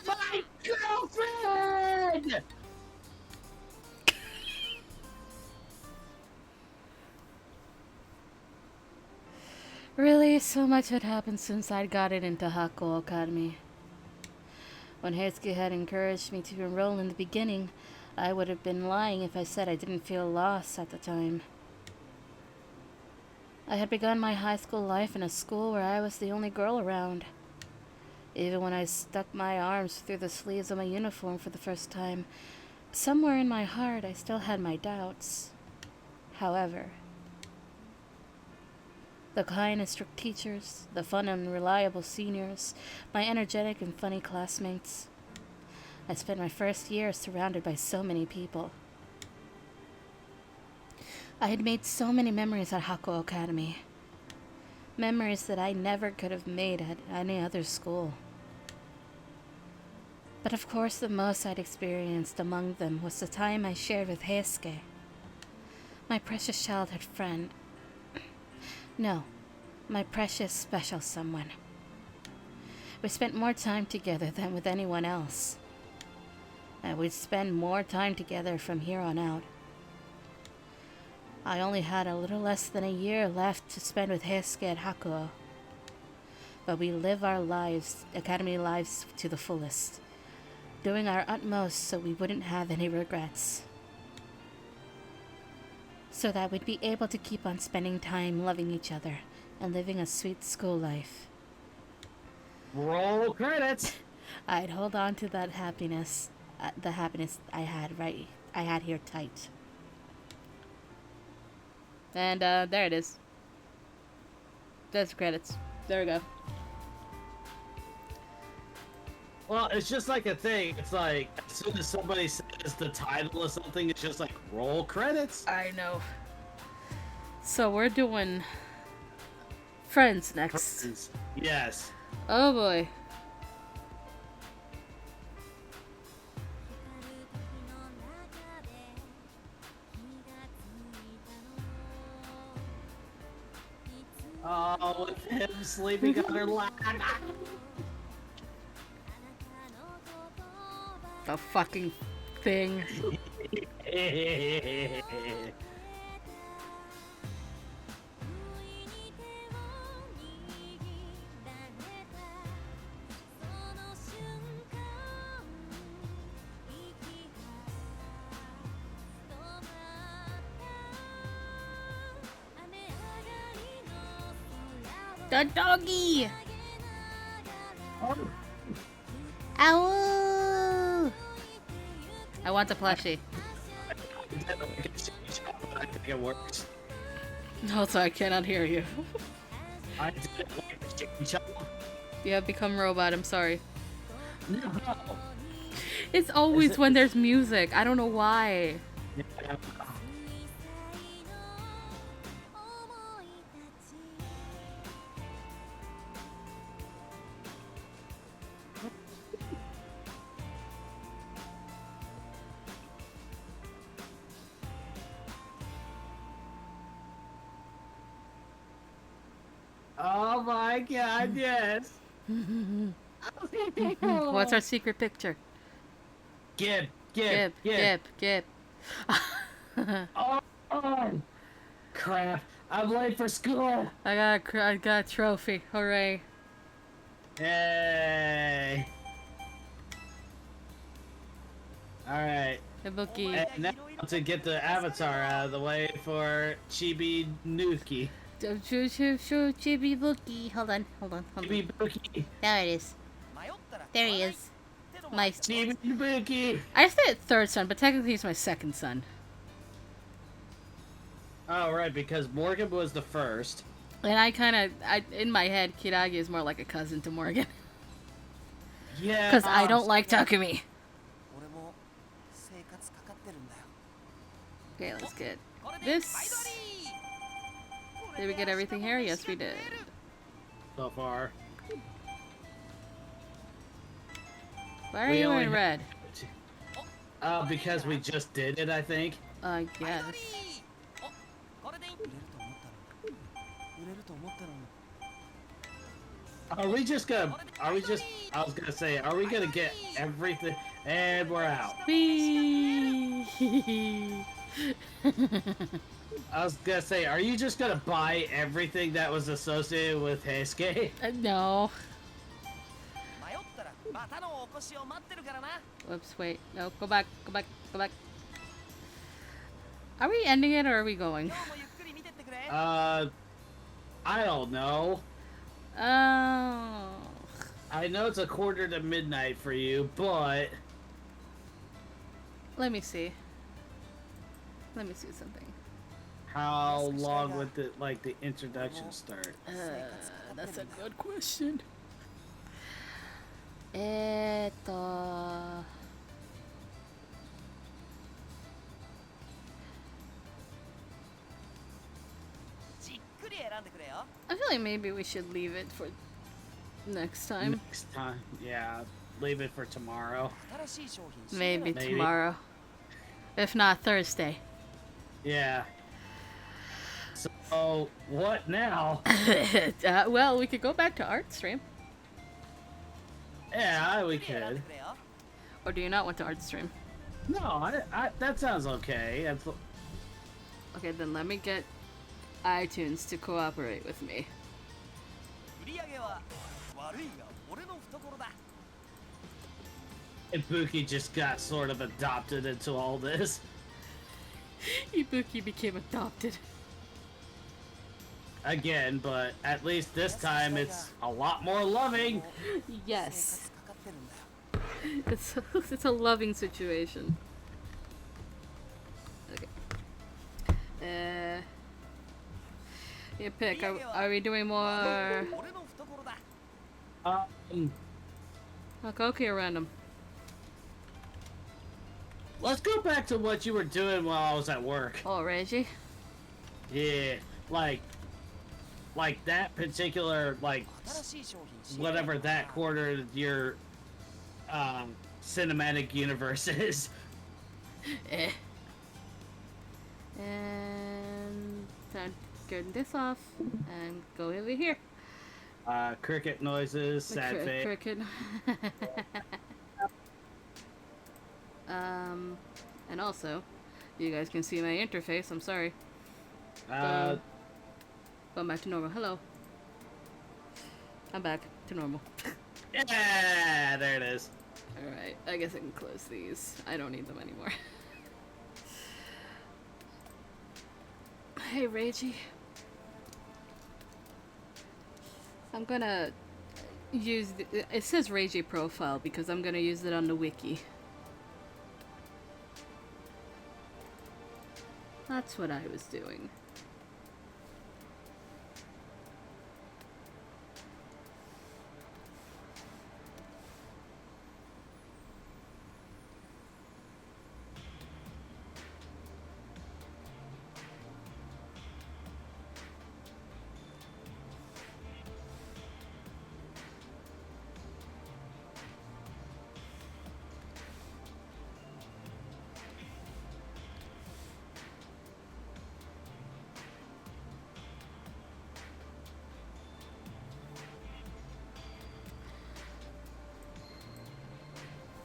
my girlfriend! Really, so much had happened since I'd gotten into Hakuoki Academy. When Heisuke had encouraged me to enroll in the beginning, I would have been lying if I said I didn't feel lost at the time. I had begun my high school life in a school where I was the only girl around. Even when I stuck my arms through the sleeves of my uniform for the first time, somewhere in my heart I still had my doubts. However, the kind and strict teachers, the fun and reliable seniors, my energetic and funny classmates. I spent my first year surrounded by so many people. I had made so many memories at Hakuoki Academy. Memories that I never could have made at any other school. But of course the most I'd experienced among them was the time I shared with Heisuke, my precious childhood friend. No, my precious special someone. We spent more time together than with anyone else. And we'd spend more time together from here on out. I only had a little less than a year left to spend with Heisuke at Hakuo. But we live our lives, academy lives, to the fullest, doing our utmost so we wouldn't have any regrets. So that we'd be able to keep on spending time loving each other and living a sweet school life. Roll credits! I'd hold on to that happiness, the happiness I had here tight. And there it is. There's the credits. There we go. Well, it's just like a thing. It's like, as soon as somebody says the title of something, it's just like, roll credits. I know. So we're doing Friends next. Friends. Yes. Oh boy. Oh, with him sleeping on her lap. The fucking thing. The doggy! Ow! I want the plushie. I think it works. Also, I cannot hear you. I didn't like the chicken chop. You have become robot, I'm sorry. No. It's always when there's music. I don't know why. Yeah. Oh my god, yes. What's our secret picture? Gib. Gib. Oh, crap. I'm late for school. I got a trophy. Hooray. Yay. Alright. Ibuki. And now to get the avatar out of the way for Chibi Nuki. Chibi Bookie. Hold on. Chibi Buki. There it is. There he is. My. Chibi Buki. I said third son, but technically he's my second son. Oh, right, because Morgan was the first. And in my head, Kiragi is more like a cousin to Morgan. Yeah. Because I don't like Takumi. Okay, let's get this. Did we get everything here? Yes, we did. So far. Why are We you only wearing red? Because we just did it, I think. I guess. I was gonna say, are we gonna get everything? And we're out. Whee! I was gonna say, are you just gonna buy everything that was associated with Heisuke? No. Whoops, wait. No, go back. Are we ending it or are we going? I don't know. Oh. I know it's a quarter to midnight for you, but... Let me see. Let me see something. How long would the introduction start? That's a good question. I feel like maybe we should leave it for next time. Next time, yeah. Leave it for tomorrow. Maybe tomorrow. If not, Thursday. Yeah. So, what now? Well, we could go back to art stream. Yeah, we could. Or do you not want to art stream? No, that sounds okay. Okay, then let me get iTunes to cooperate with me. Ibuki just got sort of adopted into all this. Ibuki became adopted. Again, but at least this time it's a lot more loving. Yes. It's a loving situation. Okay. You pick. Are we doing more Hakuoki or random? Let's go back to what you were doing while I was at work. Oh, Reggie? Yeah, like that particular, whatever that quarter of your, cinematic universe is. And turn this off and go over here. Cricket noises, sad face. Cricket. And also, you guys can see my interface. I'm sorry. Going back to normal. Hello. I'm back to normal. Yeah, there it is. Alright, I guess I can close these. I don't need them anymore. Hey, Reiji. I'm gonna use it says Reiji profile because I'm gonna use it on the wiki. That's what I was doing.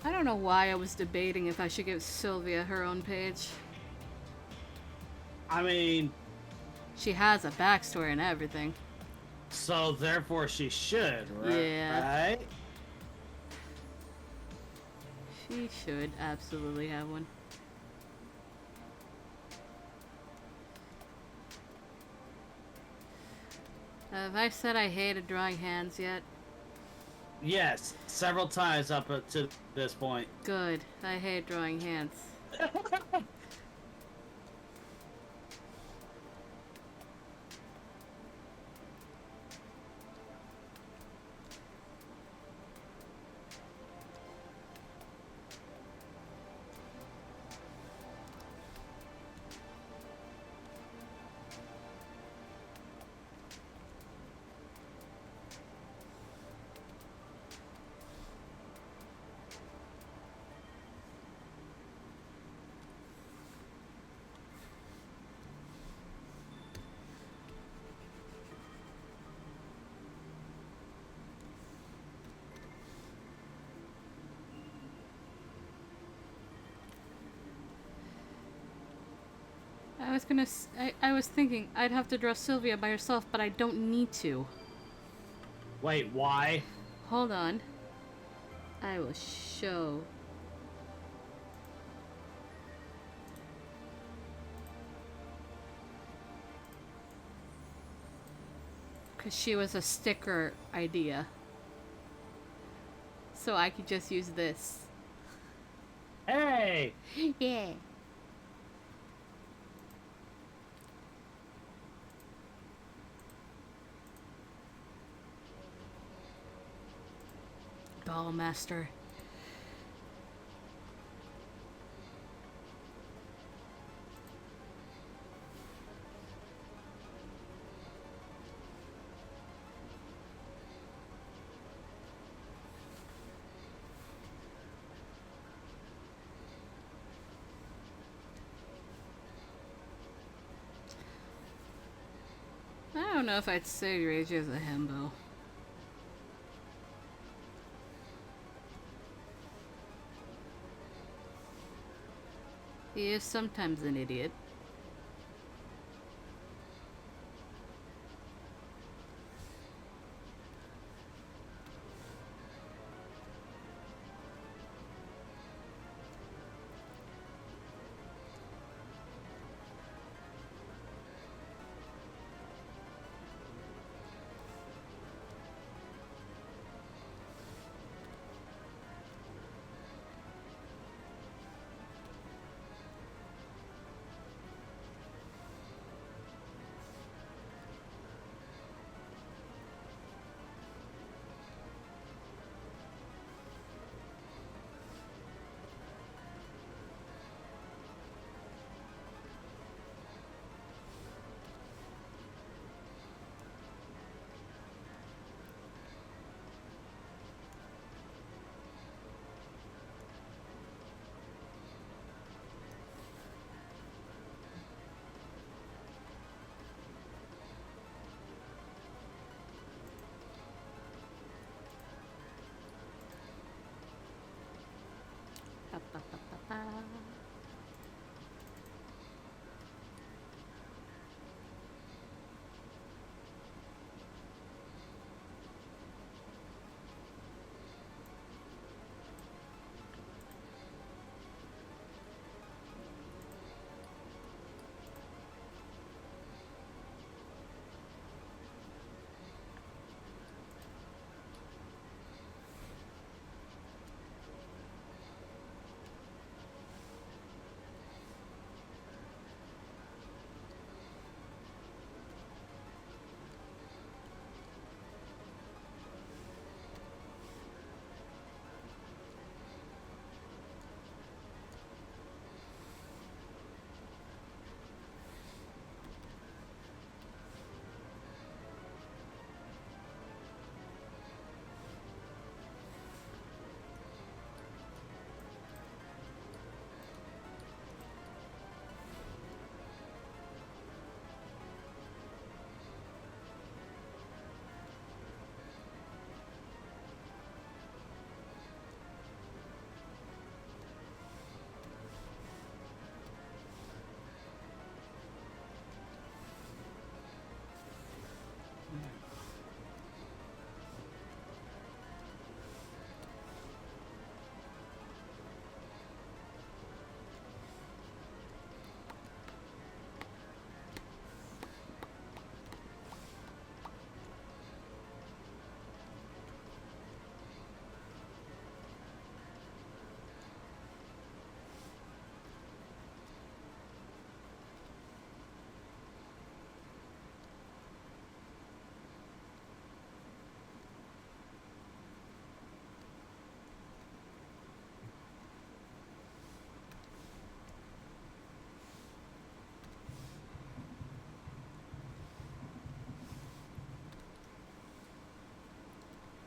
I don't know why I was debating if I should give Sylvia her own page. I mean, She has a backstory and everything. so therefore she should, right? Yeah. Right? She should absolutely have one. Have I said I hated drawing hands yet? Yes, several times up to this point. Good. I hate drawing hands. I was thinking I'd have to draw Sylvia by herself, but I don't need to. Wait, why? Hold on. I will show. Because she was a sticker idea. So I could just use this. Hey! Yeah. Doll Master. I don't know if I'd say Reiji is a himbo. He is sometimes an idiot.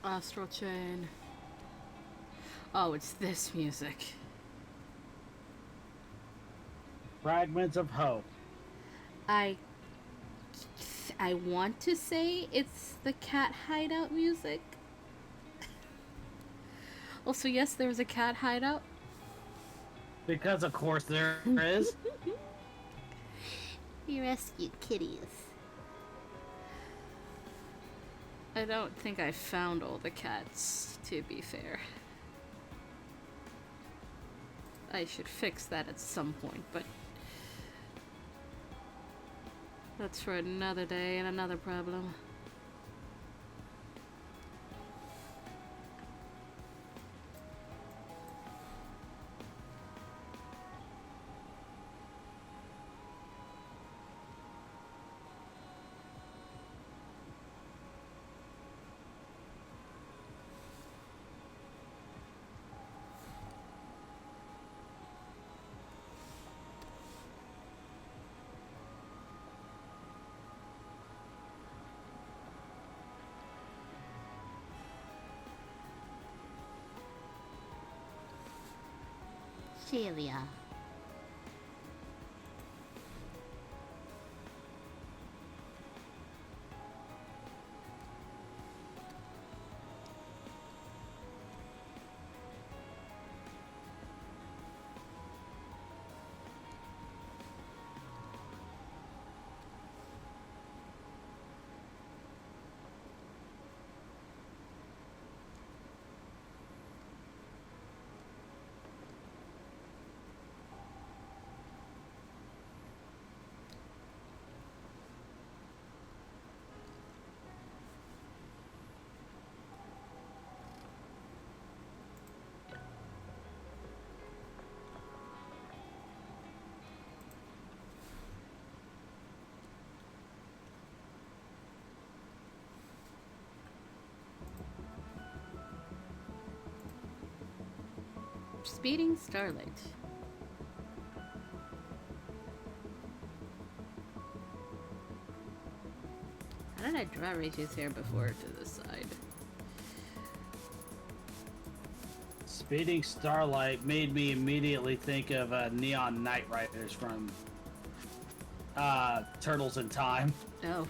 Astral Chain. Oh, it's this music. Fragments of Hope. I want to say it's the cat hideout music. Also, yes, there's a cat hideout. Because of course there is. We rescued kitties. I don't think I found all the cats, to be fair. I should fix that at some point, but that's for another day and another problem. Celia. Speeding Starlight. How did I draw Reichi's hair before to the side? Speeding Starlight made me immediately think of Neon Knight Riders from Turtles in Time. Oh.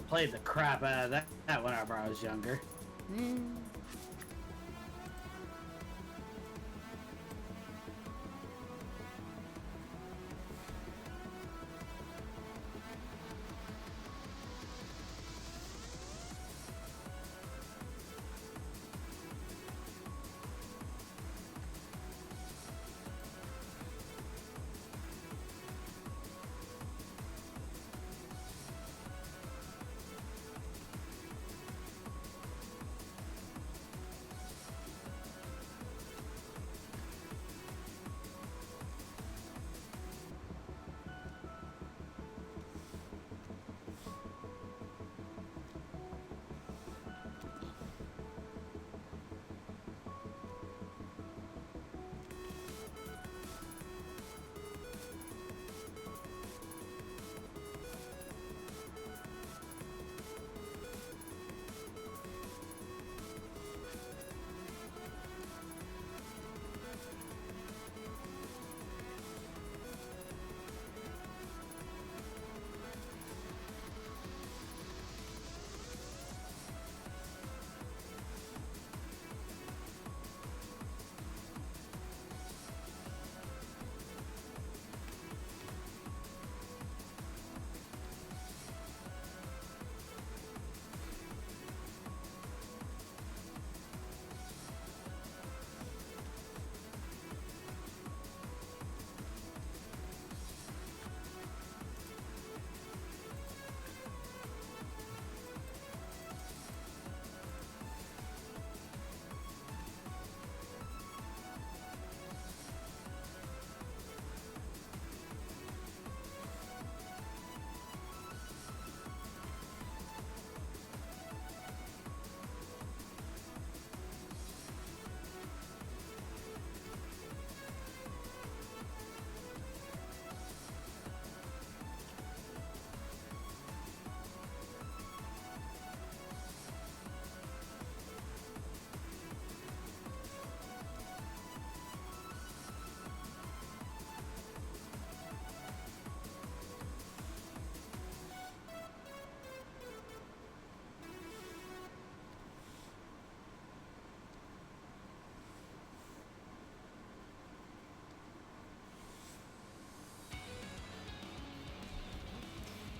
Played the crap out of that whenever I was younger.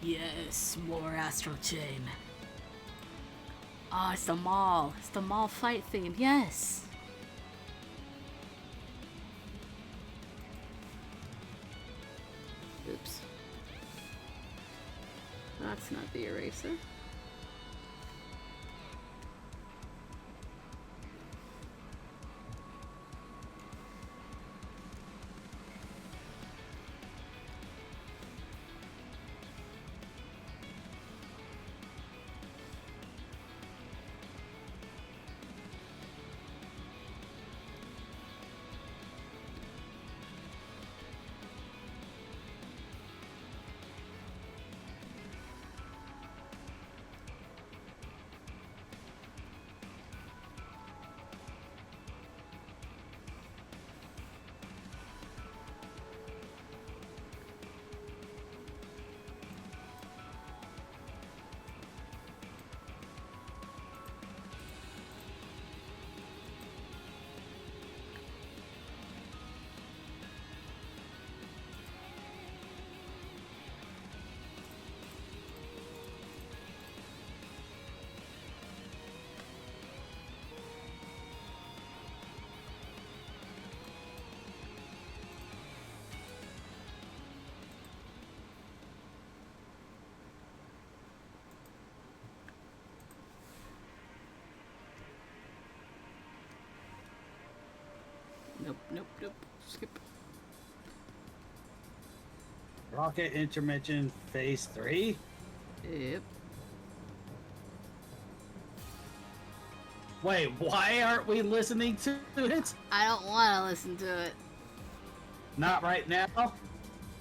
Yes, more Astral Chain. Oh, it's the mall. It's the mall fight theme. Yes. Oops. That's not the eraser. Nope, nope, nope. Skip. Rocket Intervention Phase 3? Yep. Wait, why aren't we listening to it? I don't want to listen to it. Not right now?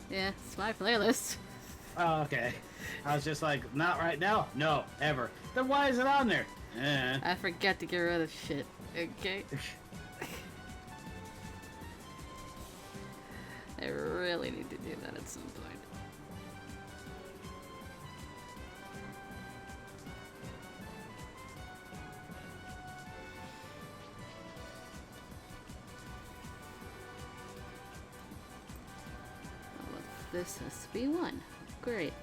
Yeah, it's my playlist. Oh, okay. I was just like, not right now? No, ever. Then why is it on there? I forget to get rid of shit. Okay. I really need to do that at some point. Well, this has to be one. Great.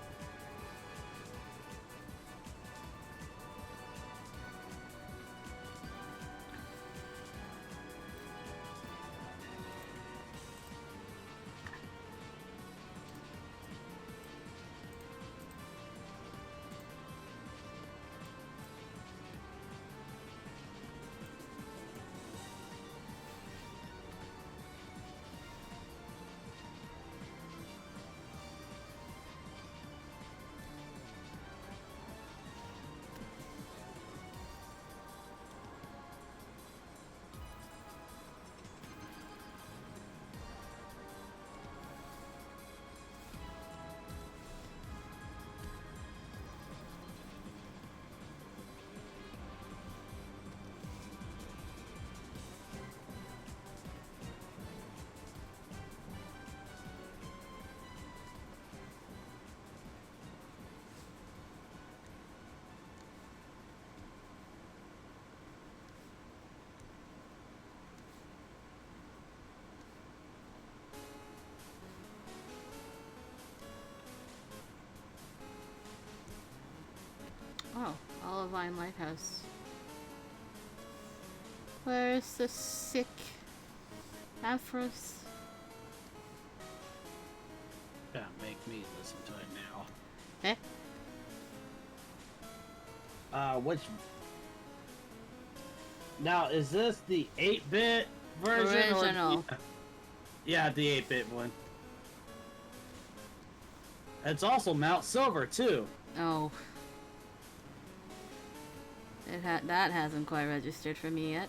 Oh, Olivine Lighthouse. Where's the sick Aphros? Don't make me listen to it now. Eh? Which... Now, is this the 8-bit version? Original. Or... Yeah, the 8-bit one. It's also Mount Silver, too. Oh. That hasn't quite registered for me yet.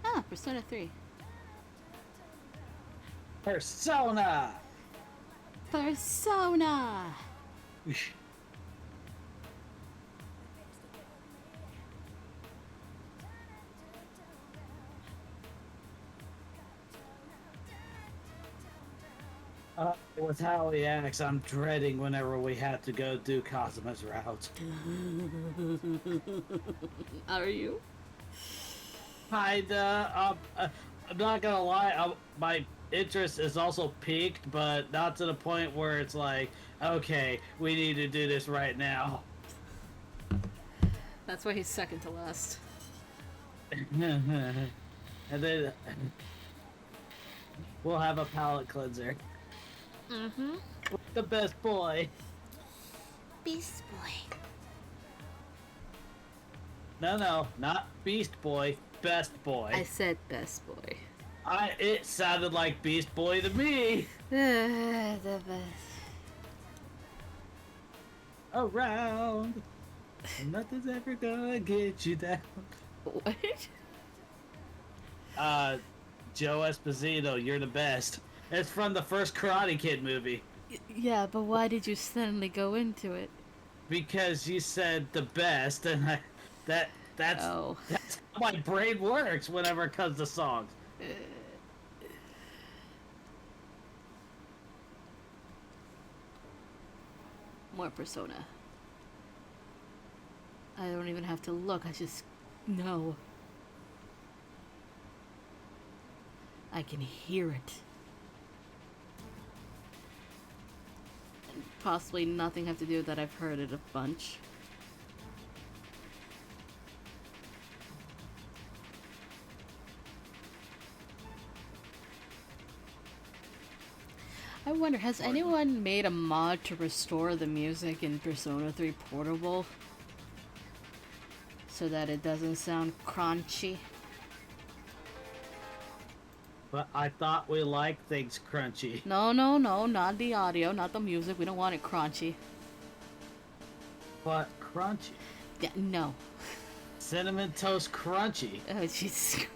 Ah, Persona 3. Persona! Persona! With how he acts, I'm dreading whenever we have to go do Kazuma's route. Are you? Kinda. I'm not gonna lie. My interest is also peaked, but not to the point where it's like, okay, we need to do this right now. That's why he's second to last. And then we'll have a palate cleanser. Mm-hmm. The best boy. Beast Boy. No, not Beast Boy. Best boy. I said best boy. It sounded like Beast Boy to me. The best. Around. Nothing's ever gonna get you down. What? Joe Esposito, you're the best. It's from the first Karate Kid movie. Yeah, but why did you suddenly go into it? Because you said the best, and that's Oh. that's how my brain works whenever it comes to songs. More Persona. I don't even have to look, I just know. I can hear it. And possibly nothing have to do with that. I've heard it a bunch. I wonder, has anyone made a mod to restore the music in Persona 3 Portable? So that it doesn't sound crunchy? But I thought we liked things crunchy. No, not the audio, not the music. We don't want it crunchy. But crunchy. Yeah, no. Cinnamon Toast Crunchy. Oh, Jesus Christ.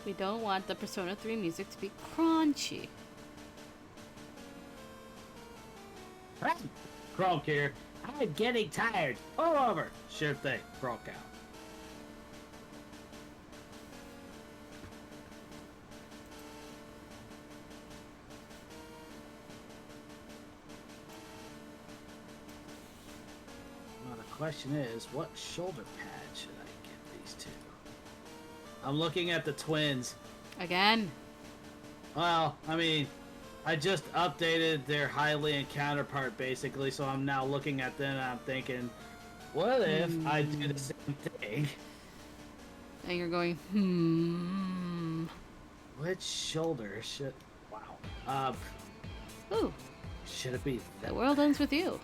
We don't want the Persona 3 music to be crunchy. Croak here. I'm getting tired. Pull over. Sure thing. Croak out. Well, the question is, what shoulder pad should I get these two? I'm looking at the twins. Again. Well, I mean, I just updated their Hylian counterpart basically, so I'm now looking at them and I'm thinking, what if I do the same thing? And you're going, Which shoulder should... Wow. Ooh, Should it be the world ends with you.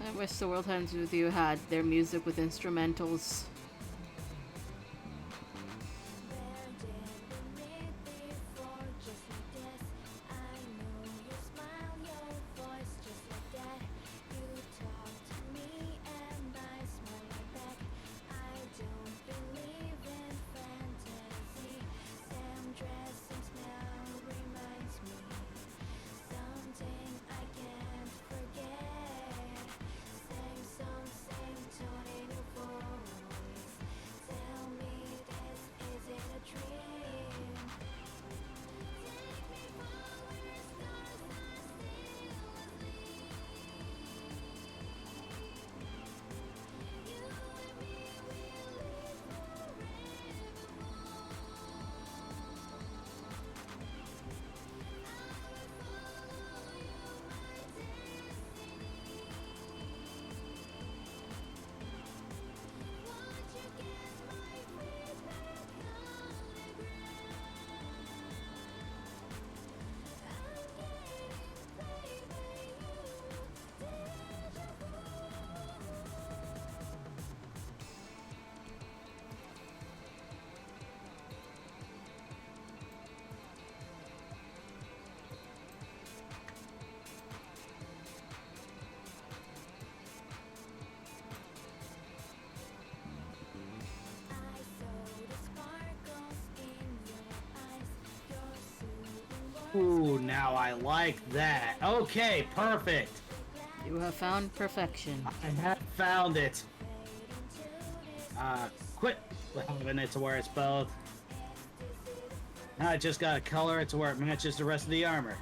I wish the World Ends With You had their music with instrumentals. Ooh, now I like that. Okay, perfect. You have found perfection. I have found it. Quit having it to where it's both. I just gotta color it to where it matches the rest of the armor.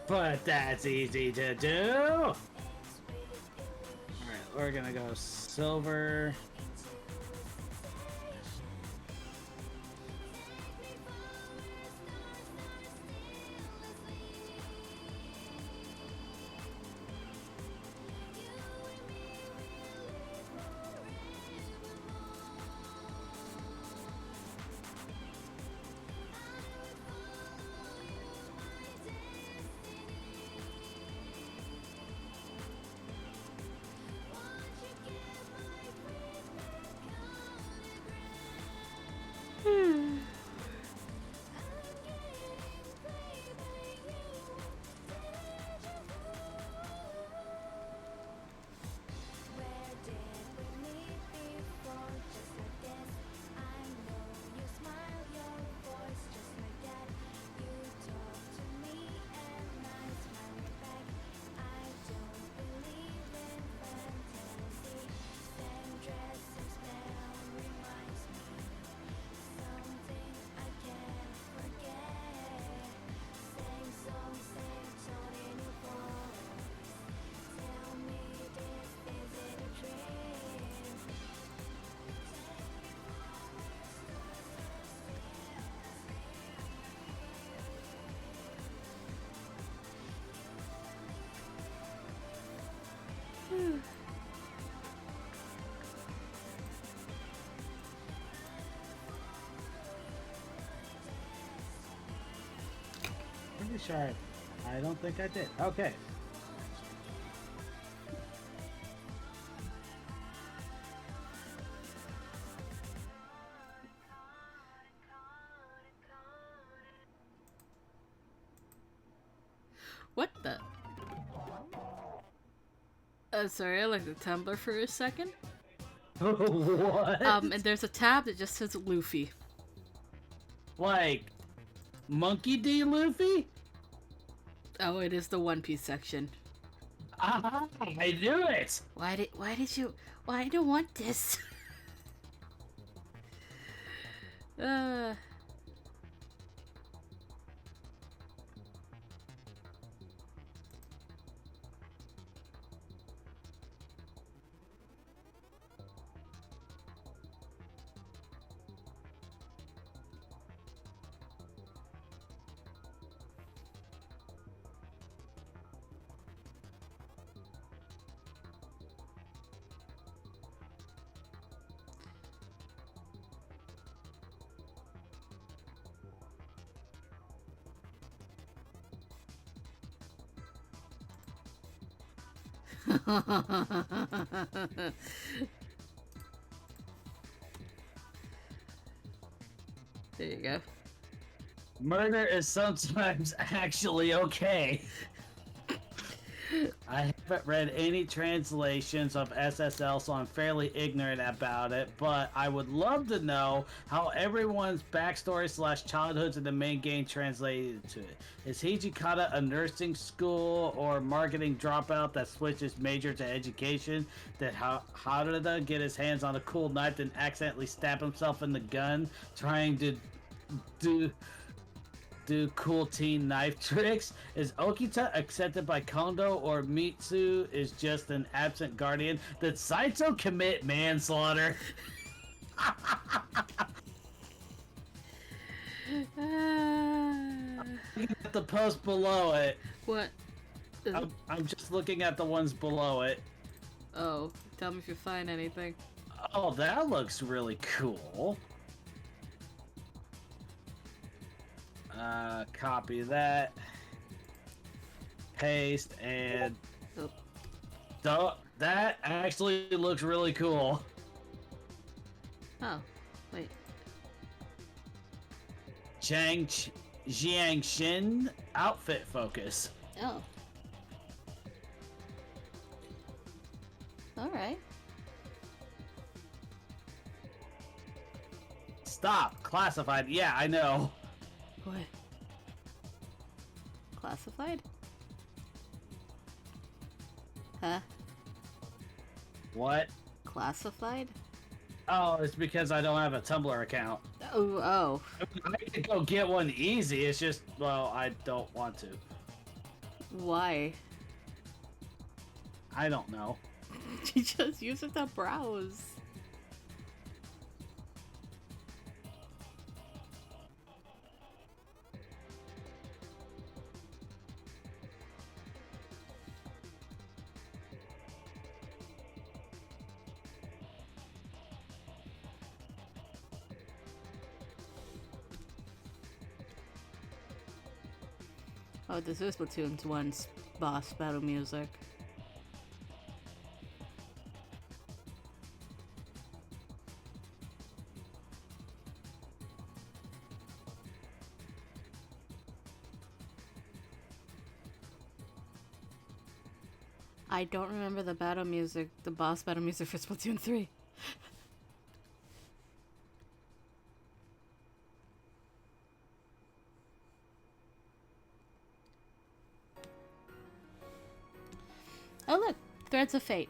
But that's easy to do! Alright, we're gonna go silver. Pretty sure I don't think I did. Okay. What the? Sorry, I looked at Tumblr for a second. What? And there's a tab that just says Luffy. Like Monkey D. Luffy? Oh, it is the One Piece section. Ah, I knew it! Why did you, I don't want this. There you go. Murder is sometimes actually okay. I haven't read any translations of SSL, so I'm fairly ignorant about it, but I would love to know how everyone's backstory / childhoods in the main game translated to it. Is Hijikata a nursing school or marketing dropout that switched his major to education? Did Haruda get his hands on a cool knife and accidentally stab himself in the gun trying to do cool teen knife tricks? Is Okita accepted by Kondo, or Mitsu is just an absent guardian? Did Saito commit manslaughter? Looking at the post below it. What? I'm just looking at the ones below it. Oh, tell me if you find anything. Oh, that looks really cool. Copy that. Paste and... Oh. That actually looks really cool. Oh, wait. Jiangxin outfit focus. Oh. Alright. Stop. Classified. Yeah, I know. What? Classified? Huh? What? Classified? Oh, it's because I don't have a Tumblr account. Oh. I could go get one easy. It's just, well, I don't want to. Why? I don't know. You just use it to browse. Oh, this is Splatoon's 1's boss battle music. I don't remember the battle music, the boss battle music for Splatoon 3. Oh look, Threads of Fate.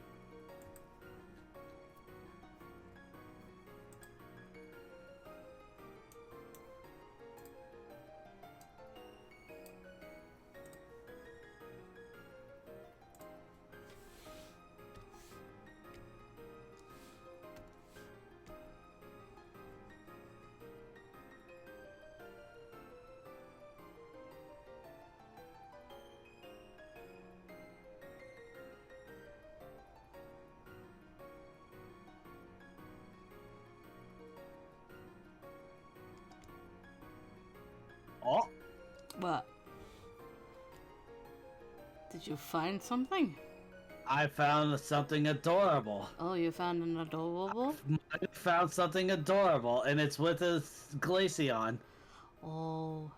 Oh, What? Did you find something? I found something adorable. Oh, you found an adorable? I found something adorable, and it's with a Glaceon. Oh.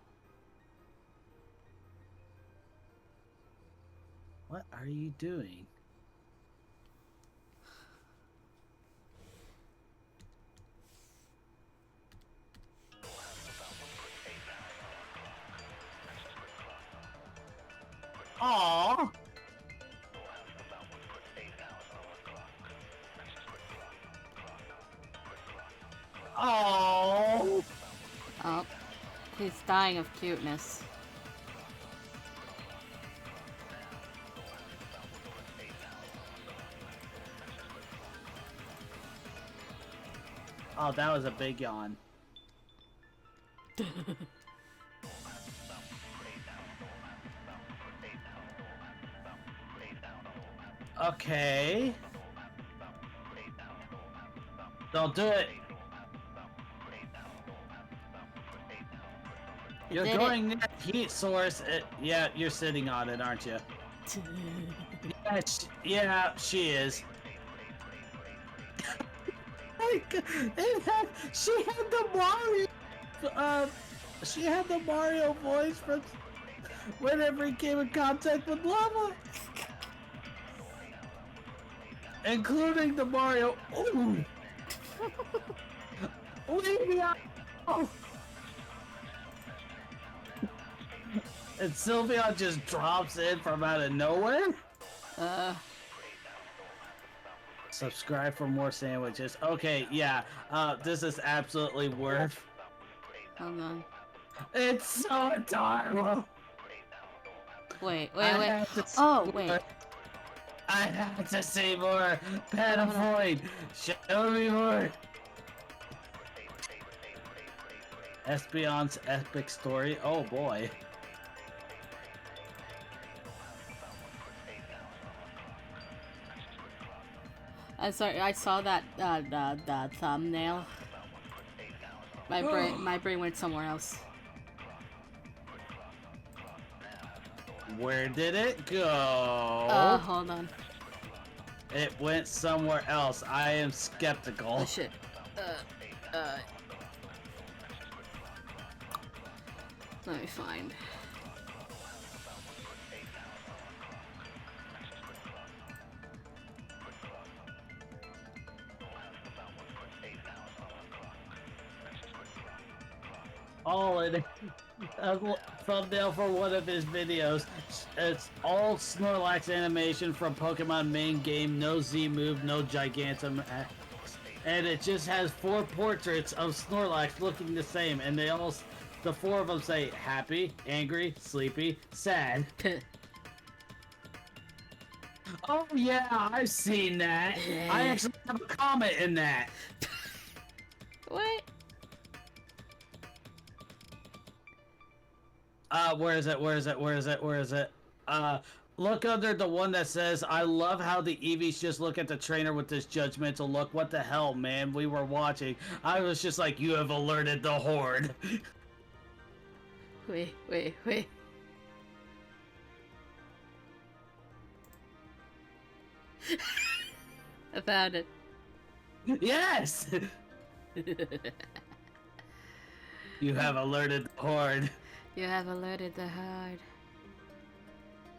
What are you doing? Aww. Oh. Oh. He's dying of cuteness. Oh, that was a big yawn. Okay. Don't do it. You're Did going near heat source. Yeah, you're sitting on it, aren't you? Yeah, she is. She had the Mario. She had the Mario voice from whenever he came in contact with lava, including the Mario. Ooh. Leave me out. Oh. And Sylvia just drops in from out of nowhere. Subscribe for more sandwiches. Okay, yeah. This is absolutely worth. Hold on. It's so adorable. Wait. I have to see Oh, more. wait. I have to see more. Panafoid, show me more. Espion's epic story. Oh boy. I'm sorry, I saw that the thumbnail. My brain went somewhere else. Where did it go? Hold on. It went somewhere else. I am skeptical. Oh shit. Let me find. All in a thumbnail for one of his videos. It's all Snorlax animation from Pokemon main game. No Z move, no Gigantamax, and it just has 4 portraits of Snorlax looking the same, and they all, the 4 of them say happy, angry, sleepy, sad. Oh yeah, I've seen that. I actually have a comment in that. What? Where is it? Look under the one that says, I love how the Eevees just look at the trainer with this judgmental look. What the hell, man? We were watching. I was just like, you have alerted the Horde. Wait. I found it. Yes! You have alerted the Horde. You have alerted the Horde.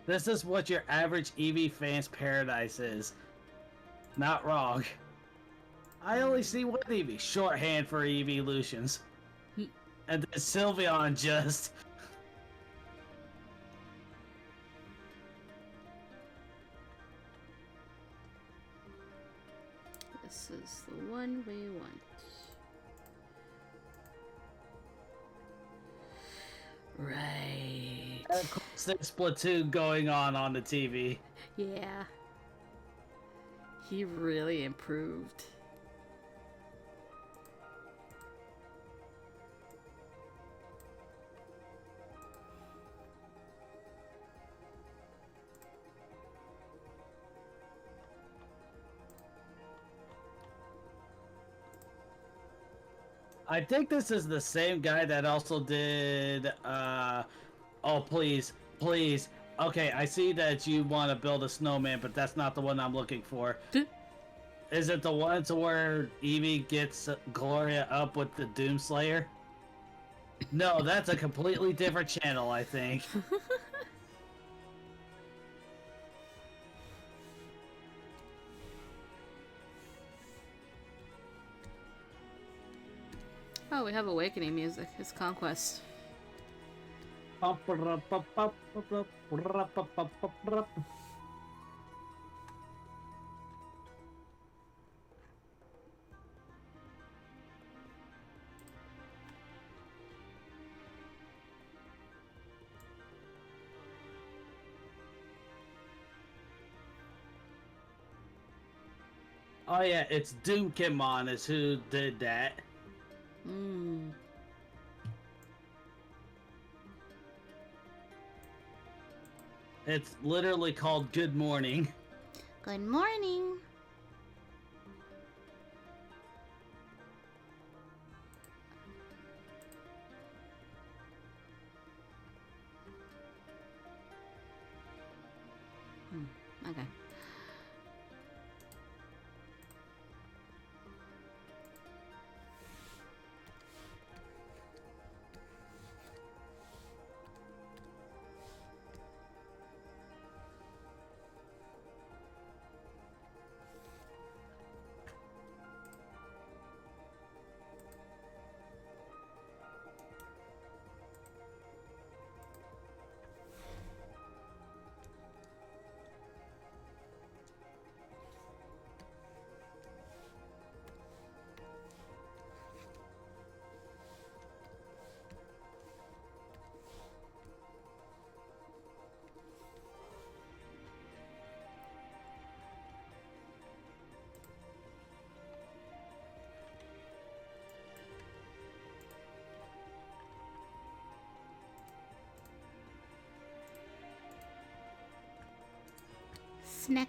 This is what your average Eevee fan's paradise is. Not wrong. I only see one Eevee, shorthand for Eeveelutions. And then Sylveon just... This is the one we want. Right. Of course, there's Splatoon going on the TV. Yeah. He really improved. I think this is the same guy that also did, oh, please. Okay, I see that you want to build a snowman, but that's not the one I'm looking for. Is it the one to where Eevee gets Gloria up with the Doomslayer? No, that's a completely different channel, I think. Oh, we have awakening music. It's Conquest. Oh yeah, it's Doomkimon is who did that. Hmm. It's literally called Good Morning. Good morning. Okay. Snack.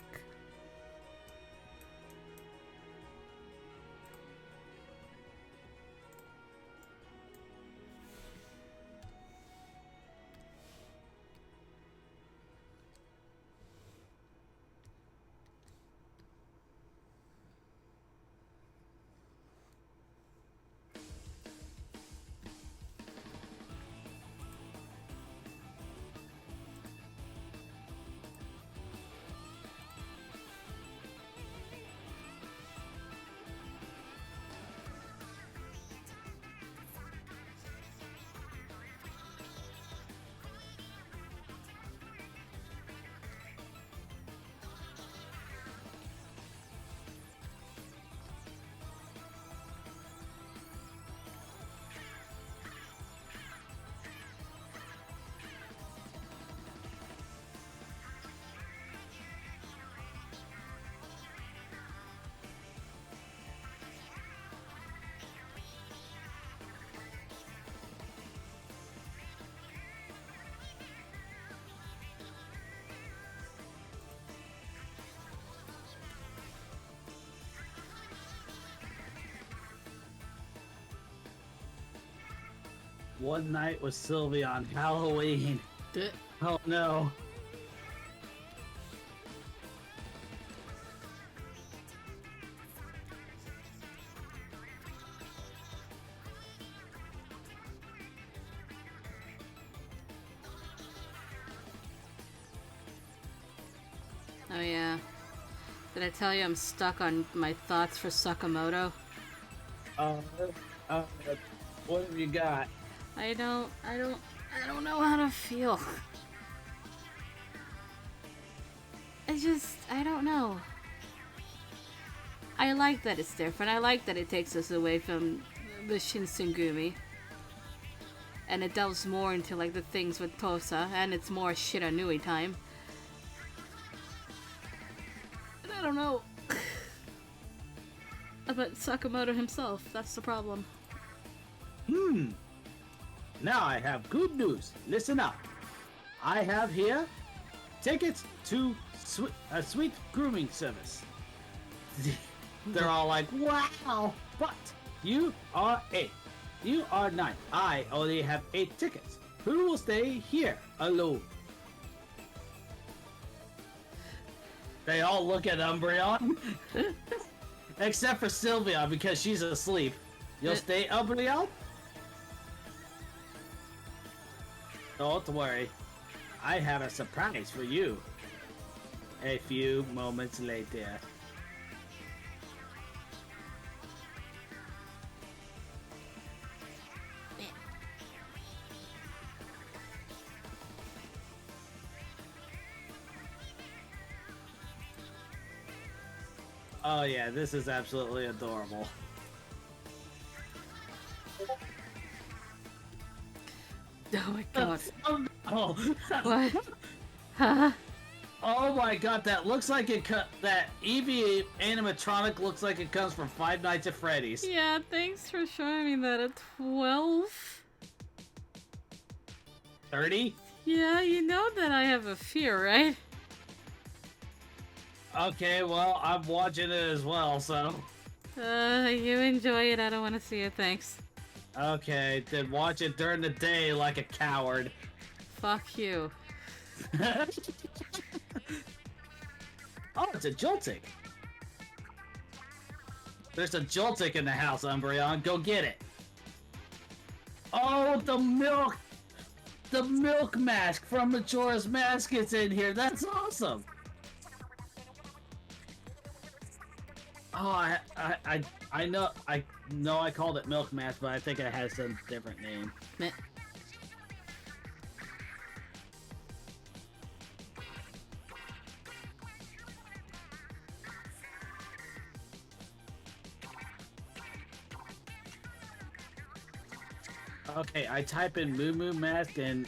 one night with Sylvia on Halloween. Duh. Oh no. Oh yeah. Did I tell you I'm stuck on my thoughts for Sakamoto? Uh, what have you got? I don't know how to feel. I don't know. I like that it's different. I like that it takes us away from the Shinsengumi. And it delves more into like the things with Tosa, and it's more Shiranui time. And I don't know about Sakamoto himself. That's the problem. Now I have good news. Listen up. I have here tickets to a sweet grooming service. They're all like, wow, but you are 8. You are 9. I only have 8 tickets. Who will stay here alone? They all look at Umbreon. Except for Sylvia, because she's asleep. You'll stay, Umbreon? Don't worry. I have a surprise for you. A few moments later. Oh yeah, this is absolutely adorable. Oh my god. Oh, What? Huh? oh my god, that looks like that Eevee animatronic looks like it comes from Five Nights at Freddy's. Yeah, thanks for showing me that at 12. 30? Yeah, you know that I have a fear, right? Okay, well, I'm watching it as well, so... You enjoy it, I don't want to see it, thanks. Okay, then watch it during the day like a coward. Fuck you. Oh, it's a Joltik. There's a Joltik in the house, Umbreon. Go get it. Oh, the milk mask from Majora's Mask is in here. That's awesome. Oh, I know I called it milk mask, but I think it has some different name. Meh. Okay, I type in Moo Moo Mask and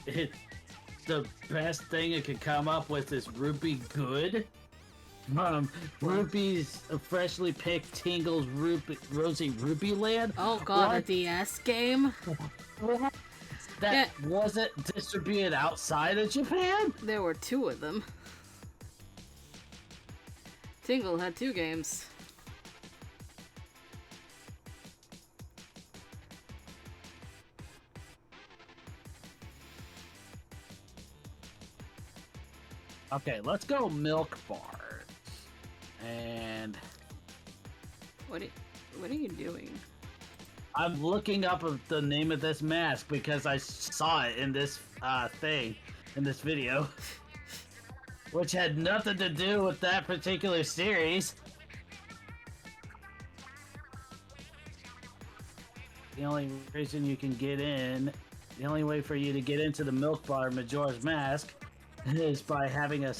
the best thing it could come up with is Rupee Good. Rupee's freshly picked Tingle's Rosy Rupee Land. Oh god, What? the DS game? That wasn't distributed outside of Japan? There were 2 of them. Tingle had 2 games. Okay, let's go Milk Bars. And What are you doing? I'm looking up the name of this mask because I saw it in this thing, in this video. Which had nothing to do with that particular series. The only reason you can get in, the only way for you to get into the Milk Bar Majora's Mask is by having a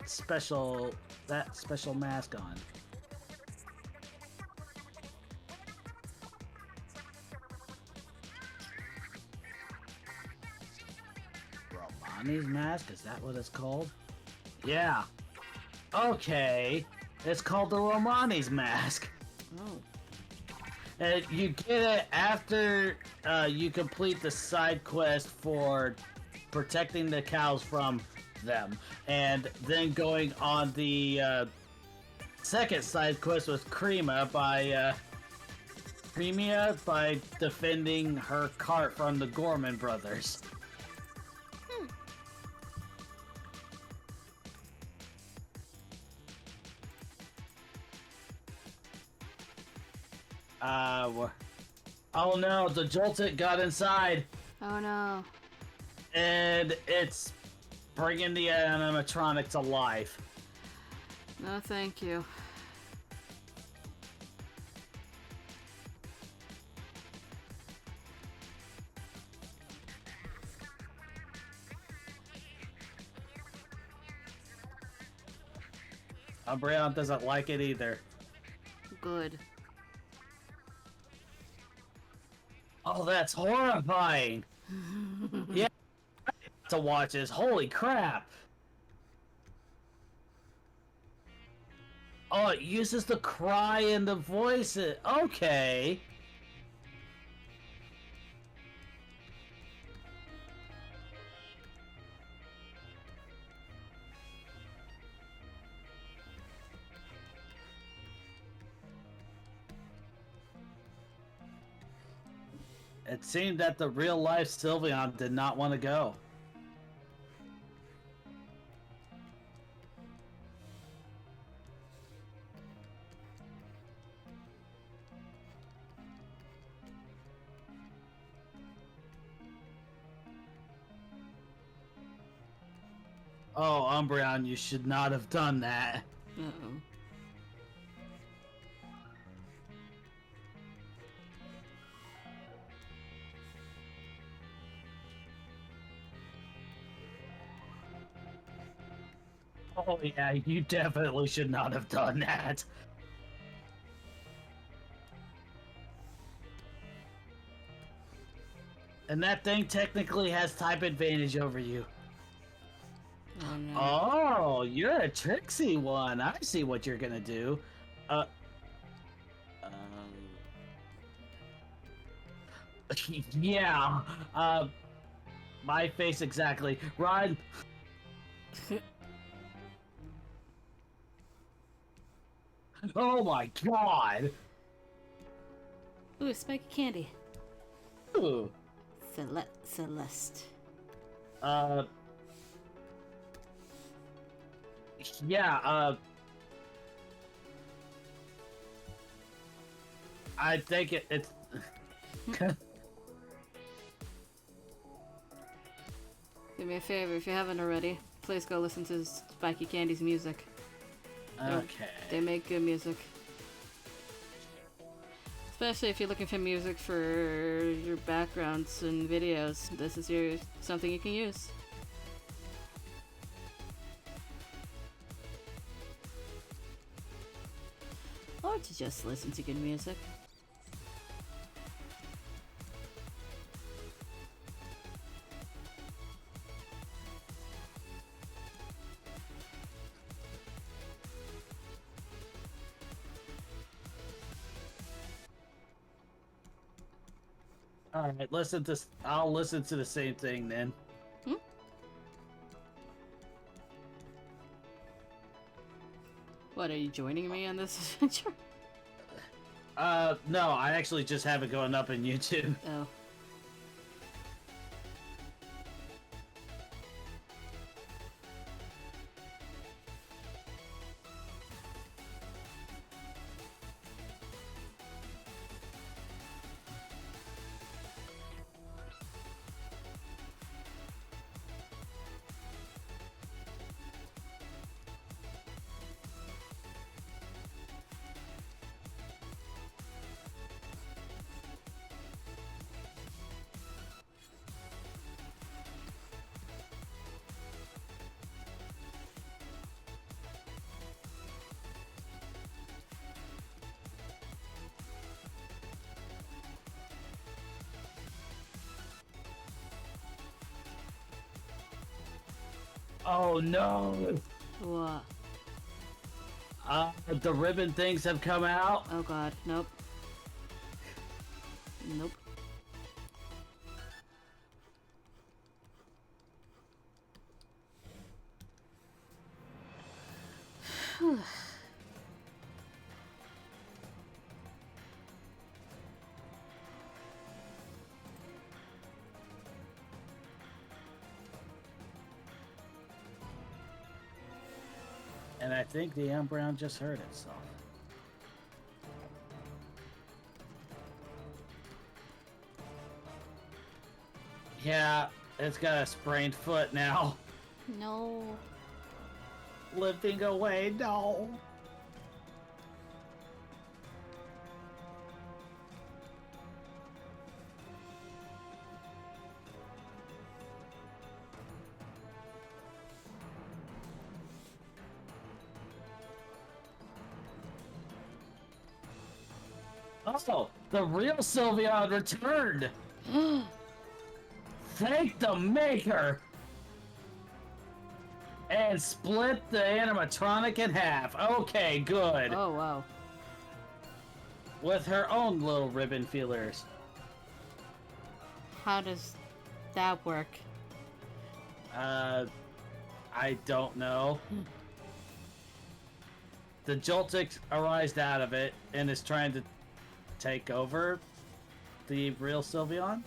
special mask on. Romani's mask? Is that what it's called? Yeah. Okay. It's called the Romani's mask. Oh. And you get it after you complete the side quest for protecting the cows from them. And then going on the second side quest with Krima by Premia by defending her cart from the Gorman brothers. Oh no, the Joltit got inside, Oh no. and it's bringing the animatronic to life. No, thank you. Umbreon doesn't like it either. Good. Oh, that's horrifying! Yeah, to watch this. Holy crap! Oh, it uses the cry and the voices. Okay. It seemed that the real-life Sylveon did not want to go. Oh, Umbreon, you should not have done that. Uh-oh. Oh yeah, you definitely should not have done that. And that thing technically has type advantage over you. Oh no. Oh, you're a tricksy one. I see what you're gonna do. Um, yeah. My face exactly. Run. Oh my god. Ooh, spiky candy. Ooh. Celeste. Yeah, I think it's... Do me a favor, if you haven't already, please go listen to Spiky Candy's music. Okay. They make good music. Especially if you're looking for music for your backgrounds and videos. This is something you can use. Or to just listen to good music. All right, I'll listen to the same thing then. What, are you joining me on this adventure? No, I actually just have it going up in YouTube. Oh. Oh no! What? The ribbon things have come out. Oh god, nope. Nope. And I think the Umbreon just hurt itself. Yeah, it's got a sprained foot now. No. Lifting away, no. Also, the real Sylveon returned! Thank the maker! And split the animatronic in half. Okay, good. Oh, wow. With her own little ribbon feelers. How does that work? I don't know. The Joltik arised out of it and is trying to take over the real Sylveon.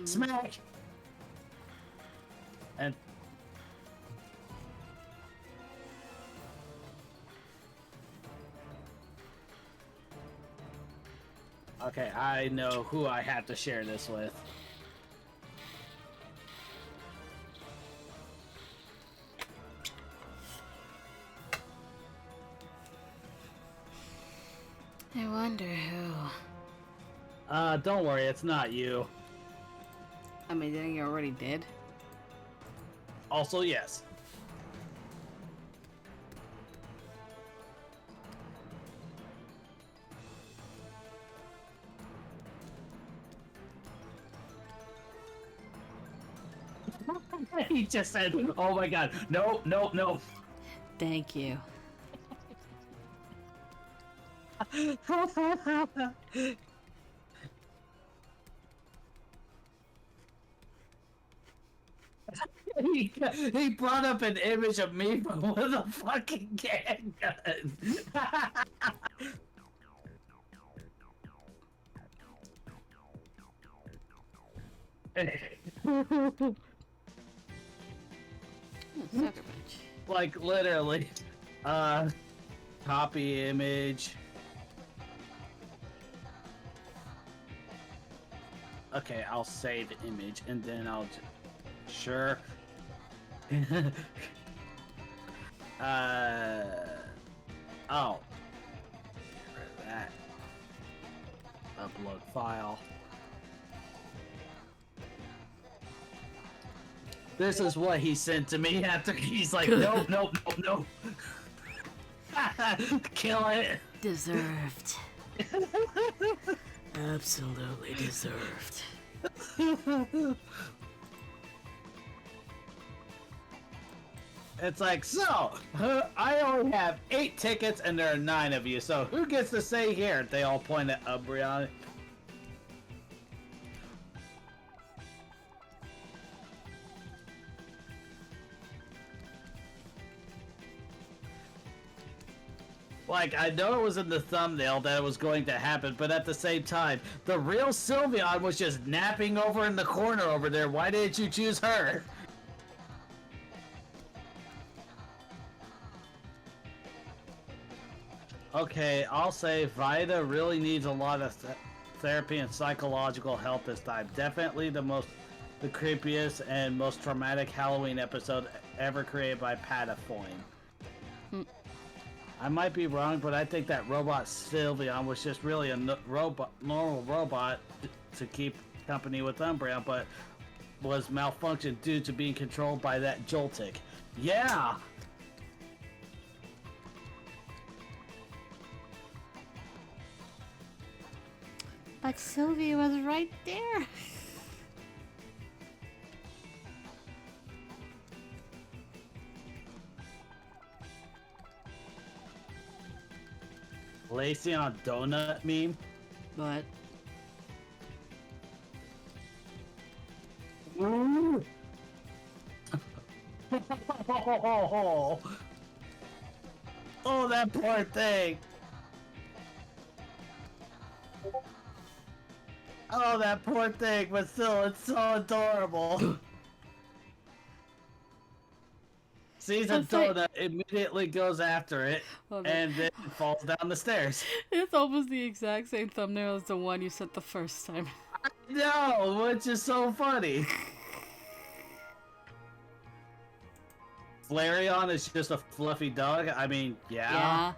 Smack! And okay, I know who I have to share this with. I wonder who. Don't worry, it's not you. I mean, didn't you already did? Also, yes. He just said, oh my god, no, no, no. Thank you. he brought up an image of me with a fucking handgun. Sucker punch. Like literally, copy image. Okay, I'll save image and then I'll sure. Oh. Get rid of that. Upload file. This is what he sent to me after he's like, nope, nope, nope, nope. Kill it. Deserved. Absolutely deserved. It's like, so, I only have 8 tickets and there are 9 of you, so who gets to say here? They all point at Umbreon. Like, I know it was in the thumbnail that it was going to happen, but at the same time, the real Sylveon was just napping over in the corner over there. Why didn't you choose her? Okay, I'll say Vida really needs a lot of therapy and psychological help this time. Definitely the creepiest and most traumatic Halloween episode ever created by Patafoin. I might be wrong, but I think that robot Sylveon was just really a normal robot to keep company with Umbreon, but was malfunctioned due to being controlled by that Joltik. Yeah! But Sylvia was right there. Lacey on donut meme? But Ooh. Oh, that poor thing. Oh, that poor thing, but still, it's so adorable. sees a That's like- donut, immediately goes after it, Hold on. and then falls down the stairs. It's almost the exact same thumbnail as the one you sent the first time. No, which is so funny. Flareon is just a fluffy dog. I mean, yeah.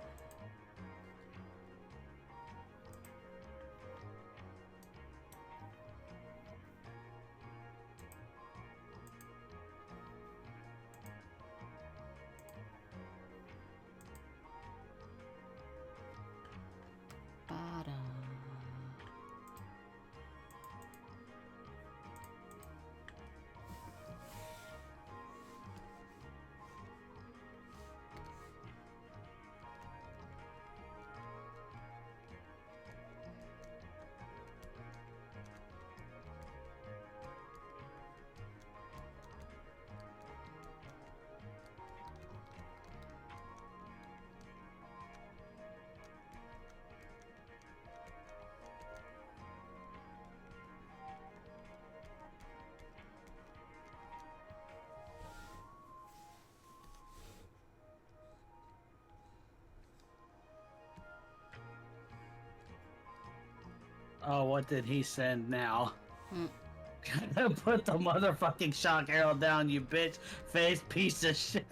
Ba-da. Oh, what did he send now? Hmm. Put the motherfucking shock arrow down, you bitch face piece of shit.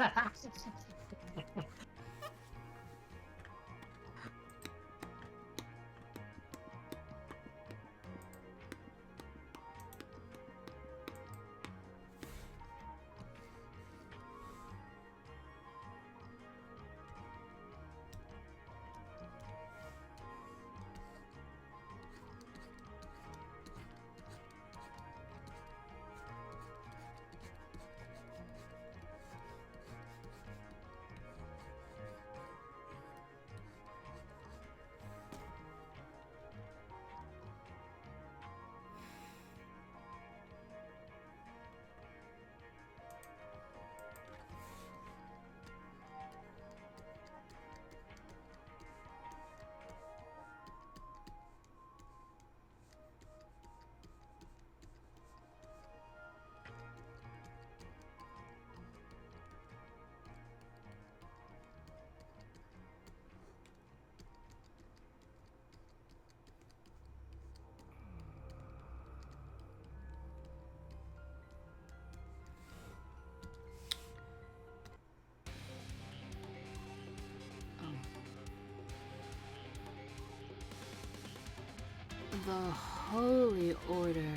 The Holy Order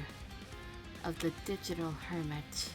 of the Digital Hermit.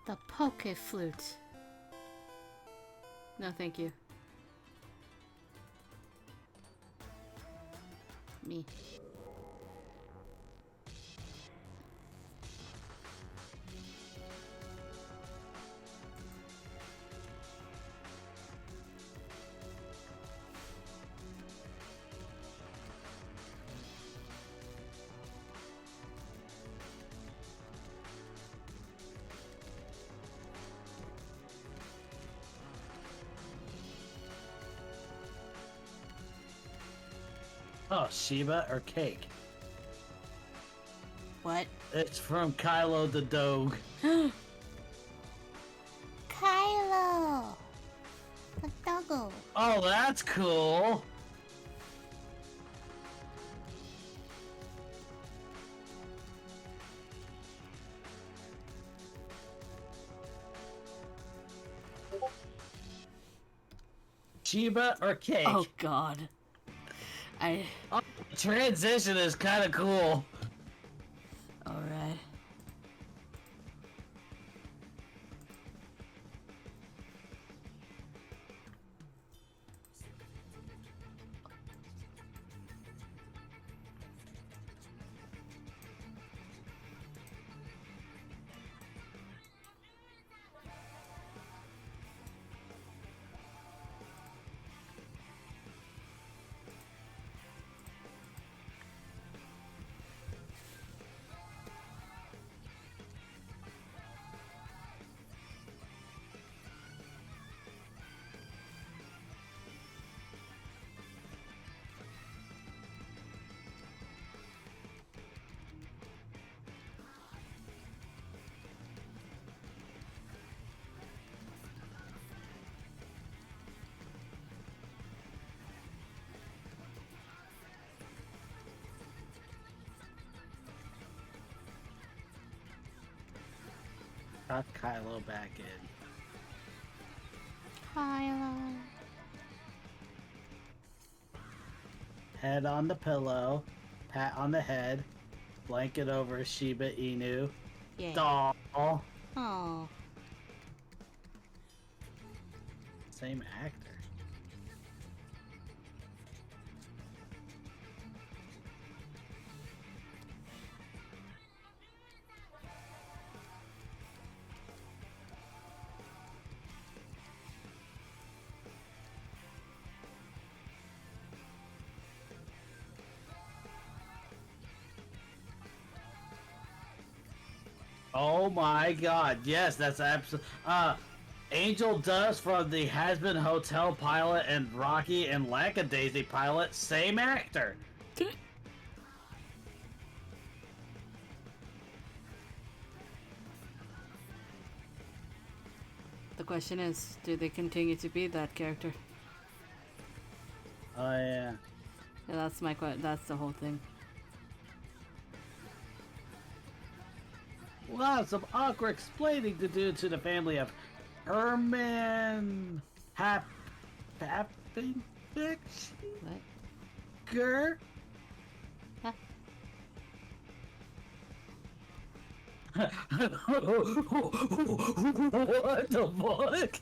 The Poke Flute. No, thank you. Me. Oh, Shiba or cake? What? It's from Kylo the Doge. Kylo! The doggo. Oh, that's cool. Shiba or cake? Oh God. I. Oh, the transition is kind of cool. All right. Got Kylo back in. Kylo. Head on the pillow, pat on the head, blanket over Shiba Inu. Yeah. Doll. Oh. Same actor. Oh my god, yes, that's absolutely. Angel Dust from the Has-Been Hotel pilot and Rocky and Lackadaisy pilot, same actor. The question is, do they continue to be that character? Oh yeah. Yeah, that's my that's the whole thing. Well, some awkward explaining to do to the family of Herman Happing What? Ger. Huh? What the fuck?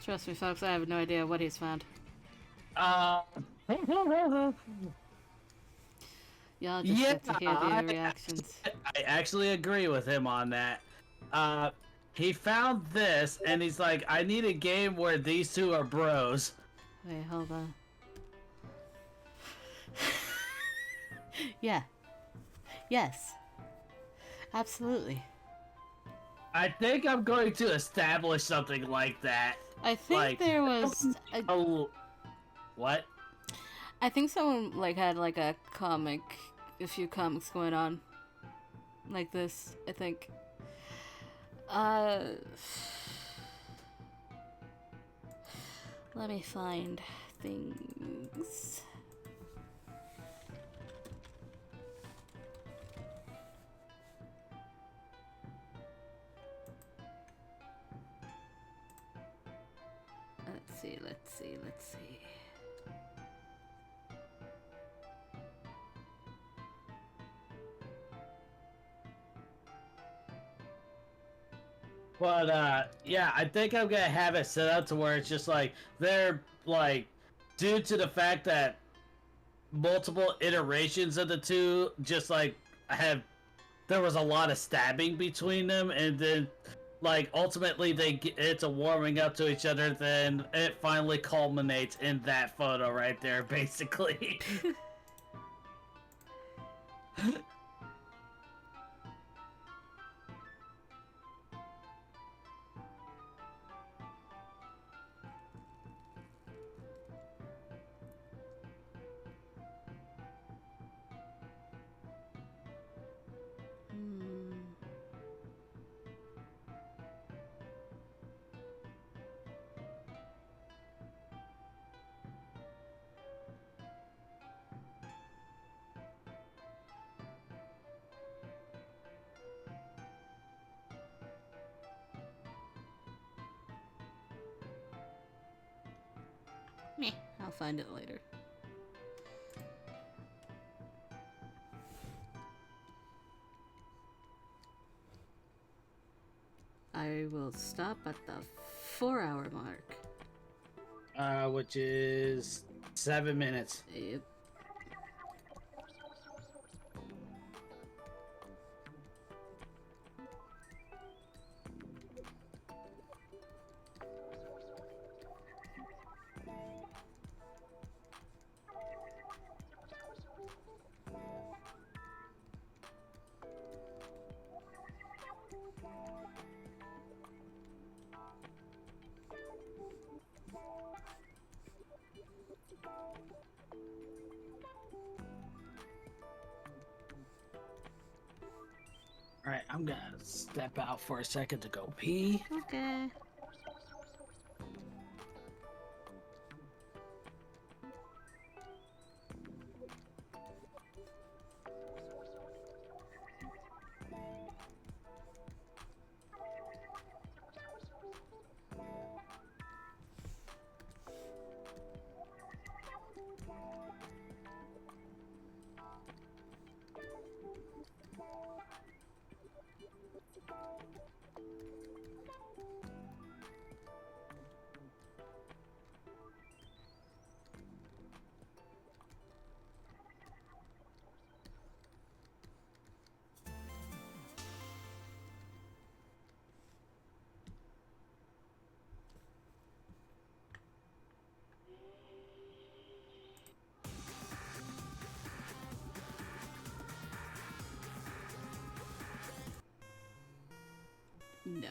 Trust me, folks, I have no idea what he's found. Y'all just Yeah, get to hear the reactions. I actually agree with him on that. He found this, and he's like, I need a game where these two are bros. Wait, hold on. Yeah. Yes. Absolutely. I think I'm going to establish something like that. I think Like, there was. What? I think someone like had like a few comics going on, like this. I think. Let me find things. Let's see. But yeah, I think I'm gonna have it set up to where it's just like they're like, due to the fact that multiple iterations of the two, just like there was a lot of stabbing between them, and then like ultimately it's a warming up to each other. Then it finally culminates in that photo right there, basically. find it later. I will stop at the 4-hour mark. Which is 7 minutes. Yep. Alright, I'm gonna step out for a second to go pee. Okay. No.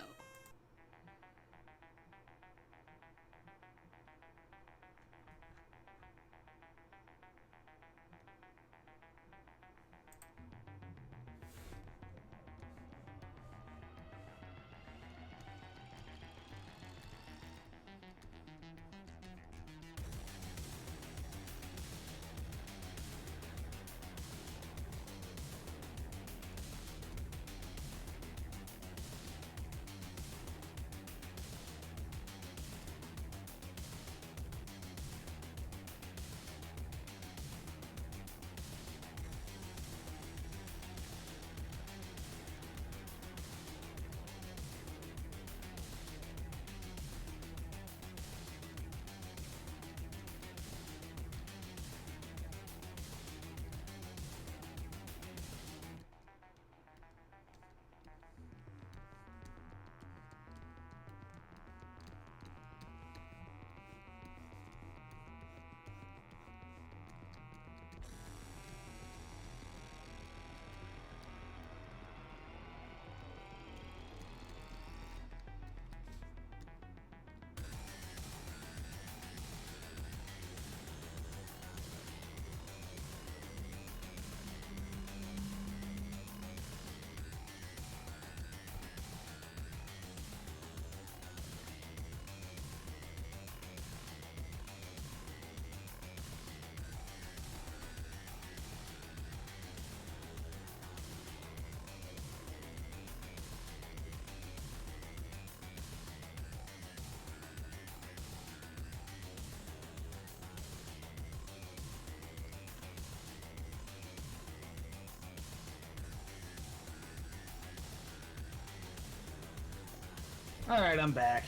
Alright, I'm back.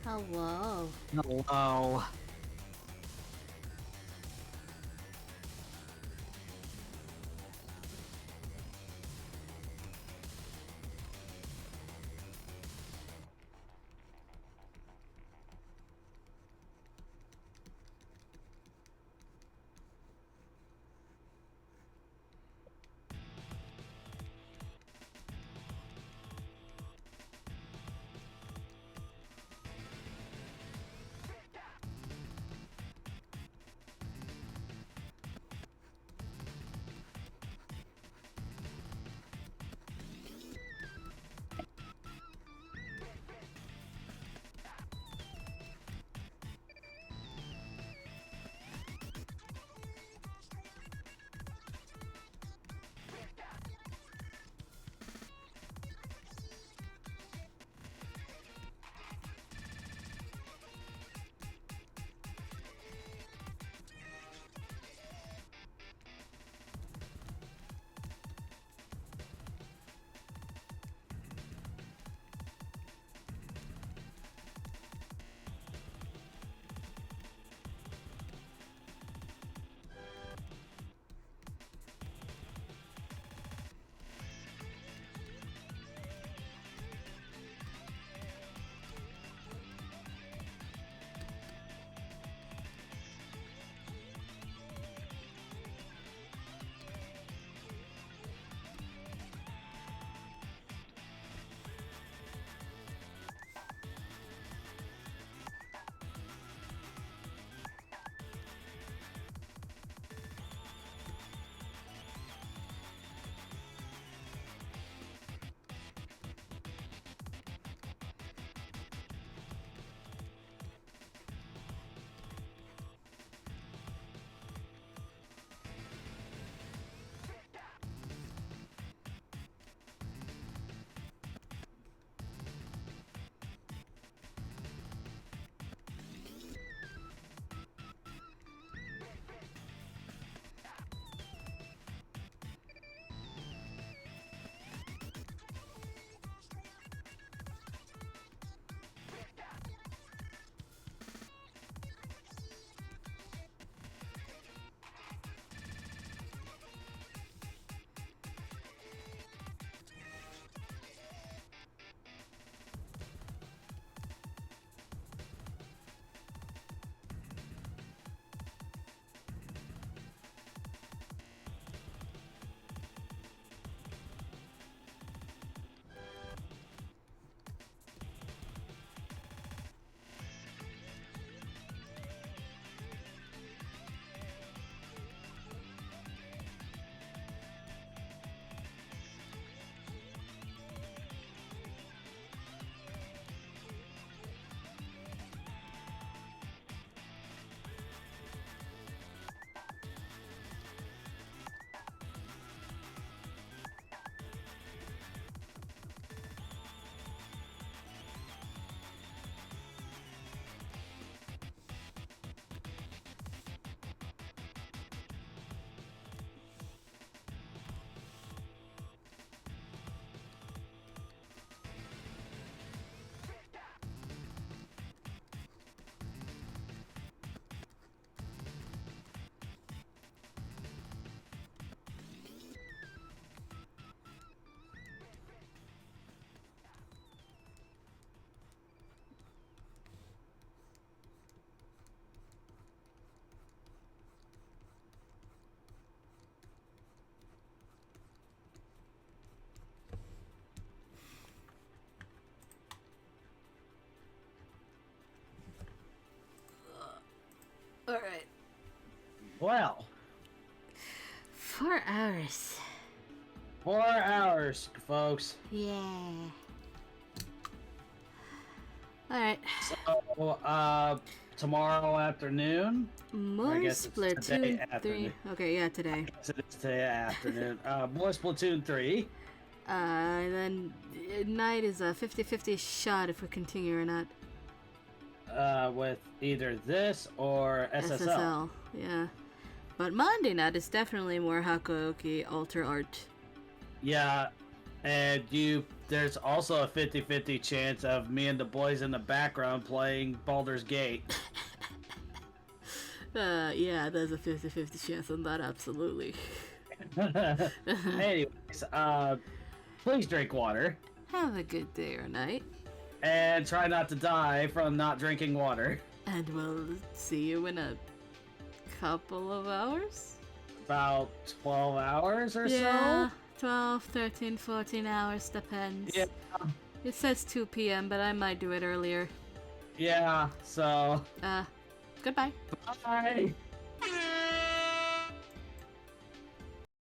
Hello. Hello. Alright. Well, 4 hours. 4 hours, folks. Yeah. Alright. So, tomorrow afternoon. More guess it's today Splatoon 3. afternoon. Okay, yeah, today. So it's today afternoon. More Splatoon 3. And then at night is a 50-50 shot if we continue or not. With either this or SSL. Yeah. But Monday night is definitely more Hakuoki Alter Art. Yeah, and there's also a 50-50 chance of me and the boys in the background playing Baldur's Gate. Yeah, there's a 50-50 chance on that, absolutely. Anyways, please drink water. Have a good day or night. And try not to die from not drinking water. And we'll see you in a couple of hours? About 12 hours or Yeah, 12, 13, 14 hours, depends. Yeah. It says 2 p.m., but I might do it earlier. Yeah, so... Goodbye. Bye!